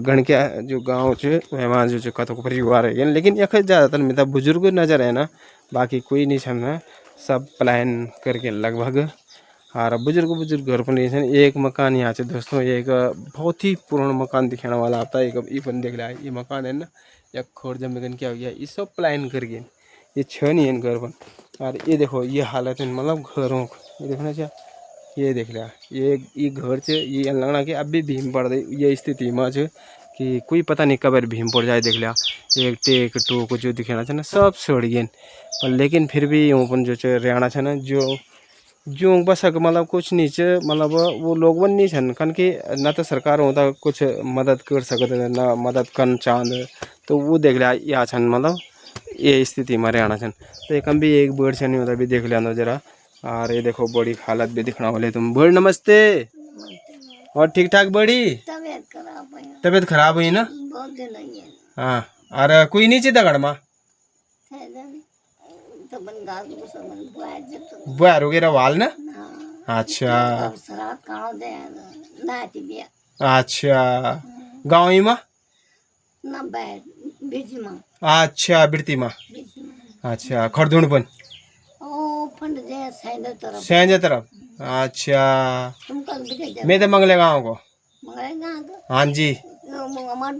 गणक्या जो गाँव से वहाँ जो कतक परिवार है लेकिन एक ज़्यादातर मेरा बुजुर्ग नज़र है ना बाकी कोई नहीं छन सब प्लान करके लगभग और बुजुर्ग घर पर नहीं छन। एक मकान यहाँ से दोस्तों एक बहुत ही पुराना मकान दिखाने वाला आता है एक पण देख रहा है ये मकान है ना एक खोर जमीन क्या हो गया ये सब प्लान करके ये छः नहीं है घर पर। और ये देखो ये हालत है मतलब घरों ये देखना चाहिए ये देख लिया ये घर से ये लगना कि अभी भीम पड़ रही ये स्थिति में कि कोई पता नहीं कब भीम पड़ जाए देख लिया एक टेक टोक जो दिखाना चाहिए ना सब सड़ गए पर लेकिन फिर भी ओपन जो रहना है ना जो बसक मतलब कुछ नीचे मतलब वो लोग वन नहीं छन कन कि न तो सरकार होता कुछ मदद कर सकते न मदद कर चांद तो वो देख लिया यहाँ छन मतलब ये स्थिति में रहना छन। तो एक हम भी एक बर्ड छन होता भी देख लिया जरा और ये देखो बड़ी हालत भी दिखना वाले तुम बर्ड नमस्ते और ठीक ठाक बड़ी तबीयत खराब हुई ना? हाँ और कोई नीचे दगड़ मा बुआर वगैरह वाल ना अच्छा सरात काढो दे नाही ती बिया अच्छा गाँव ही में ना बाहेर बीजी मग अच्छा बिरती में अच्छा खरदुण पण ओ फंड जे साइड तरफ सैंजे तरफ अच्छा तुमका बिटे जा मैं तो मंगले गाँव को मगर ना हाँ जी अमर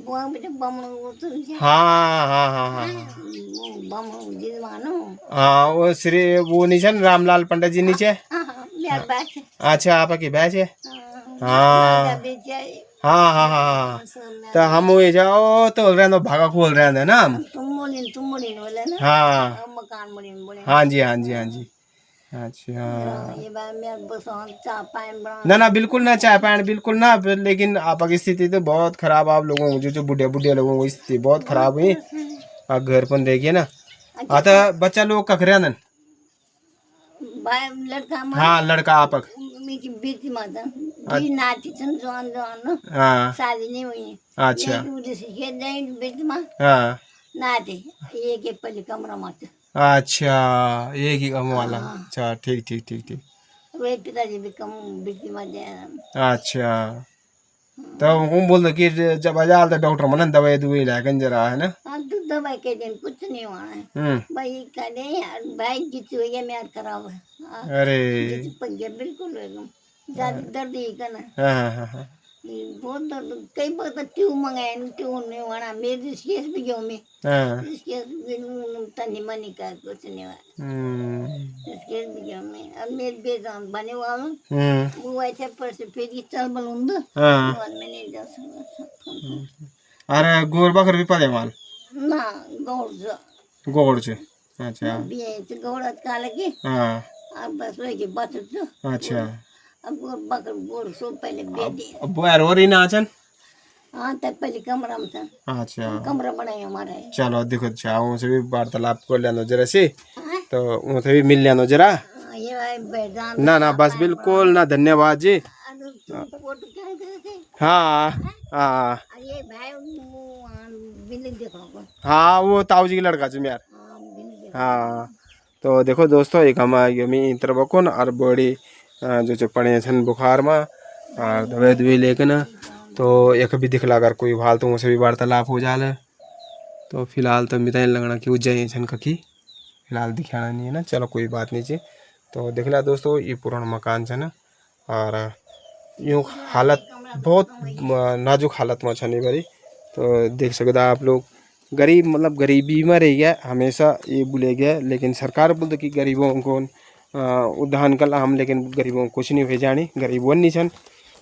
बुआ बिटे बम उतर जा हाँ हाँ हाँ हाँ बम जिद मानो हाँ वो श्री वो नीचे न रामलाल पंडित जी नीचे मेरा बैठ अच्छा आपकी बैच है हाँ बेचा हाँ हाँ हाँ हाँ तो हम हुए जाओ तो बोल रहे हैं तो भागा खोल रहे हैं ना हम तुम मोलिन बोले ना हाँ मकान मोलिन बोले हाँ जी हाँ जी हाँ जी अच्छा ये बार मैं बस चाय पान बना ना ना बिल्कुल ना चाय पान बिल्कुल ना लेकिन आपकी स्थिति तो बहुत खराब आप लोगों को जो बुढ़े बुढ़े लोगों की स्थिति बहुत खराब हुई आप घर पर देखिए ना आता बच्चा लोग कखरे ना भाई लड़का हाँ लड़का आपक मेरी बेटी माता दी नाती सन जवान जवान ना हाँ शादी नहीं हुई अच्छा उधर से ये नहीं बेटी माँ हाँ नाती ये के पहले कमरा मत अच्छा एक ही कम वाला अच्छा ठीक ठीक ठीक ठीक वे पिताजी भी कम बेटी माँ दे अच्छा तो हम बोल दो कि जब आजाल तो डॉक्टर मन दवाई दुई लेकिन जरा है ना हाँ तो दवाई के दिन कुछ नहीं हुआ है भाई कहने यार भाई जीत हुई है मैं खराब है अरे पंजा बिल्कुल एकदम ज्यादा दर्द ही करना हाँ हाँ हाँ बहुत दर्द कई बार तो ट्यूब मंगाए ट्यूब नहीं हुआ मेरे केस भी गयो मैं हाँ इसके तनी मनी का कुछ नहीं हुआ इसके भी गयो मैं अब मेरे बेजान बने हुआ हूँ वो ऐसे पर से फिर चल बलूंद हाँ मैं नहीं जा सकता अरे गोर बकर भी पड़े माल ना गौड़ गोड़ से अच्छा बिये गौड़ का लगे हाँ अब बस वही के बच अच्छा अब गोड़ बकर गोड़ सो पहले बेदी अब और ही नाचन हाँ तब पहले कमरा में था अच्छा कमरा बनाए हमारा है चलो देखो चाहो से भी वार्तालाप कर लेना जरा से तो उनसे भी मिल लेना जरा ये भाई बैठान ना ना बस बिल्कुल ना धन्यवाद जी फोटो क्या थे हाँ हाँ ये भाई बिल्ली देखो हाँ वो ताऊ जी की लड़का जी यार बिल्ली हाँ तो देखो दोस्तों एक हम यमी इंतरबकोन और बड़ी जो पड़े छन बुखार में और दवाई दुई लेकिन तो एक भी दिखला अगर कोई हाल तो उनसे भी वार्तालाप हो जाए तो फिलहाल तो मिताई लगना कि उज्जैन छन कखी फिलहाल दिखाना नहीं है ना चलो कोई बात नहीं जी तो देखला दोस्तों ये पुराना मकान छन और यूँ हालत बहुत नाजुक हालत में छनी भरी तो देख सकते आप लोग गरीब मतलब गरीबी में रह गया हमेशा ये बोले गया लेकिन सरकार बोलते कि गरीबों को उद्धान कर हम लेकिन गरीबों को कुछ नहीं भेजानी गरीबों नहीं छन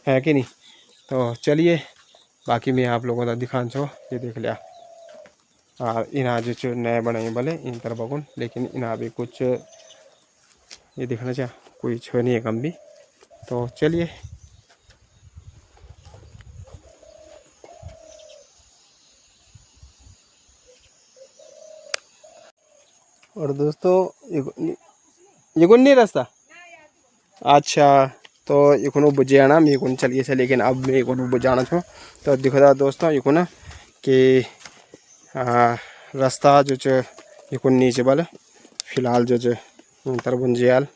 है कि नहीं तो चलिए बाकी मैं आप लोगों का दिखान छो ये देख लिया और इना जो नए बनाए भले इन तरह बगुन लेकिन इना भी कुछ ये देखना चाह कोई छो नहीं है कम भी तो चलिए और दोस्तों ये कौन नहीं रास्ता अच्छा तो ये को बुझे आना मैं को चलिए से लेकिन अब मैं को बुझाना छो तो देखो था दोस्तों ये को ना कि रास्ता जो ये को नीचे बल फिलहाल जो तर बुंजियाल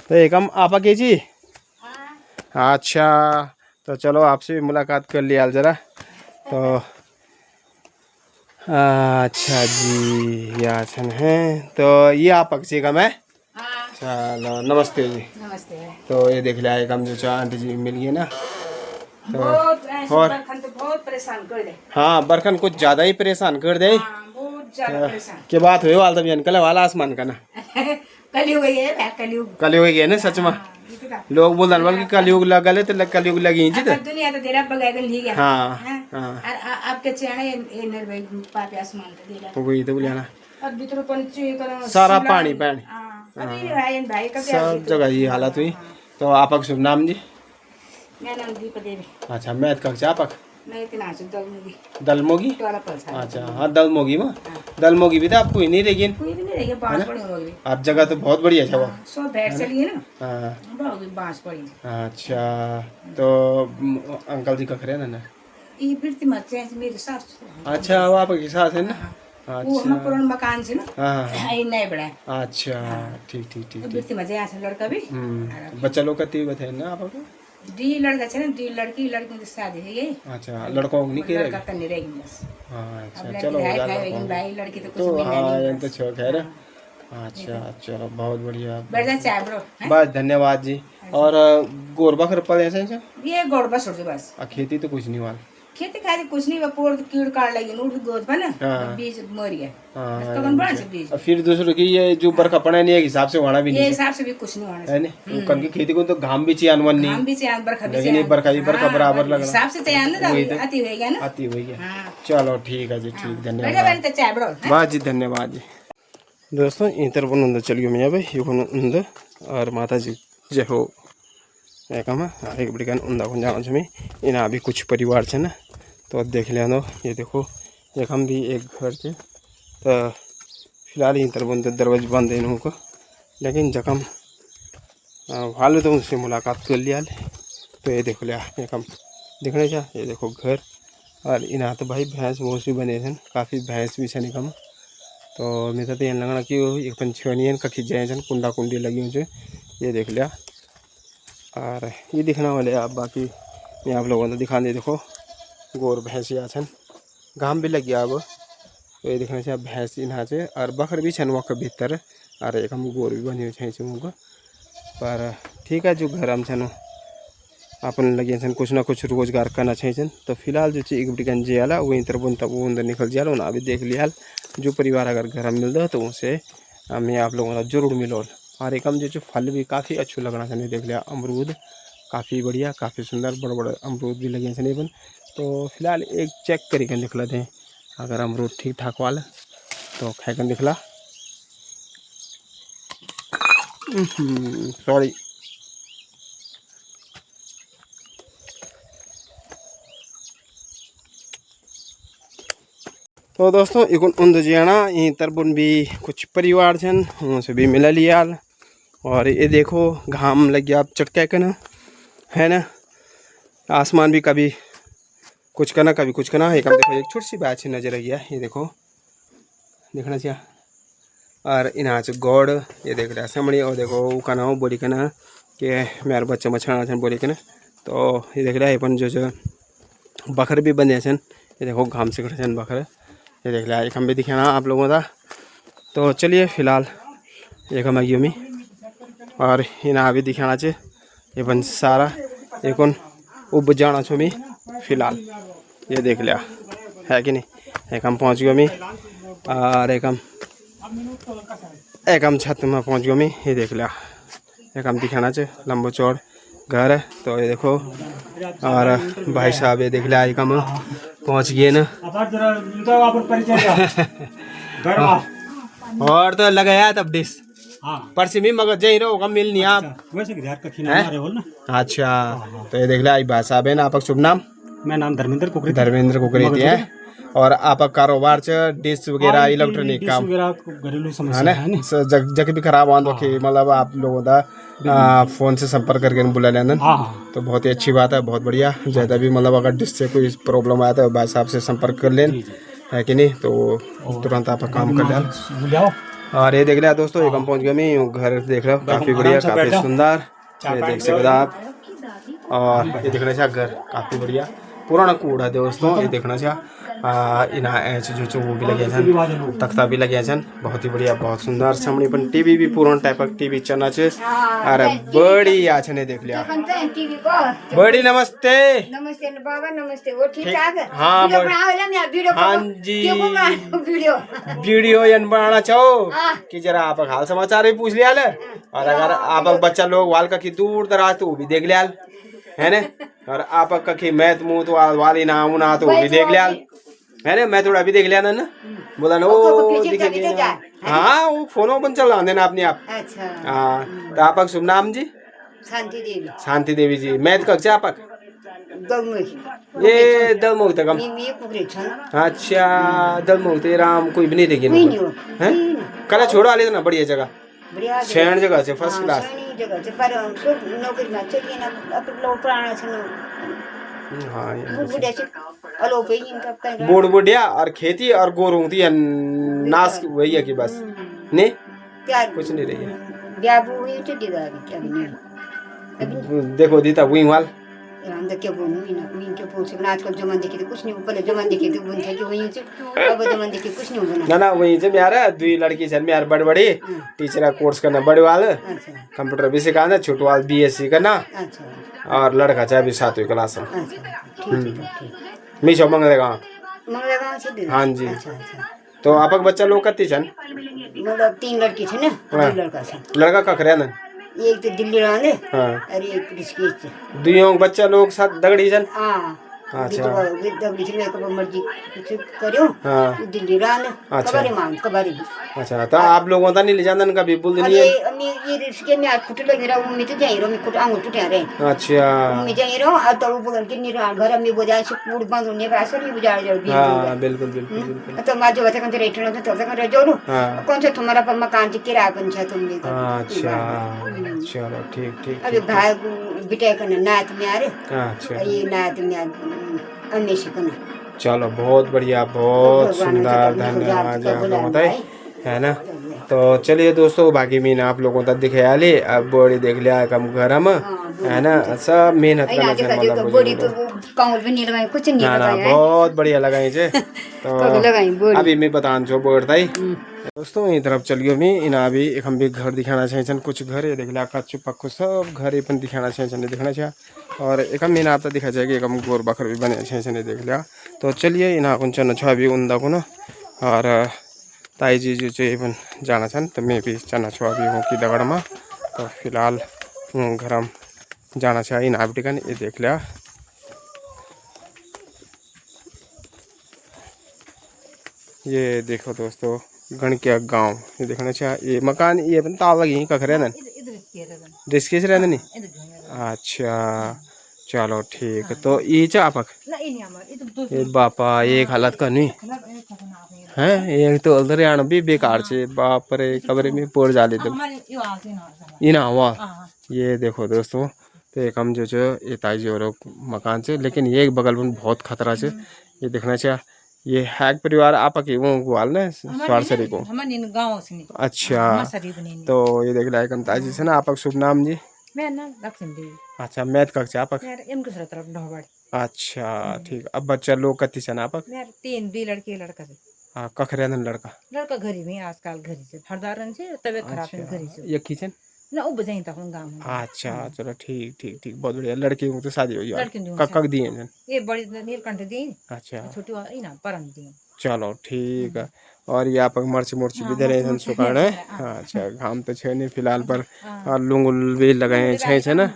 तो एक हम आपा के जी अच्छा तो चलो आपसे भी मुलाकात कर लिया जरा तो अच्छा जी यासन है तो ये आप पक्षी का मैं चलो नमस्ते जी नमस्ते तो ये देख लिया एक हम जो आंटी जी मिल गए ना तो और बहुत परेशान कर दे हाँ बरखन कुछ ज्यादा ही परेशान कर दे बहुत ज्यादा परेशान के बात हुई वाल तब कल वाला आसमान का ना कलयुग है कलयुग कलयुग गया ना सच में लोग बोल रहे कि कलयुग लगा ले तो कलयुग लगी जी तो दुनिया तो तेरा बगैर ली गया हाँ हाँ और आपके चेहरे ये निर्भय पापे आसमान का देला वही तो बोलिया ना और भीतर पंची करो सारा पानी पानी अभी भाई का सब जगह ये हालत हुई तो आपका शुभ नाम जी मेरा नाम दीपा देवी अच्छा मैथ कक्षा आपक मैं इतना से दलमुगी दलमोगी टोला पर अच्छा हाँ दलमोगी में दलमोगी भी तो आपको ही नहीं रहेगी कोई भी नहीं रहेगा बांस पड़ी होगी आप जगह तो बहुत बढ़िया है वो सो बैठ चली है ना हाँ बहुत बांस पड़ी अच्छा तो अंकल जी कख रहे ना ये फिरती मत से मेरी सास अच्छा वो आपकी सास है ना? वो हम अच्छा पुराना मकान से ना हाँ ये नहीं बड़ा अच्छा ठीक ठीक ठीक ठीक। फिरती मत यहाँ से लड़का भी बच्चा लोग का तीन बताए ना आपको? डी लड़का है ना डी लड़की लड़की की शादी है ये अच्छा लड़कों को नहीं कह लड़का रहे? तो नहीं रहेगी बस हाँ अच्छा अब चलो लड़की है यार भाई लड़कों लेकिन को। भाई लड़की तो कुछ तो मिलना हाँ नहीं ये तो शौक है ना। अच्छा चलो बहुत बढ़िया। बैठ जा चाय ब्रो बस धन्यवाद जी। और गोर बकर पड़े ऐसे ये गोड़ बस उड़ बस खेती तो कुछ नहीं हुआ। खेती खाती कुछ नहीं पोड़ कीड़ काट लगी उठ गोद पर ना हाँ। बीज मर गया हाँ, तो कौन बड़ा से बीज और फिर दूसरों की ये जो बरखा पड़ा नहीं है हिसाब से होना भी ये नहीं हिसाब से भी कुछ नहीं होना है ना। कन की खेती को तो घाम भी चाहिए अनवन हम नहीं भी चाहिए बरखा भी लेकिन ये बरखा ही बरखा बराबर लग रहा हिसाब से चाहिए ना वही तो। अति हो गया ना आती हुई है। हाँ चलो ठीक है जी ठीक बैठा धन्यवाद। बैठा चाय ब्रो बस जी धन्यवाद जी। दोस्तों इंतर बन चलियो मैं भाई ये और माता जी जय हो एक बड़ी उन्दा को जाना मैं इना अभी कुछ परिवार है ना तो देख लिया दो। ये देखो एक हम भी एक घर से तो फिलहाल इंतर बंद दरवाजे बंद है इनको लेकिन जखम हाल तो उनसे मुलाकात कर लिया। तो ये देखो लिया एक हम देखने चाह ये देखो घर और इना तो भाई भैंस भूस भी बने थे काफ़ी भैंस भी छे कम। तो मेरा तो ये लगना कि एक पंछी कखी जाए कुंडा कुंडी लगी हुई ये देख लिया। और ये दिखना वाले आप बाकी मैं आप लोगों को दिखा दे। देखो गोर भैंसिया छन घाम भी लग गया अब तो ये देखना चाहिए भैंस इन्हा से और बकर भी छन वक भीतर और एक हम गोर भी बनी हुई उनको। पर ठीक है जो घर हम छन अपन लगे छन कुछ ना कुछ रोजगार करना चाहिए। तो फिलहाल जो एक बड़ी जे आला वहीं तरफ तब वो अंदर निकल जाए ना अभी देख लिया जो परिवार अगर घर में मिल रहा तो उनसे मैं आप लोगों का जरूर मिलो। और एक हम जो फल भी काफ़ी अच्छे लगना चाहिए देख लिया अमरूद काफ़ी बढ़िया काफ़ी सुंदर बड़े बड़े अमरूद भी लगे छन बन। तो फिलहाल एक चेक करके निकला थे अगर अमरूद ठीक ठाक वाला तो खाकर निकला। सॉरी तो दोस्तों एक उन जाना ये तरबुन भी कुछ परिवार छन उनसे भी मिला लिया। और ये देखो घाम लग गया आप चटका के ना है ना आसमान भी कभी कुछ करना कभी कुछ करना। एक देखो एक छोटी सी बात अच्छी नजर आई है ये देखो देखना चाहिए। और इनाच गौड़ ये देख रहा समड़ी और देखो का ना बोली के ना कि मेरे बच्चे मछाना छन बोली के ना। तो ये देख रहा है अपन जो बकर भी बंधे छन ये देखो घाम से खड़े छन बकर ये देख रहा है एक हम भी दिखाना आप लोगों का। तो चलिए फिलहाल एक हम आइयो में और इना भी दिखाना चाहिए ये बन सारा एक उब जाना छो मैं फिलहाल ये देख लिया है कि नहीं। एक हम पहुँच गयो मैं और एक हम छत में पहुँच गयो मैं ये देख लिया एक हम दिखाना चाहिए लंबो चौड़ घर है। तो ये देखो और भाई साहब ये देख लिया एक हम पहुँच गए ना और तो लगाया तब डिश परसी में मगर जही रहोगा मिल नहीं आप अच्छा। तो ये देख लिया भाई साहब है ना आपका शुभ नाम? मैं नाम धर्मेंद्र कुकरेती है और आपका कारोबार डिश वगैरह इलेक्ट्रॉनिक काम घरेलू है समस्या ना जग भी खराब आन तो मतलब आप लोगों का फोन से संपर्क करके बुला लेना तो बहुत ही अच्छी बात है बहुत बढ़िया। ज़्यादा भी मतलब अगर डिश से कोई प्रॉब्लम आया तो भाई साहब से संपर्क कर लें है कि नहीं तो तुरंत आप काम कर लें। और ये देख लिया दोस्तों एक हम पहुँच गए मैं घर देख रहा हूँ काफ़ी बढ़िया काफ़ी सुंदर ये देख सकते आप। और ये देखना चाहिए घर काफ़ी बढ़िया पुराना कूड़ा दोस्तों ये देखना चाहिए इना एच जो वो भी लगे छन तख्ता भी लगे छन बहुत ही बढ़िया बहुत सुंदर सामने पर टीवी भी पुराना टाइप का टीवी चलना चाहिए। अरे बड़ी आ छने देख लिया बड़ी नमस्ते नमस्ते बाबा नमस्ते वो ठीक ठाक है हाँ हाँ जी वीडियो यन बनाना चाहो कि जरा आप हाल समाचार भी पूछ लिया और अगर आप बच्चा लोग वाल का की दूर दराज तो वो भी देख लिया है ना। और आप कखी मैथ मुँह तो वाली ना उना तो वो भी देख लिया है ना। मैं थोड़ा भी देख लिया ना बोला ना वो दिखे हाँ वो फोनो बन चल रहा देना अपने आप। हाँ तो आपका शुभ नाम जी? शांति देवी जी मैथ कक्षा आपक ये दलमोग तक अच्छा दलमोग राम कोई भी नहीं देखी है कल छोड़ो वाले ना बढ़िया जगह शहर जगह से फर्स्ट क्लास हाँ ये वो बुढ़े से अलो पे इनका कहीं बूढ़ बुढ़िया और खेती और गोरू होती है नाश वही है कि बस नहीं क्या कुछ नहीं रही है। ब्याह हुई तो दिदा क्या नहीं देखो दीता वही वाल अंदर क्या बोलूं ना मीन के पूछ ना आजकल जमान देखे तो कुछ नहीं ऊपर जमान देखे तो बुन के वही से अब जमान देखे कुछ नहीं बना ना ना वही से मेरा दुई लड़की छन मेरा बड़ी बड़ी टीचर का कोर्स करना बड़े वाल अच्छा कंप्यूटर भी सिखाना छोटे वाल बीएससी करना अच्छा और लड़का चाहे भी 7वीं क्लास में अच्छा ठीक मीशो मंगलेगा मंगला गांव से दे हाँ जी अच्छा अच्छा तो आपक बच्चा लोग कति छन मतलब 3 लड़की थे ना 2 लड़का था लड़का कखरे न एक तो दिल्ली रहने हाँ और एक ऋषिकेश थे दुइयों बच्चा लोग साथ दगड़ी छन हाँ अच्छा दगड़ी से मेरे को मर्जी कुछ करो हाँ दिल्ली रहने अच्छा। कबारी मांग कबारी अच्छा तो आप लोगों का नहीं ले जाना कभी बोल अरे नहीं अम्मी ये ऋषिकेश में आज कुछ लग रहा हूँ मैं तो जाई रहा मैं कुछ आंगू टूटे रहे अच्छा मैं जाई रहा और तो बोल के नहीं रहा घर में बजाय से कूड़ बंद होने का असर नहीं बुझा जा हाँ बिल्कुल बिल्कुल बिल्कुल तो माँ जो बता कौन रेट ना तो कर जोड़ो हाँ कौन सा तुम्हारा पर मकान की किराया कौन सा तुमने अच्छा चलो ठीक ठीक अभी भाई बिटाई करना नात में आ रहे अच्छा ये नात में अन्वेषण करना चलो बहुत बढ़िया बहुत सुंदर धन्यवाद आप लोगों का है ना। तो चलिए दोस्तों बाकी मीन आप लोगों तक दिखाया ले अब बड़ी देख लिया कम घर में है ना सब मेहनत करना चाहिए मतलब बड़ी तो कांगुल भी नहीं लगाई कुछ नहीं ना लगाया बहुत बढ़िया लगाई छे तो लगाई बड़ी अभी मैं बतान छो बोर्ड ताई दोस्तों ये तरफ चलियो मैं इना भी एक हम भी घर दिखाना चाहिए छन कुछ घर ये देख लिया कच्चू पक्कू सब घर अपन दिखाना चाहिए छन देखना चाहिए और एक हम आप दिखा जाए कि एक हम गोर बकर भी बने चाहिए छन देख लिया। तो चलिए इना कुन चन छ अभी उन्दा को ना और ताई जी जो चाहिँ अपन जाना छन् तो मैं भी चना छु अभी हूँ कि दगड़ में तो फिलहाल घर में जाना चाहिए इन आप टिकन ये देख लिया। ये देखो दोस्तों गणकिया गांव ये देखना चाहिए ये मकान ये अपन ताल लगी कखरे न डिस्केस रहने नहीं अच्छा चलो ठीक है। तो ये चापक ये बापा एक हालत का नहीं है ये तो हरियाणा भी बेकार से बाप रे कमरे में पोड़ जाले तो इना हुआ ये देखो दोस्तों तो एक हम जो ये ताजी और मकान से लेकिन ये बगल में बहुत खतरा से ये देखना चाहिए। ये हैक परिवार आपके वो ग्वाल ना स्वारसरी को अच्छा तो ये देख रहा है ताजी से ना आपका शुभ नाम जी अच्छा मैथ कक्षा आपक अच्छा ठीक अब बच्चा लोग कति से ना आपक 3 लड़के लड़का से हाँ कखरे लड़का घरी में आजकल घरी से हरदारन से तबे खराब है घरी से ये किचन ना वो बजाई था गांव में अच्छा चलो ठीक ठीक ठीक बहुत बढ़िया लड़के को तो शादी हो लड़के गई कब दिए जन ये बड़ी नीलकंठ दी अच्छा छोटी वाली ना परम दी चलो ठीक है। और ये आप मर्च भी दे रहे हैं सुखाड़ है अच्छा घाम तो छे नहीं फिलहाल पर और लुंगुल भी लगाए छे ना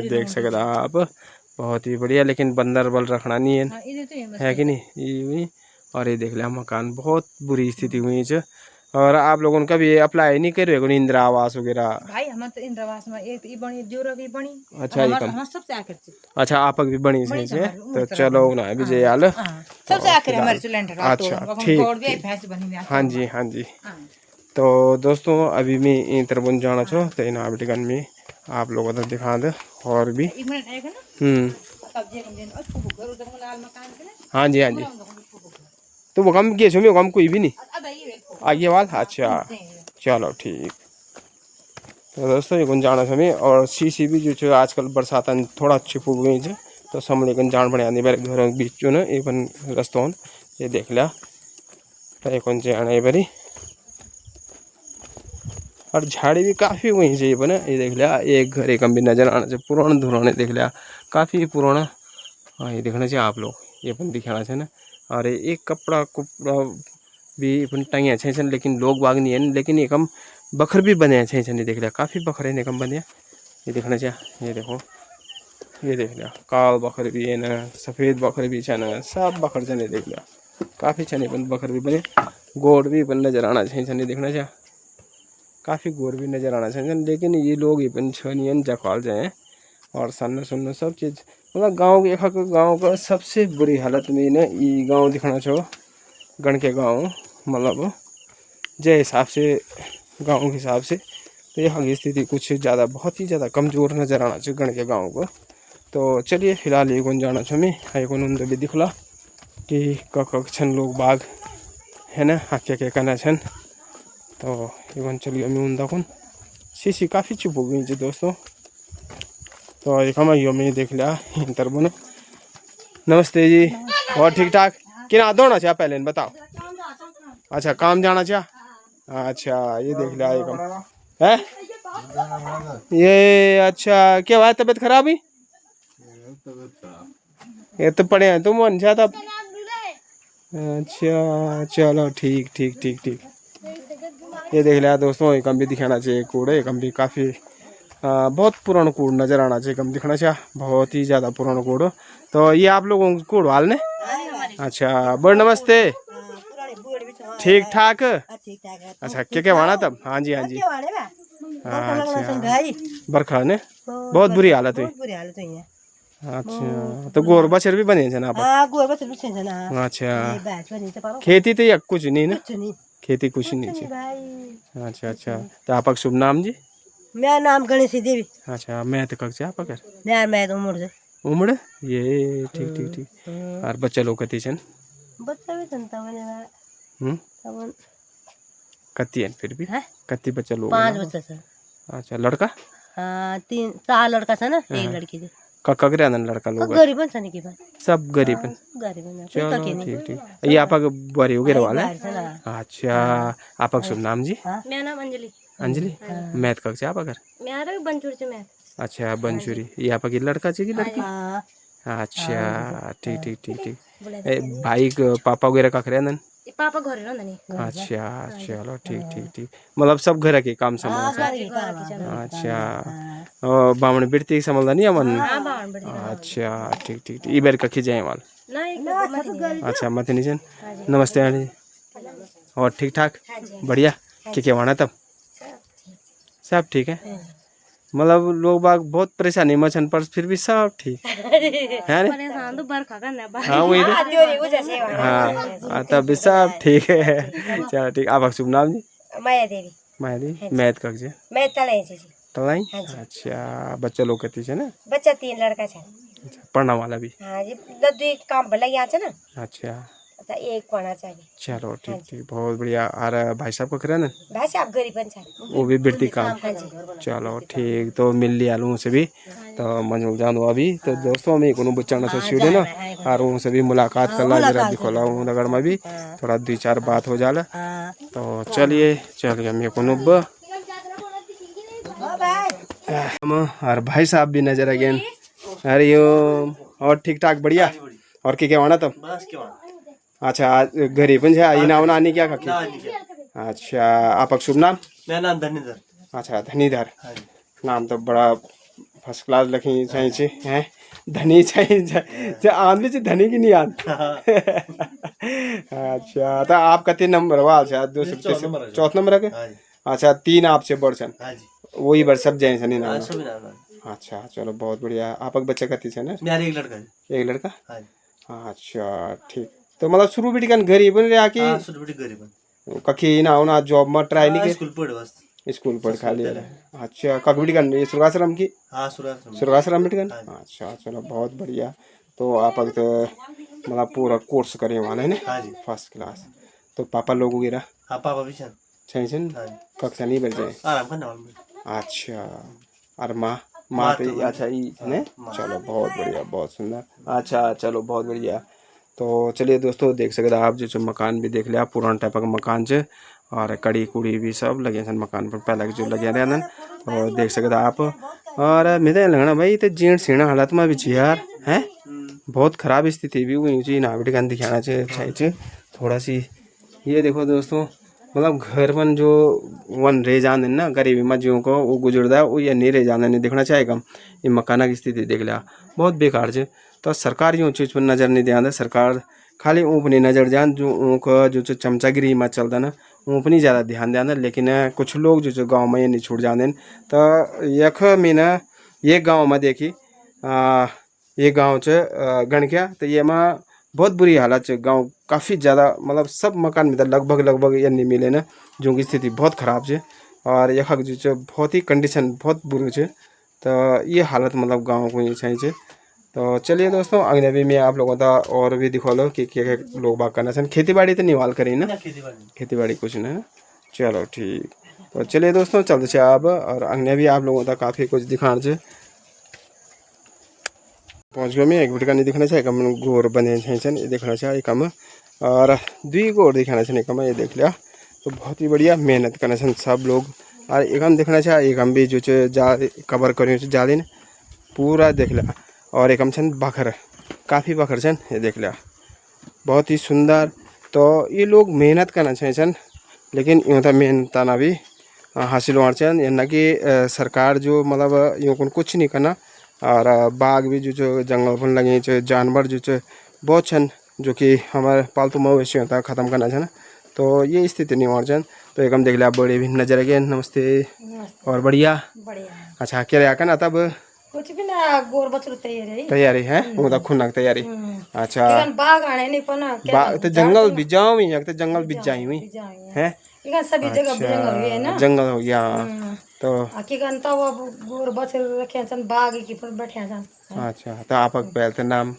देख सकते आप बहुत ही बढ़िया लेकिन बंदर बल रखना नहीं है कि नहीं ये और ये देख लिया मकान बहुत बुरी स्थिति हुई है और आप लोगों का भी अप्लाई नहीं कर रहे इंदिरा आवास वगैरह भाई हम तो इंदिरा आवास में एक ई बनी जोर की बनी अच्छा हम सबसे आखिर अच्छा आपक भी बनी सही से तो चलो ना विजय हाल सबसे आखिर हमारे सिलेंडर अच्छा ठीक हाँ जी हाँ जी। तो दोस्तों अभी मैं इन तरफ जाना छो तो इन आबटिकन में आप लोगों को दिखा दे और भी हाँ जी हाँ जी। तो वो कम किए छो कम कोई भी नहीं आगे वाल अच्छा चलो ठीक। तो दोस्तों ये जाना समय और सी भी जो आजकल बरसात थोड़ा छिप गई है तो समझ जान बढ़िया नहीं बारे घर बीच जो ना ये रस्तो ये देख लिया तो एक आना बारी और झाड़ी भी काफ़ी वहीं से बना ये देख लिया एक घर एक भी नजर आना चाहिए पुराना धुराने देख लिया काफ़ी पुराना हाँ ये देखना चाहिए आप लोग ये अपन दिखाना चाहिए ना। और एक कपड़ा कुपड़ा भी अपन टंगे अच्छे लेकिन लोग बाग नहीं है लेकिन एक हम बखर भी बने अच्छे नहीं देख लिया काफ़ी बखरे ने कम बने ये देखना चाहिए। ये देखो ये देख लिया काल बखर भी है ना सफ़ेद बखर भी है ना सब बखर छे देख लिया काफ़ी छने अपन बखर भी बने गोड़ भी अपन नजर आना चाहिए देखना चाहिए काफ़ी गोड़ भी नजर आना चाहिए लेकिन ये लोग अपन छनियन जखवाल जाए और सन्न सुन्न सब चीज़ मतलब गाँव के गाँव का सबसे बुरी हालत में ना ये गाँव दिखाना छो गण के गाँव मतलब जे हिसाब से गाँव के हिसाब से तो यहाँ की स्थिति कुछ ज़्यादा बहुत ही ज़्यादा कमज़ोर नज़र आना चाहिए गण के गाँव को। तो चलिए फिलहाल ये कौन जाना छो मैं ये कौन उन भी दिखला कि कक छन लोग बाग है ना क्या क्या करना छन। तो ये कौन चलिए मैं उन कौन सी काफ़ी चुप हो गई दोस्तों। तो एक हम यो मैं देख लिया इंतर बनो। नमस्ते जी और ठीक ठाक कि ना दौड़ना चाह पहले बताओ। अच्छा काम जाना चाह। अच्छा ये देख लिया एक है ये। अच्छा क्या हुआ तबीयत खराब ही ये तो पड़े हैं तुम मन चाहता। अच्छा चलो ठीक ठीक ठीक ठीक। ये देख लिया दोस्तों एक हम भी दिखाना चाहिए कूड़ एक हम भी काफ़ी बहुत पुराना कूड़ नज़र आना चाहिए कम दिखना चाहिए बहुत ही ज़्यादा पुराना कूड़। तो ये आप लोगों को कूड़ वाल ने। अच्छा बड़ नमस्ते ठीक ठाक। अच्छा क्या क्या वाना तब। हाँ जी हाँ जी। अच्छा बरखा ने बहुत बुरी हालत हुई। अच्छा तो गोर बछर भी बने थे ना आप। अच्छा खेती तो या कुछ नहीं ना खेती कुछ नहीं। अच्छा अच्छा तो आपका शुभ नाम जी। मेरा नाम गणेश देवी। अच्छा मैं तो कक्षा आप कर मैं तो उम्र से उम्र ये ठीक ठीक ठीक। और बच्चा लोग कती छन बच्चा भी संता बने कती है फिर भी कती बच्चा लोग 5 बच्चा था। अच्छा लड़का हाँ 4 लड़का था ना एक लड़की थी। कक्का करे ना लड़का लोग गरीबन था नहीं सब गरीब चलो ठीक ठीक। ये आपका बुआरी वगैरह वाला है। अच्छा आपका शुभ नाम जी। मेरा नाम अंजलि। अंजलि मैथ कक्षा आप अगर मेरा बंचूर से मैथ। अच्छा बंचूरी ये आपकी लड़का चाहिए कि लड़की। अच्छा ठीक ठीक ठीक ठीक। भाई पापा वगैरह का करे ना पापा घर रहंदा नहीं। अच्छा चलो ठीक ठीक ठीक मतलब सब घर के काम संभालना। अच्छा बामण बिरती संभालता नहीं अमन। अच्छा ठीक ठीक ठीक इबर कखी जाए वाल। अच्छा मत नहीं नमस्ते आंटी और ठीक ठाक बढ़िया क्या वाना तब सब ठीक है। मतलब लोग बाग बहुत परेशानी मचन पर फिर भी सब ठीक है ना। हाँ वही हाँ तब भी सब ठीक है। चलो ठीक आपका शुभ नाम जी। माया देवी। माया देवी मैथ कक्षा मैं तलाई। तलाई। अच्छा बच्चा लोग कहती है ना बच्चा 3 लड़का है पढ़ना वाला भी। हाँ जी दो काम भला यहाँ है ना। अच्छा एक पढ़ना चाहिए। चलो ठीक ठीक बहुत बढ़िया। और भाई साहब को करे ना भाई साहब गरीब वो भी बिरती काम। चलो ठीक तो मिल लिया लूँ से भी तो मजूल जान अभी तो दोस्तों में को बच्चा से सीढ़े ना और उनसे भी मुलाकात कर ला जरा दिखोला हूँ नगर में भी थोड़ा 2-4 बात हो जाला। तो चलिए चलिए मैं को और भाई साहब भी नजर आ गए। अरे और ठीक ठाक बढ़िया और क्या वाना तब। अच्छा घरी पण नाव नानी क्या खाकी। अच्छा आपका शुभ नाम। मेरा नाम धनीधर। अच्छा धनीधर नाम तो बड़ा फर्स्ट क्लास लिखी चाहिए हैं धनी चाहिए आन भी धनी की नहीं आन। अच्छा तो आप कते नंबर वाल से दूसरे 4 नंबर के। अच्छा 3 आपसे बढ़ वही बार सब जाए नहीं नाम। अच्छा चलो बहुत बढ़िया आपका बच्चा कती है ना। मेरा एक लड़का। अच्छा ठीक तो मतलब शुरू भी घरी बन रहा कि कखी ना होना जॉब में ट्राई नहीं स्कूल पढ़ खाली। अच्छा कखी सुरगाश्रम की सुरगाश्रम बिटकन। अच्छा चलो बहुत बढ़िया। तो आप तो मतलब पूरा कोर्स करे वाला है ना फर्स्ट क्लास। तो पापा लोग वगैरह पापा भी छन कक्षा नहीं बढ़ जाए। अच्छा और माँ पे अच्छा ने चलो बहुत बढ़िया बहुत सुंदर। अच्छा चलो बहुत बढ़िया। तो चलिए दोस्तों देख सकते आप जो मकान भी देख लिया पुराना टाइप का मकान है और कड़ी कुड़ी भी सब लगे मकान पर पहले जो लगे रहन। तो देख सकते आप और मेरे लगना भाई तो जीण सीणा हालत में भी यार है बहुत ख़राब स्थिति भी हुई जी ना बेटी दिखाना चाहिए थोड़ा सी। ये देखो दोस्तों मतलब घर में जो वन रह जाने ना गरीबी में जो को वो गुजरदा है वो ये नहीं रह जाने नहीं देखना चाहेगा। ये मकाना की स्थिति देख लिया बहुत बेकार है। तो सरकार यूँ चीज़ पर नज़र नहीं ध्यान सरकार खाली ऊँप नहीं नज़र ध्यान जो ऊँक जो चमचागिरी में चलता ना ऊँप नहीं ज़्यादा ध्यान देना। लेकिन कुछ लोग जो गाँव में ये नहीं छूट जाते। तो यख में ना ये गाँव में देखी ये गाँव गणक्या तो ये में बहुत बुरी हालत है। गांव काफ़ी ज़्यादा मतलब सब मकान में लगभग ये नहीं मिले ना जो की स्थिति बहुत ख़राब है। और यह जो बहुत ही कंडीशन बहुत बुरी है। तो ये हालत मतलब गाँव को ये चाहिए तो चलिए दोस्तों अगले भी मैं आप लोगों का और भी दिखा लो कि क्या लोग बाग करना चाहिए। खेती बाड़ी तो निवाल करी ना, खेती बाड़ी कुछ नहीं ना। चलो ठीक, तो चलिए दोस्तों चलते से आप और अगले भी आप लोगों का काफ़ी कुछ दिखाना चाहिए। पहुँच गए मैं एक बिट का नहीं दिखना चाहिए कम गोर बने ये देखना चाहिए कम और 2 गोर दिखाना चाहिए कम ये देख लिया। तो बहुत ही बढ़िया मेहनत करना चाहिए सब लोग और एक हम देखना चाहिए एक हम भी जो जा कवर करें जाली ने पूरा देख लिया। और एक हम छन बखर काफ़ी बखर छन ये देख लिया बहुत ही सुंदर। तो ये लोग मेहनत करना चाहिए लेकिन यूँ तो मेहनत ना भी हासिल होना चाहिए ना कि सरकार जो मतलब यूँ को कुछ नहीं करना। और बाघ भी जो जंगल पर लगे जो जानवर जो बहुत छन जो कि हमारे पालतू मवेशी होता है ख़त्म करना चाहिए। तो ये स्थिति नहीं होना चाहिए। तो एक हम देख लिया बड़े भी नजर गए। नमस्ते और बढ़िया अच्छा क्या रहा करना तब कुछ भी ना गोर बछरू तैयारी है वो तो खुना तैयारी अच्छा बाग आने नहीं पना बाग तो जंगल भी जाऊँ ही तो जंगल भी जाई हुई है सभी जगह जंगल भी है ना जंगल हो गया तो वो गोर बछरू रखे छन बाग की पर बैठे छन। अच्छा तो आपक पहले नाम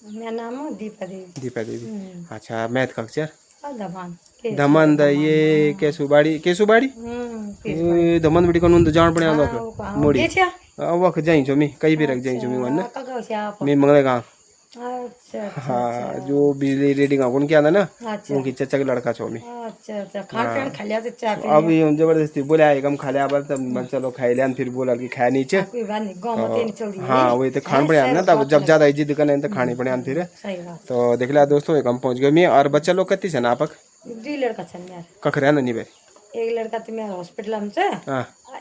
मेरा नाम है दीपा देवी। दीपा देवी अच्छा मैथ कक्षर दमन दमन द ये केसुबाड़ी दमन बड़ी कौन जान पड़े मोड़ी वक्त जाइछो मी कहीं भी रख जाइछो मी वरना मी मंगले गाँव हाँ जो बिजली रीडिंग कौन क्या था ना उनकी चचा के लड़का छो मी अब ये जबरदस्ती बोला हम खा लिया तब चलो खाई लिया फिर बोला कि खाया नीचे हाँ वही तो खान पड़े ना तब जब ज्यादा जिद करने तो खाने पड़े फिर। तो देख लिया दोस्तों एक हम पहुंच गए मैं और बच्चा लोग कत्ती छन आपक 2 लड़का छन यार कखरे नहीं भाई एक लड़का तो मेरा हॉस्पिटल में छे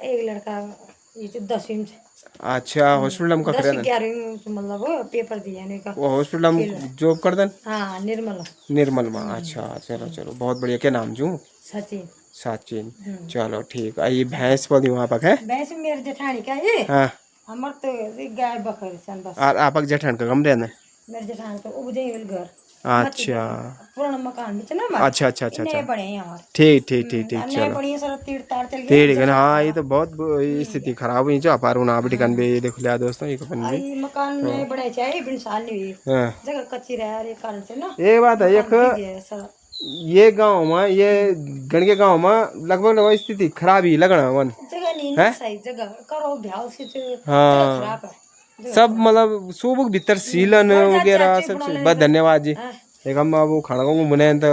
एक लड़का ये 10वीं में अच्छा हॉस्पिटल में कखरे 11वीं मतलब पेपर दिया ने का वो हॉस्पिटल में जॉब कर दन हां निर्मल में अच्छा चलो चलो बहुत बढ़िया क्या नाम जू सचिन चलो ठीक है। ये भैंस पली वहाँ पर है भैंस मेरे जेठानी का है हाँ हमर तो गाय बकरी छन बस और आपक जेठान का कम रहना मेरे जेठान तो उबजे घर अच्छा पुराना मकान में ना अच्छा अच्छा अच्छा नए बड़े हैं और ठीक ठीक ठीक ठीक नए चलो बढ़िया सारा तीर तार चल गया ठीक है हाँ ये तो बहुत स्थिति खराब हुई जो पारू ना बिटिकन भी देख लिया दोस्तों ये अपन भी ये मकान नए बड़े चाहिए बिन साल नहीं हुई जगह कच्ची रह रही कारण से ना ये बात है एक ये गांव में ये गण के गांव में लगभग स्थिति खराब ही लगना वन जगह नहीं सही जगह करो भ्याव से हाँ खराब है सब मतलब सुबह भीतर सीलन वगैरह सब बहुत धन्यवाद जी एक हम वो खाना को मुने तो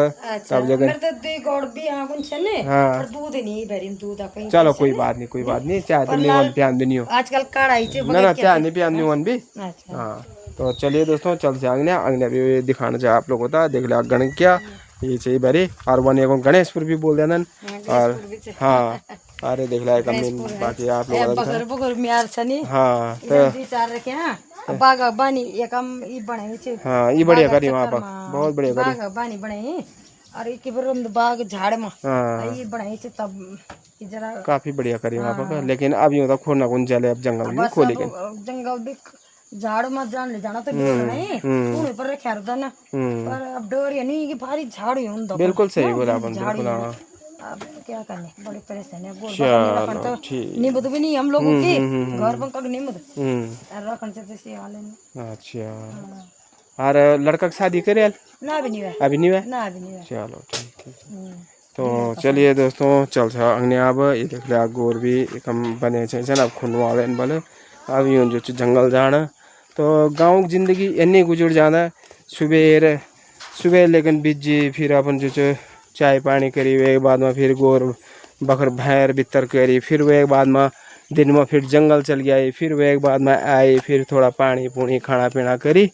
सब जगह मेरे तो 2 गोड़ भी आगुन छे ने पर दूध नहीं भरी दूध कहीं चलो कोई बात नहीं चाहे तो नहीं वन प्यान भी नहीं हो आजकल काढ़ाई छे ना चाहे नहीं प्यान नहीं वन भी हाँ। तो चलिए दोस्तों चल से अगले भी दिखाना चाहिए आप लोगों का देख लिया गण क्या ये चाहिए बरी और वन को गणेशपुर भी बोल देना और हाँ अरे देख लिया बाकी आप लोग हाँ तो चार रखे हैं बागबानी एक हम ई बनाई छे हाँ ये बढ़िया करी वहाँ पर बहुत बढ़िया करी बागबानी बनाई और एक बार बाग झाड़ में हाँ ये बनाई छे तब जरा काफी बढ़िया करी वहाँ पर। लेकिन अब यूँ तो खोलना कौन चले अब जंगल में खोले जंगल भी झाड़ में जान ले जाना तो डर नहीं उन पर रखा रहता ना पर अब डर या नहीं कि भारी झाड़ ही होता बिल्कुल सही बोला अपन बिल्कुल हाँ अब क्या करने बड़ी परेशानी है बोल नहीं बुध भी नहीं हम लोगों की घर पर कग नहीं बुध रखन से से वाले ने अच्छा और लड़का की शादी करे ना अभी नहीं है ना अभी नहीं है चलो ठीक ठीक। तो चलिए दोस्तों चल सा अगने अब ये देख लिया गोर भी कम बने छे अब खुनवा वाले बोले अब यूँ जो जंगल जाना तो गाँव की जिंदगी इन्नी गुजर जाना सुबह लेकिन बिजी फिर अपन जो चाय पानी करी वे बाद में फिर गोर बकर भैर बितर करी फिर वे बाद में दिन में फिर जंगल चल गया फिर वे बाद में आई फिर थोड़ा पानी पुणी खाना पीना करी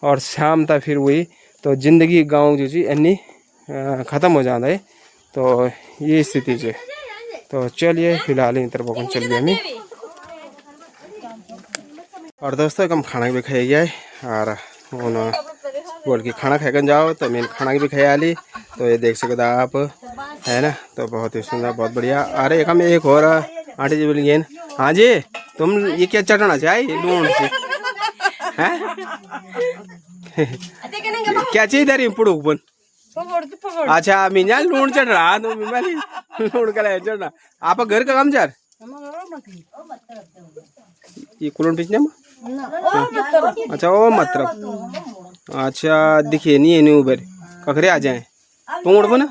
और शाम तक फिर वही तो जिंदगी गाँव जो चीज़ इन्नी ख़त्म हो जाता है। तो ये स्थिति है। तो चलिए फिलहाल इन तरफ अपन चल गए हमें और दोस्तों हम खाना भी खाई गया है और बोल के खाना खाकर जाओ तो मैंने खाना भी खाया ली। तो ये देख सकते आप है ना तो बहुत ही सुंदर बहुत बढ़िया। अरे हम एक और आंटी जी बोलेंगे हाँ जी तुम ये क्या चटना चाहिए लूण से है क्या चाहिए इधर पुड़ुक बन अच्छा मीना लूण चढ़ रहा तो लूण का चढ़ना आप घर का काम चार ये कुलन पीछने में अच्छा वो मतलब अच्छा दिखे नहीं है नहीं उबर कखरे आ जाए तोड़ बना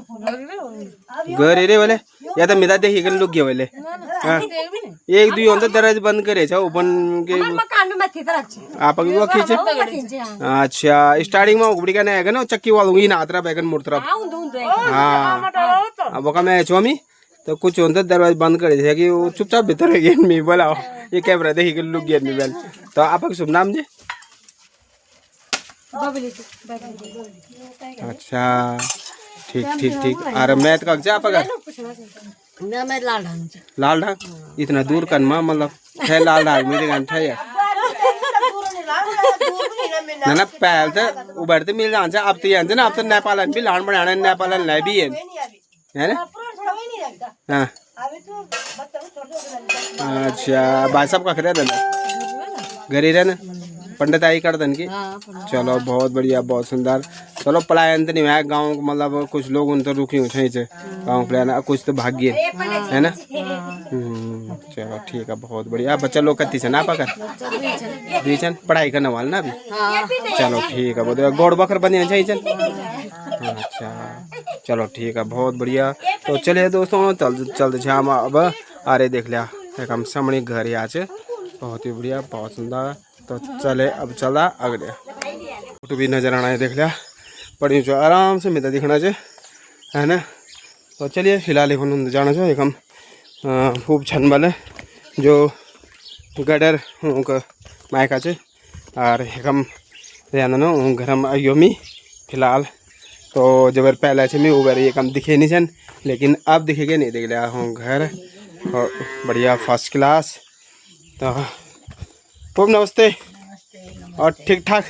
घर रे वाले या तो मिदा देखी कर लुक गए वाले एक दुई होता दरवाज बंद करे छ ओपन के आप वो खींचे अच्छा स्टार्टिंग में उबड़ी का नहीं है ना चक्की वालों की नातरा बैगन मुर्तरा हाँ अब वो का मैं चोमी तो कुछ होता दरवाजा बंद करे थे कि वो चुपचाप भीतर है गेट में बोला ये कैमरा देखी कर लुक गेट में बेल तो आपका शुभ नाम जी अच्छा ठीक ठीक ठीक अरे मैं तो कब जा आपका मैं लाल लाल ढाक इतना दूर कर माँ मतलब है लाल ढाक मेरे घंटा है ना ना पहल तो उबरते मिल जाना अब तो ये ना अब तो नेपाल भी लान बनाना नेपाल ले भी है ना हाँ अच्छा भाई साहब का खरीदा ना घरे रहना पंडित आई कर दन की चलो बहुत बढ़िया बहुत सुंदर चलो पलायन तो नहीं है गाँव मतलब कुछ लोग उन तो रुकी हुई गाँव पलायन कुछ तो भाग्य है ना चलो ठीक है बहुत बढ़िया बच्चा लोग कत्ती से ना पकड़ दीचन पढ़ाई करने वाले ना अभी चलो ठीक है बहुत गौड़ बकर बने चाहिए अच्छा चलो ठीक है बहुत बढ़िया तो चलिए दोस्तों चलते शाम अब अरे देख लिया एक हम सामने घर यहाँ से बहुत ही बढ़िया बहुत सुंदर तो चले अब चला अगले फोटो भी नजर आना है देख लिया पड़ी जो आराम से मिलता दिखना चाहिए है ना तो चलिए फिलहाल एक जाना चाहिए एक हम खूब छन वाले जो गडर मायका से और एक हम रहना घर हम योमी फिलहाल तो जब पहले से मैं उबर ये कम दिखे नहीं सन लेकिन अब दिखेगा नहीं देख लिया हूँ घर और बढ़िया फर्स्ट क्लास तो खूब नमस्ते और ठीक ठाक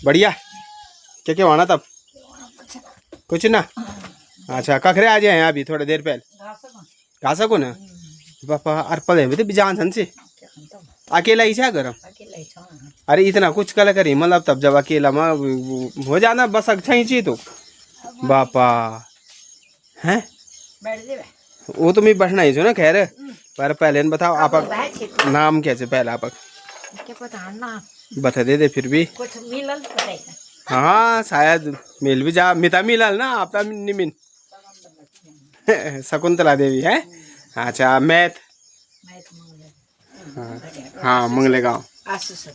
बढ़िया क्या क्या वाना तब कुछ ना अच्छा कखरे आ जाए अभी थोड़ी देर पहले गा सको ना पापा अर्पल है तो जान सन से अकेला ही गरम अरे इतना कुछ कल करी मतलब तब जब अकेला में हो जाना बस अच्छा ही चाहिए तो बापा हैं वो तो मैं बैठना ही छो ना खैर पर पहले बताओ आप नाम कैसे पहले आप बता दे फिर भी हाँ शायद मिल भी जा मिता मिलल ना आप निमिन शकुंतला देवी है अच्छा मैथ हाँ मंगले गाँव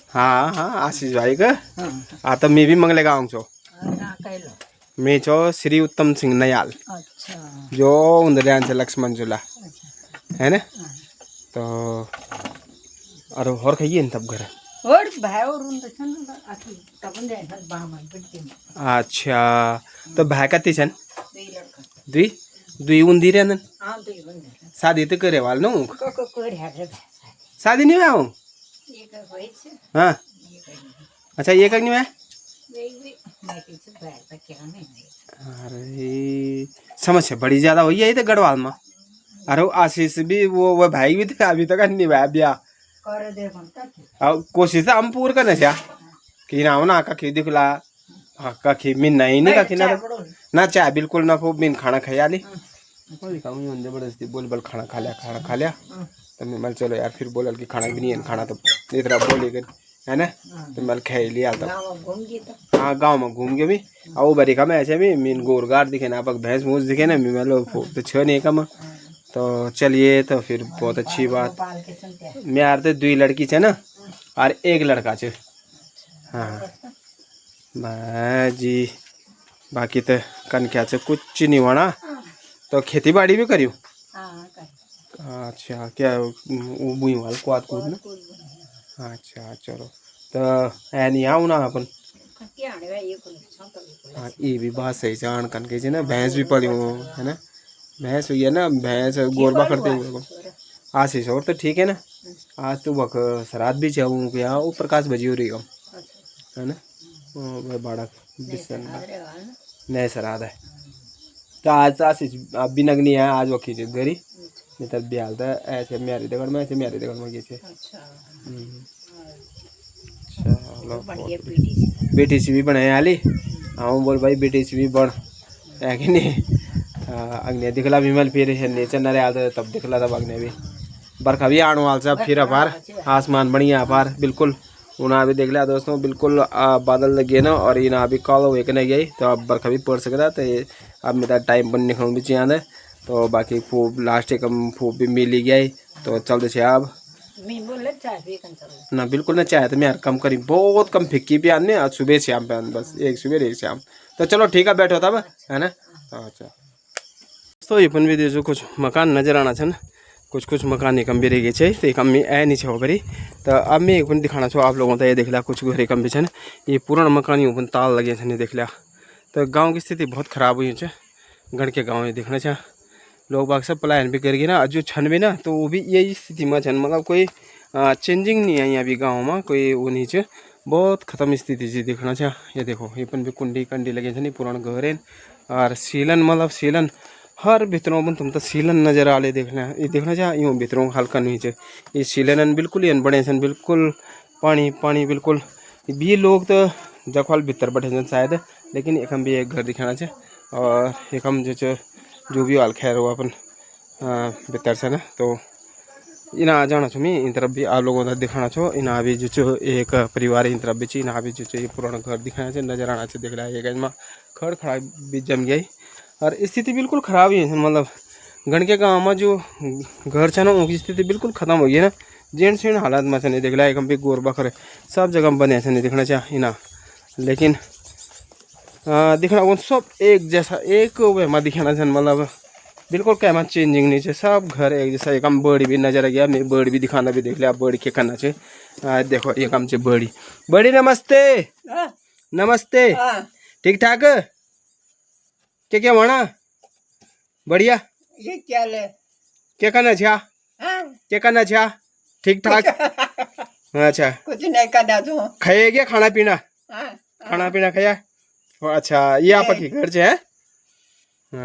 हाँ हाँ आशीष भाई का तो मैं भी मंगले गाँव छो मैं छो श्री उत्तम सिंह नयाल जो उन्दरियान से लक्ष्मण झूला है ना तो और खाइए तब घर अच्छा तो भाई कति छन दुई दुई उन्दी रहन शादी तो करे वाल नो शादी नहीं हुआ हूँ हाँ अच्छा ये नहीं हुआ अरे समस्या बड़ी ज्यादा हुई है तो गढ़वाल में अरे आशीष भी वो भाई भी थे अभी तक नहीं हुआ ब्याह कोशिश हम पूर करने से कि ना हो ना कखी दिखला कखी मिन नहीं कखी ना चाहे बिल्कुल ना फो मिन खाना खाया ली जबरदस्ती बोल बोल खाना खा लिया तो मैं चलो यार फिर बोल कि खाना भी नहीं है खाना तो इतना बोले है ना तो मैं खा लिया तो हाँ गाँव में घूम के भी आओ बरी का मैं ऐसे भी मीन गोरगार दिखे ना भैंस भूस दिखे ना मैं लो तो छः नहीं कम तो चलिए तो फिर बहुत अच्छी बात मैं यार तो दुई लड़की छे ना और एक लड़का छे हाँ जी बाकी तो कनख्या से कुछ नहीं होना तो खेती बाड़ी भी करियो अच्छा क्या बुई वाल कुआत कूद ना अच्छा चलो तो है नहीं आऊ ना अपन हाँ ये भी बात सही जान कन के ना भैंस भी पली है ना भैंस हुई है ना भैंस गोरबा करते हुए आशीष और तो ठीक है ना आज तो वक श्राद्ध भी चाहूँ कि यहाँ वो प्रकाश बजी हो रही है ना वो बड़ा नए श्राद्ध है तो आज आशीष अब भी नगनी है आज वो खींचे घरी नहीं तब भी हालता ऐसे मेरी दगड़ में गए चलो बेटी सी भी बनाए हाली हाँ बोल भाई बेटी सी भी बन है कि नहीं अग्नि दिखला विमल फिर नेचर नरे आते तब दिखला तब अग्नि भी बरखा भी आने वाल सब फिर अपार आसमान बढ़िया अपार बिल्कुल उन्हें अभी देख लिया दोस्तों बिल्कुल बादल लगे ना और इन्हें अभी कॉल हुए कि नहीं गई तो अब बरखा भी पड़ सकता तो अब मेरा टाइम पर निकलना भी चाहिए तो बाकी फूब लास्ट एक फूब भी मिल ही गया तो चलते छे अब ना बिल्कुल ना चाहे तो मैं यार कम करी बहुत कम फिक्की पे आने आज सुबह शाम पे आने बस एक सुबह एक शाम तो चलो ठीक है बैठो तब है ना। अच्छा तो ये भी देखो कुछ मकान नजर आना ना कुछ मकान एकम भी रह गए तो एकम में आए नहीं हो बरी तो अब मैं एक दिखाना छो आप लोगों को ये देख लिया कुछ घर एकम भी ये पुराना मकान यूँ ताल लगे देख लिया तो गाँव की स्थिति बहुत खराब हुई है गढ़ के गाँव देखना चाह लोग बाग सब पलायन भी करके ना जो छन भी ना तो वो भी यही स्थिति में छन मतलब कोई चेंजिंग नहीं है अभी गाँव में कोई वो नहीं है बहुत ख़त्म स्थिति से देखना चाह ये देखो ये भी कुंडी कंडी लगे नहीं पुराना घर है और सीलन मतलब सीलन हर भितरों में तुम तो सीलन नजर आ ले देखना चाह यूँ भितरों हल्का नहीं है ये सीलन बिल्कुल ही बड़े सन बिल्कुल पानी पानी बिल्कुल भी लोग तो जखवाल भीतर बैठे सन शायद लेकिन एकम भी एक घर दिखाना चाह और एकम जो भी हाल खैर हुआ अपन भीतर से ना तो इना आ जाना छो मैं इन तरफ भी आप लोगों को दिखाना छो इना भी जो एक परिवार इन तरफ भी इना भी जो ये पुराना घर दिखाना चाहिए नजर आना चाहिए देख रहा है में खड़ खड़ा भी जम गई और स्थिति बिल्कुल ख़राब ही है मतलब गण के गाँव में जो घर है ना उनकी स्थिति बिल्कुल ख़त्म हो गई है ना जेन सेन हालात में से नहीं देख रहा है गोर बखर सब जगह बने ऐसे नहीं देखना चाह इना लेकिन दिखना वो सब एक जैसा एक वे में दिखाना चाहिए मतलब बिल्कुल क्या चेंजिंग नहीं है सब घर एक जैसा एक बड़ी भी नजर आ गया मैं बड़ी भी दिखाना भी देख लिया बड़ी के करना चाहिए देखो एक हम से बड़ी बड़ी नमस्ते नमस्ते ठीक ठाक क्या होना बढ़िया ये क्या ले क्या करना चाह क्या करना चाह ठीक ठाक अच्छा कुछ नहीं करना तू खाए क्या खाना पीना खाना पीना खाया अच्छा ये आपकी घर से है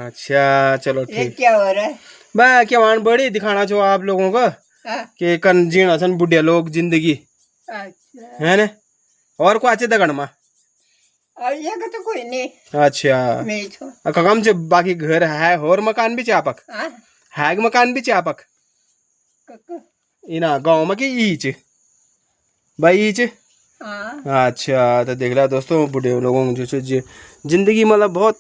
अच्छा चलो ठीक क्या हो रहा है मैं क्या मान बड़ी दिखाना चाहो आप लोगों को कि कन जीना सन बुढ़िया लोग जिंदगी है ना और को अच्छे दगड़ में ये तो कोई नहीं अच्छा कम से बाकी घर है और मकान भी चापक है मकान भी चापक इना गाँव में की ईच भाई ईच अच्छा तो देख रहा दोस्तों बूढ़े लोगों को जो जिंदगी मतलब बहुत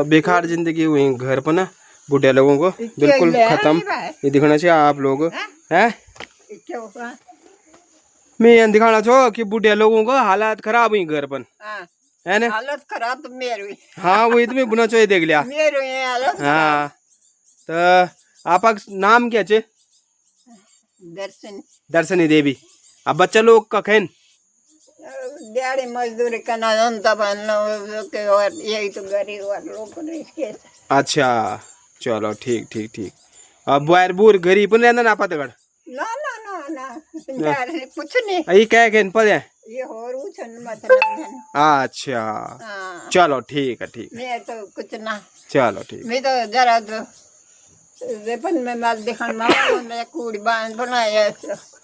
बेकार जिंदगी हुई घर पर ना बूढ़े लोगों को बिल्कुल खत्म ये दिखाना चाहिए आप लोग हैं मैं ये दिखाना चाहो कि बूढ़े लोगों को हालात खराब हुई घर पर है ना हालत खराब तो मेरी हाँ वही तुम्हें बुना चाहिए देख लिया हाँ तो आपका नाम क्या चे दर्शनी देवी अब बच्चा लोग का खेन दिहाड़ी मजदूरी करना और यही तो गरीब लोग अच्छा चलो ठीक ठीक ठीक अब बुआर बूर गरीब रहना ना पतगढ़ ना ना ना ना कुछ नहीं ये क्या खेन पर है ये और मतलब अच्छा चलो ठीक है ठीक मैं तो कुछ ना चलो ठीक मैं तो जरा तो रेपन में माल दिखाने में कूड़ी बांध बनाया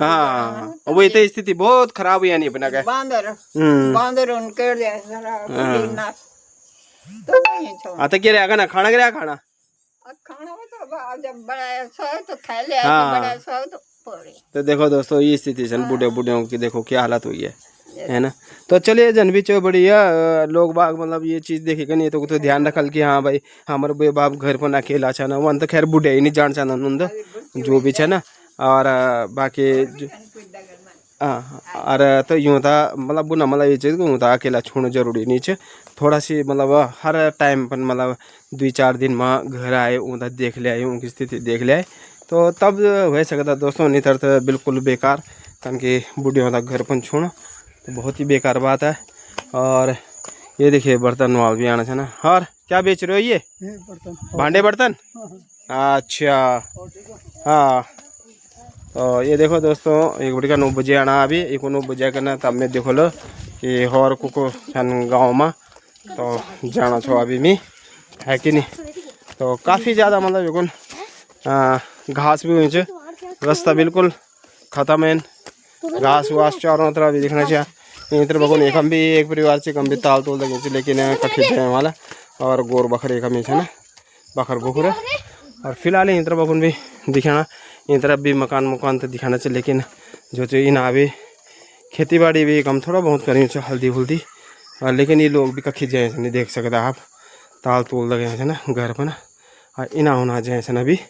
हाँ वही तो स्थिति बहुत खराब हुई नहीं बना के बांदर उनके जरा तो आता क्या रहेगा ना खाना गिरा खाना खाना तो जब बड़ा सो तो खा लिया बड़ा सो तो देखो दोस्तों ये स्थिति है बूढ़े बूढ़ियों की देखो क्या हालत हुई है ना तो चलिए जन भी चो बढ़िया लोग बाग मतलब ये चीज़ देखेगा नहीं तो ध्यान रखल कि हाँ भाई हमारे बे बाप घर पर अकेला छा ना वन तो खैर बूढ़े ही नहीं जान छा ना जो भी है ना और बाकी और तो यूँ था मतलब बुना मतलब ये चीज़ यूँ था अकेला छोड़ना जरूरी नहीं है थोड़ा सी मतलब हर टाइम पर मतलब 2-4 दिन में घर आए उधर देख ले आए उनकी स्थिति देख ले आए तो तब हो सकता दोस्तों नहीं तो बिल्कुल बेकार कारण कि बूढ़े होता घर पर छोड़ो तो बहुत ही बेकार बात है। और ये देखिए बर्तन वाल भी आना है ना और क्या बेच रहे हो ये भांडे बर्तन अच्छा हाँ तो ये देखो दोस्तों एक बड़ी का 9 बजे आना अभी एक 9 बजे करना तब मैं देखो लो कि और को गाँव में तो जाना छो अभी मैं है कि नहीं तो काफ़ी ज़्यादा मतलब ये घास भी हुई रास्ता बिल्कुल ख़त्म है घास वास चारों तरफ भी दिखना चाहिए इधर बगुन एक हम भी एक परिवार से कम भी ताल तोल लगे लेकिन कठी है वाला और गोर बखर एक हमें ना बखर बखुर और फिलहाल इधर बगुन भी दिखाना इन तरफ भी मकान तो दिखाना चाहिए लेकिन जो इन अभी खेती बाड़ी भी कम थोड़ा बहुत करी हल्दी हुल्दी, लेकिन ये लोग भी कखी जाए नहीं देख सकता आप, ताल तूल लगे हैं ना घर पर ना, इना होना जाए अभी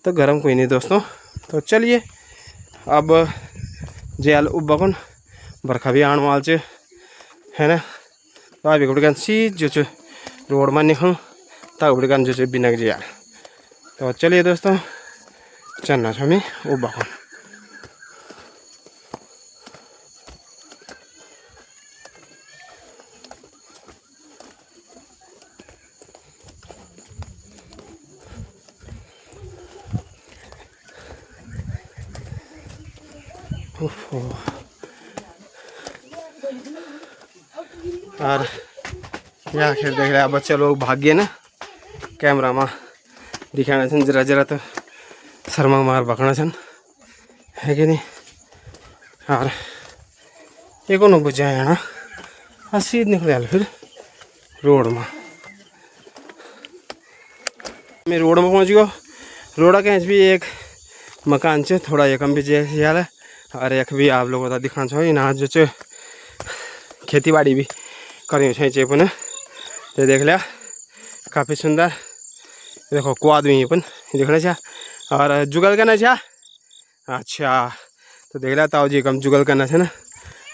तो गर्म कोई नहीं दोस्तों। तो चलिए अब जेल उबन बरखा भी आने वाल है ना, तो अभी गुड़गन सीध जो रोड में निकल तब गुड़गन जो बिनक जी यार। तो चलिए दोस्तों चलना हमें उबन। और यहाँ खेल देख रहे बच्चे लोग भाग गए ना, कैमरा में दिखाना छन जरा जरा तो शर्मा मार भगना छन है कि नहीं। और ये को बुझा है ना सीध निकले फिर रोड में, मैं रोड में पहुँच गयो। रोड के भी एक मकान से थोड़ा एकम भी जैसे है, और एक भी आप लोगों का दिखा छो यहाँ जो खेती बाड़ी भी करी चाहिए पुनः। तो देख लिया काफ़ी सुंदर, देखो क्वाद भी पन देखना चाहिए और जुगल करना चाहिए। अच्छा तो देख लिया ताऊ जी कम जुगल करना है ना,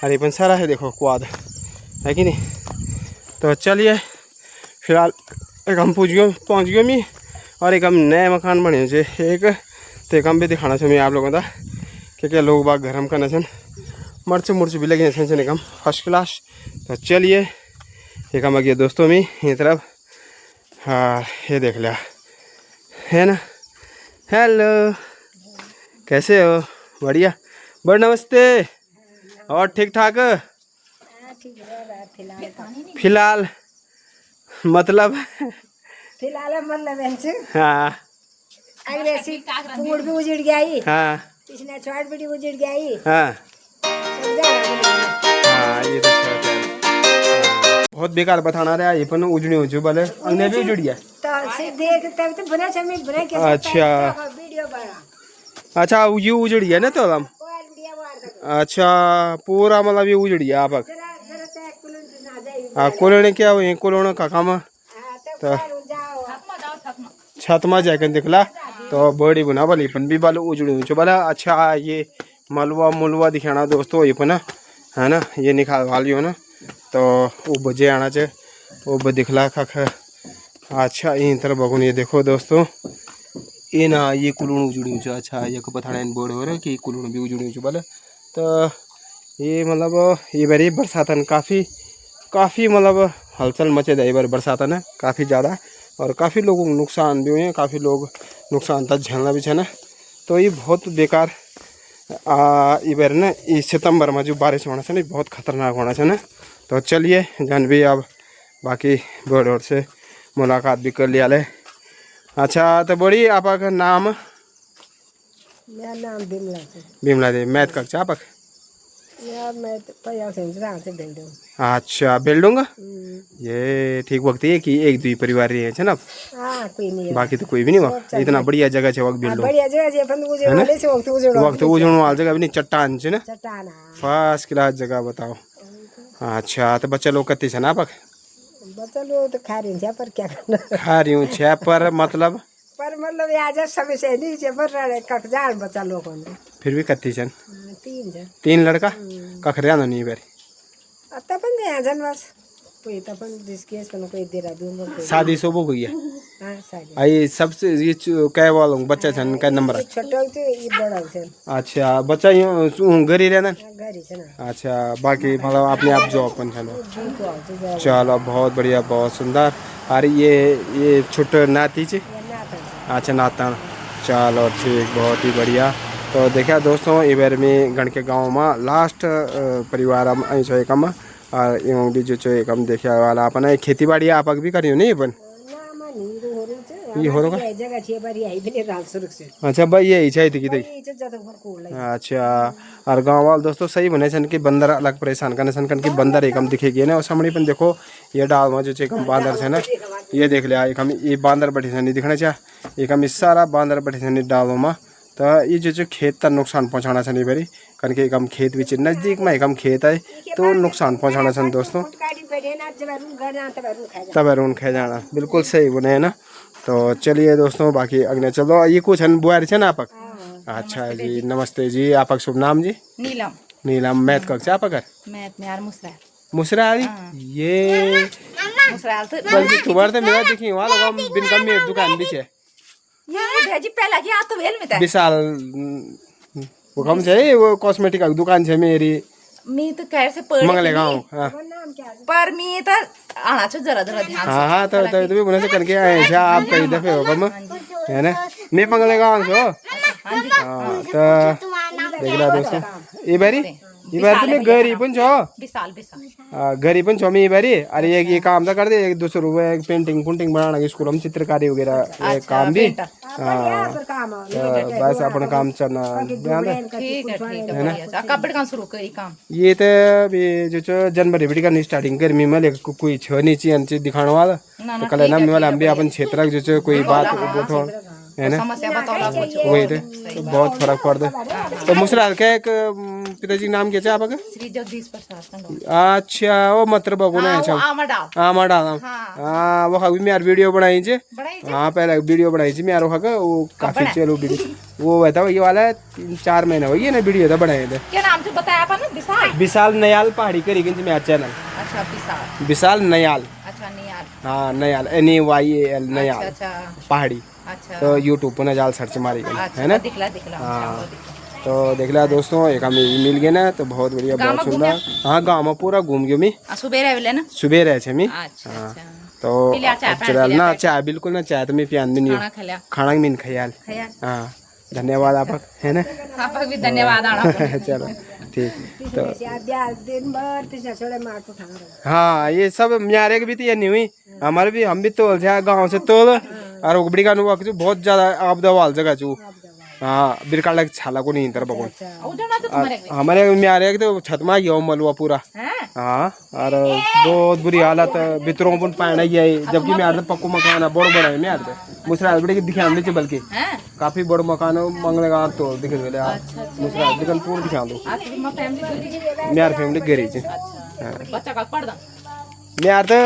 अरे पन सारा है देखो क्वाद है कि नहीं। तो चलिए फिलहाल एक हम पहुँच गयो मी, और एक हम नए मकान बने एक, तो एक हम भी दिखाना चाहिए मैं आप लोगों का क्या लोग बाग घर में करना छन, मर्च मुर्च भी लगे छन एक हम फर्स्ट क्लास। तो चलिए एक हम आगे दोस्तों में ये तरफ, हाँ ये देख लिया है ना। हेलो कैसे हो? बढ़िया बड़ नमस्ते, और ठीक ठाक फिलहाल मतलब हाँ अगले सी फूड भी उजड़ गया ही, हाँ पिछले छोट भी उजड़ गया ही। हाँ हाँ ये तो सही है। बहुत बेकार बताना रहा ये पन उजड़ी हो जो भले अन्य भी उजड़ गया तो से देख तब तो बना समय बना के अच्छा वीडियो बना। अच्छा ये उजड़ गया ना तो हम अच्छा पूरा मतलब ये उजड़ गया आप कोलोने क्या हुई कोलोने का काम तो छत में जाकर दिखला तो बड़ी बना भले पन भी बाल उजड़ी हो भला। अच्छा ये मलवा मुलवा दिखाना दोस्तों ये पन है ना, ये निकाल वाली हो ना तो वो बजे आना चाहिए वो दिखला खख। अच्छा इन तरह बगुन ये देखो दोस्तों ये ना ये कुलून उजड़ी हो। अच्छा ये को बताना इन बोर्ड हो रहा है कि कुलून भी उजड़ी हो बोले। तो ये मतलब ये बारी बरसातन काफ़ी मतलब हलचल मचे दे बार बरसातन है काफ़ी ज़्यादा, और काफ़ी लोगों को नुकसान भी हुए हैं, काफ़ी लोग नुकसान तक झेलना भी है ना। तो ये बहुत बेकार इबर ना इस सितंबर में जो बारिश होना चाहिए बहुत खतरनाक होना चाहिए ना। तो चलिए जान भी अब बाकी बर्ड और से मुलाकात भी कर लिया ले। अच्छा तो बड़ी आपका नाम? मेरा नाम बिमला है। बिमला देवी मैथ कक्षा आपक यार मैं तो पैया से बिल्डिंग। अच्छा बिल्डिंग ये ठीक वक्त है कि एक दो परिवार रहे हैं ना, हाँ कोई नहीं बाकी तो कोई भी नहीं वक्त इतना बढ़िया जगह है वक्त बिल्डिंग बढ़िया जगह है अपन उजड़ वाले से वक्त उजड़ वाली जगह भी नहीं चट्टान है ना चट्टान फर्स्ट क्लास जगह बताओ। अच्छा तो बच्चा लोग कत्ती है ना आपक? बच्चा लोग तो खा रही पर क्या करना खा रही हूँ छः पर मतलब आज समय से नहीं पर कखजान बच्चा लोगों ने फिर भी कत्ती छन? तीन लड़का कखरिया नहीं बारी तपन गया जन बस कोई तपन जिसके कोई देहरादून शादी सब हो गई है। हां शादी आई सबसे ये कह वाला बच्चा छन का नंबर है छोटा तो ये बड़ा है। अच्छा बच्चा यूं घर ही रहना घरी है ना। अच्छा बाकी मतलब अपने आप जॉब अपन चलो चलो बहुत बढ़िया बहुत सुंदर। अरे ये छोटे नाती चे अच्छा नाता चलो ठीक बहुत ही बढ़िया। तो देखा दोस्तों ये बार में गण के गाँव में लास्ट परिवार ऐसा कम और एवं भी जो कम देखे वाला अपन खेती बाड़ी आपक भी करी नहीं अपन ये हो रहा अच्छा भाई यही चाहिए थी कि अच्छा। और गाँव वाले दोस्तों सही बने सन कि बंदर अलग परेशान करने सन कि बंदर एकम दिखेगी ना और सामने पर देखो ये डाल में जो कम बांदर से ना ये देख लिया एक हम ये बांदर बैठे सन दिखना चाह एक हम इस सारा बांदर बैठे सन डालों में। तो ये जो खेत का नुकसान पहुँचाना छन बारी कन के हम खेत भी नज़दीक में हम खेत है तो नुकसान पहुँचाना छन दोस्तों तब रून खा जाना बिल्कुल सही बने है ना। तो चलिए दोस्तों बाकी अगले चलो ये कुछ बुआरी छे ना आपक। अच्छा जी नमस्ते जी आपक शुभ नाम जी। नीलम नीलम मैथ कक्षा आपक मैथ में यार मुसरा मुसराली ये मुसरा तो बल्कि तुम्हारे तो मेरा देखी वहाँ लोग बिन कम में दुकान भी है ये भेजी पहला की आ तो वेल में था विशाल वो कम से वो कॉस्मेटिक की दुकान है मेरी मी तो कैर से पढ़ मंगले गाँव। हाँ पर मी तो आना चाहिए जरा जरा ध्यान हाँ हाँ तो भी बुने से करके आए हैं आप कई दफे हो कम है ना मैं मंगले गाँव से हो। हाँ तो देख रहा दोस्तों ये बारी तो मैं गरीब छो विशाल विशाल गरीब छो मैं बारी अरे एक ये काम तो कर दे एक दूसरे रुपये एक पेंटिंग पुंटिंग बनाना स्कूल में चित्रकारी वगैरह काम भी। हाँ बस अपना काम चलना ठीक है ना कब काम शुरू करी काम ये तो अभी जो जनवरी भी करनी स्टार्टिंग गर्मी में लेकर कोई छह नीचे अंचे दिखाने वाला तो कल ना वाला हम भी अपन क्षेत्र जो कोई बात बोथो है ना समस्या बताओ वही तो बहुत फर्क पड़ता। तो मुसरा क्या एक पिताजी नाम क्या आपका श्री जगदीश प्रसाद। अच्छा वो मतलब आमा डाल हाँ वो भी मैं वीडियो बनाई छे। हाँ पहले वीडियो बनाई थी मैं वो काफी चलो वीडियो वो बताओ ये वाला 3-4 महीने हो गए ना वीडियो था बनाए थे। क्या नाम से बताया आपने विशाल विशाल नयाल पहाड़ी करी गई मेरा चैनल। अच्छा विशाल नयाल। अच्छा नयाल हाँ नयाल NAYAL नयाल अच्छा पहाड़ी। अच्छा तो यूट्यूब पर जाल सर्च मारी गई है ना। दिखला हाँ तो देख ला दोस्तों एक हमें मिल गए ना तो बहुत बढ़िया बहुत सुंदर। हाँ गाँव में पूरा घूम गयो मैं सुबह रहे थे मैं। हाँ तो चल ना चाय बिल्कुल ना चाय तो मैं पियान भी नहीं खाना भी नहीं ख्याल। हाँ धन्यवाद आप है ना आपका भी धन्यवाद चलो ठीक तो हाँ ये सब म्यारे के भी तो ये नहीं हुई हमारे भी हम भी तोल थे गाँव से तोल और उगड़ी का अनुभव बहुत ज्यादा आपदा वाल जगह चू। हाँ बिरका लग छाला को नहीं बगुन हमारे म्यारे के तो छत में गया मलुआ पूरा। हाँ और बहुत बुरी हालत भीतरों पर पाना ही है जबकि मैं पक्को मकान है बड़ा बड़ा है मैं मुसरा बड़े दिखा नीचे बल्कि काफी बड़ा मकान है मंगलेगा तो दिखे मुसरा दिखन पूरा दिखा दो मेरी फैमिली गरीब है। मैं तो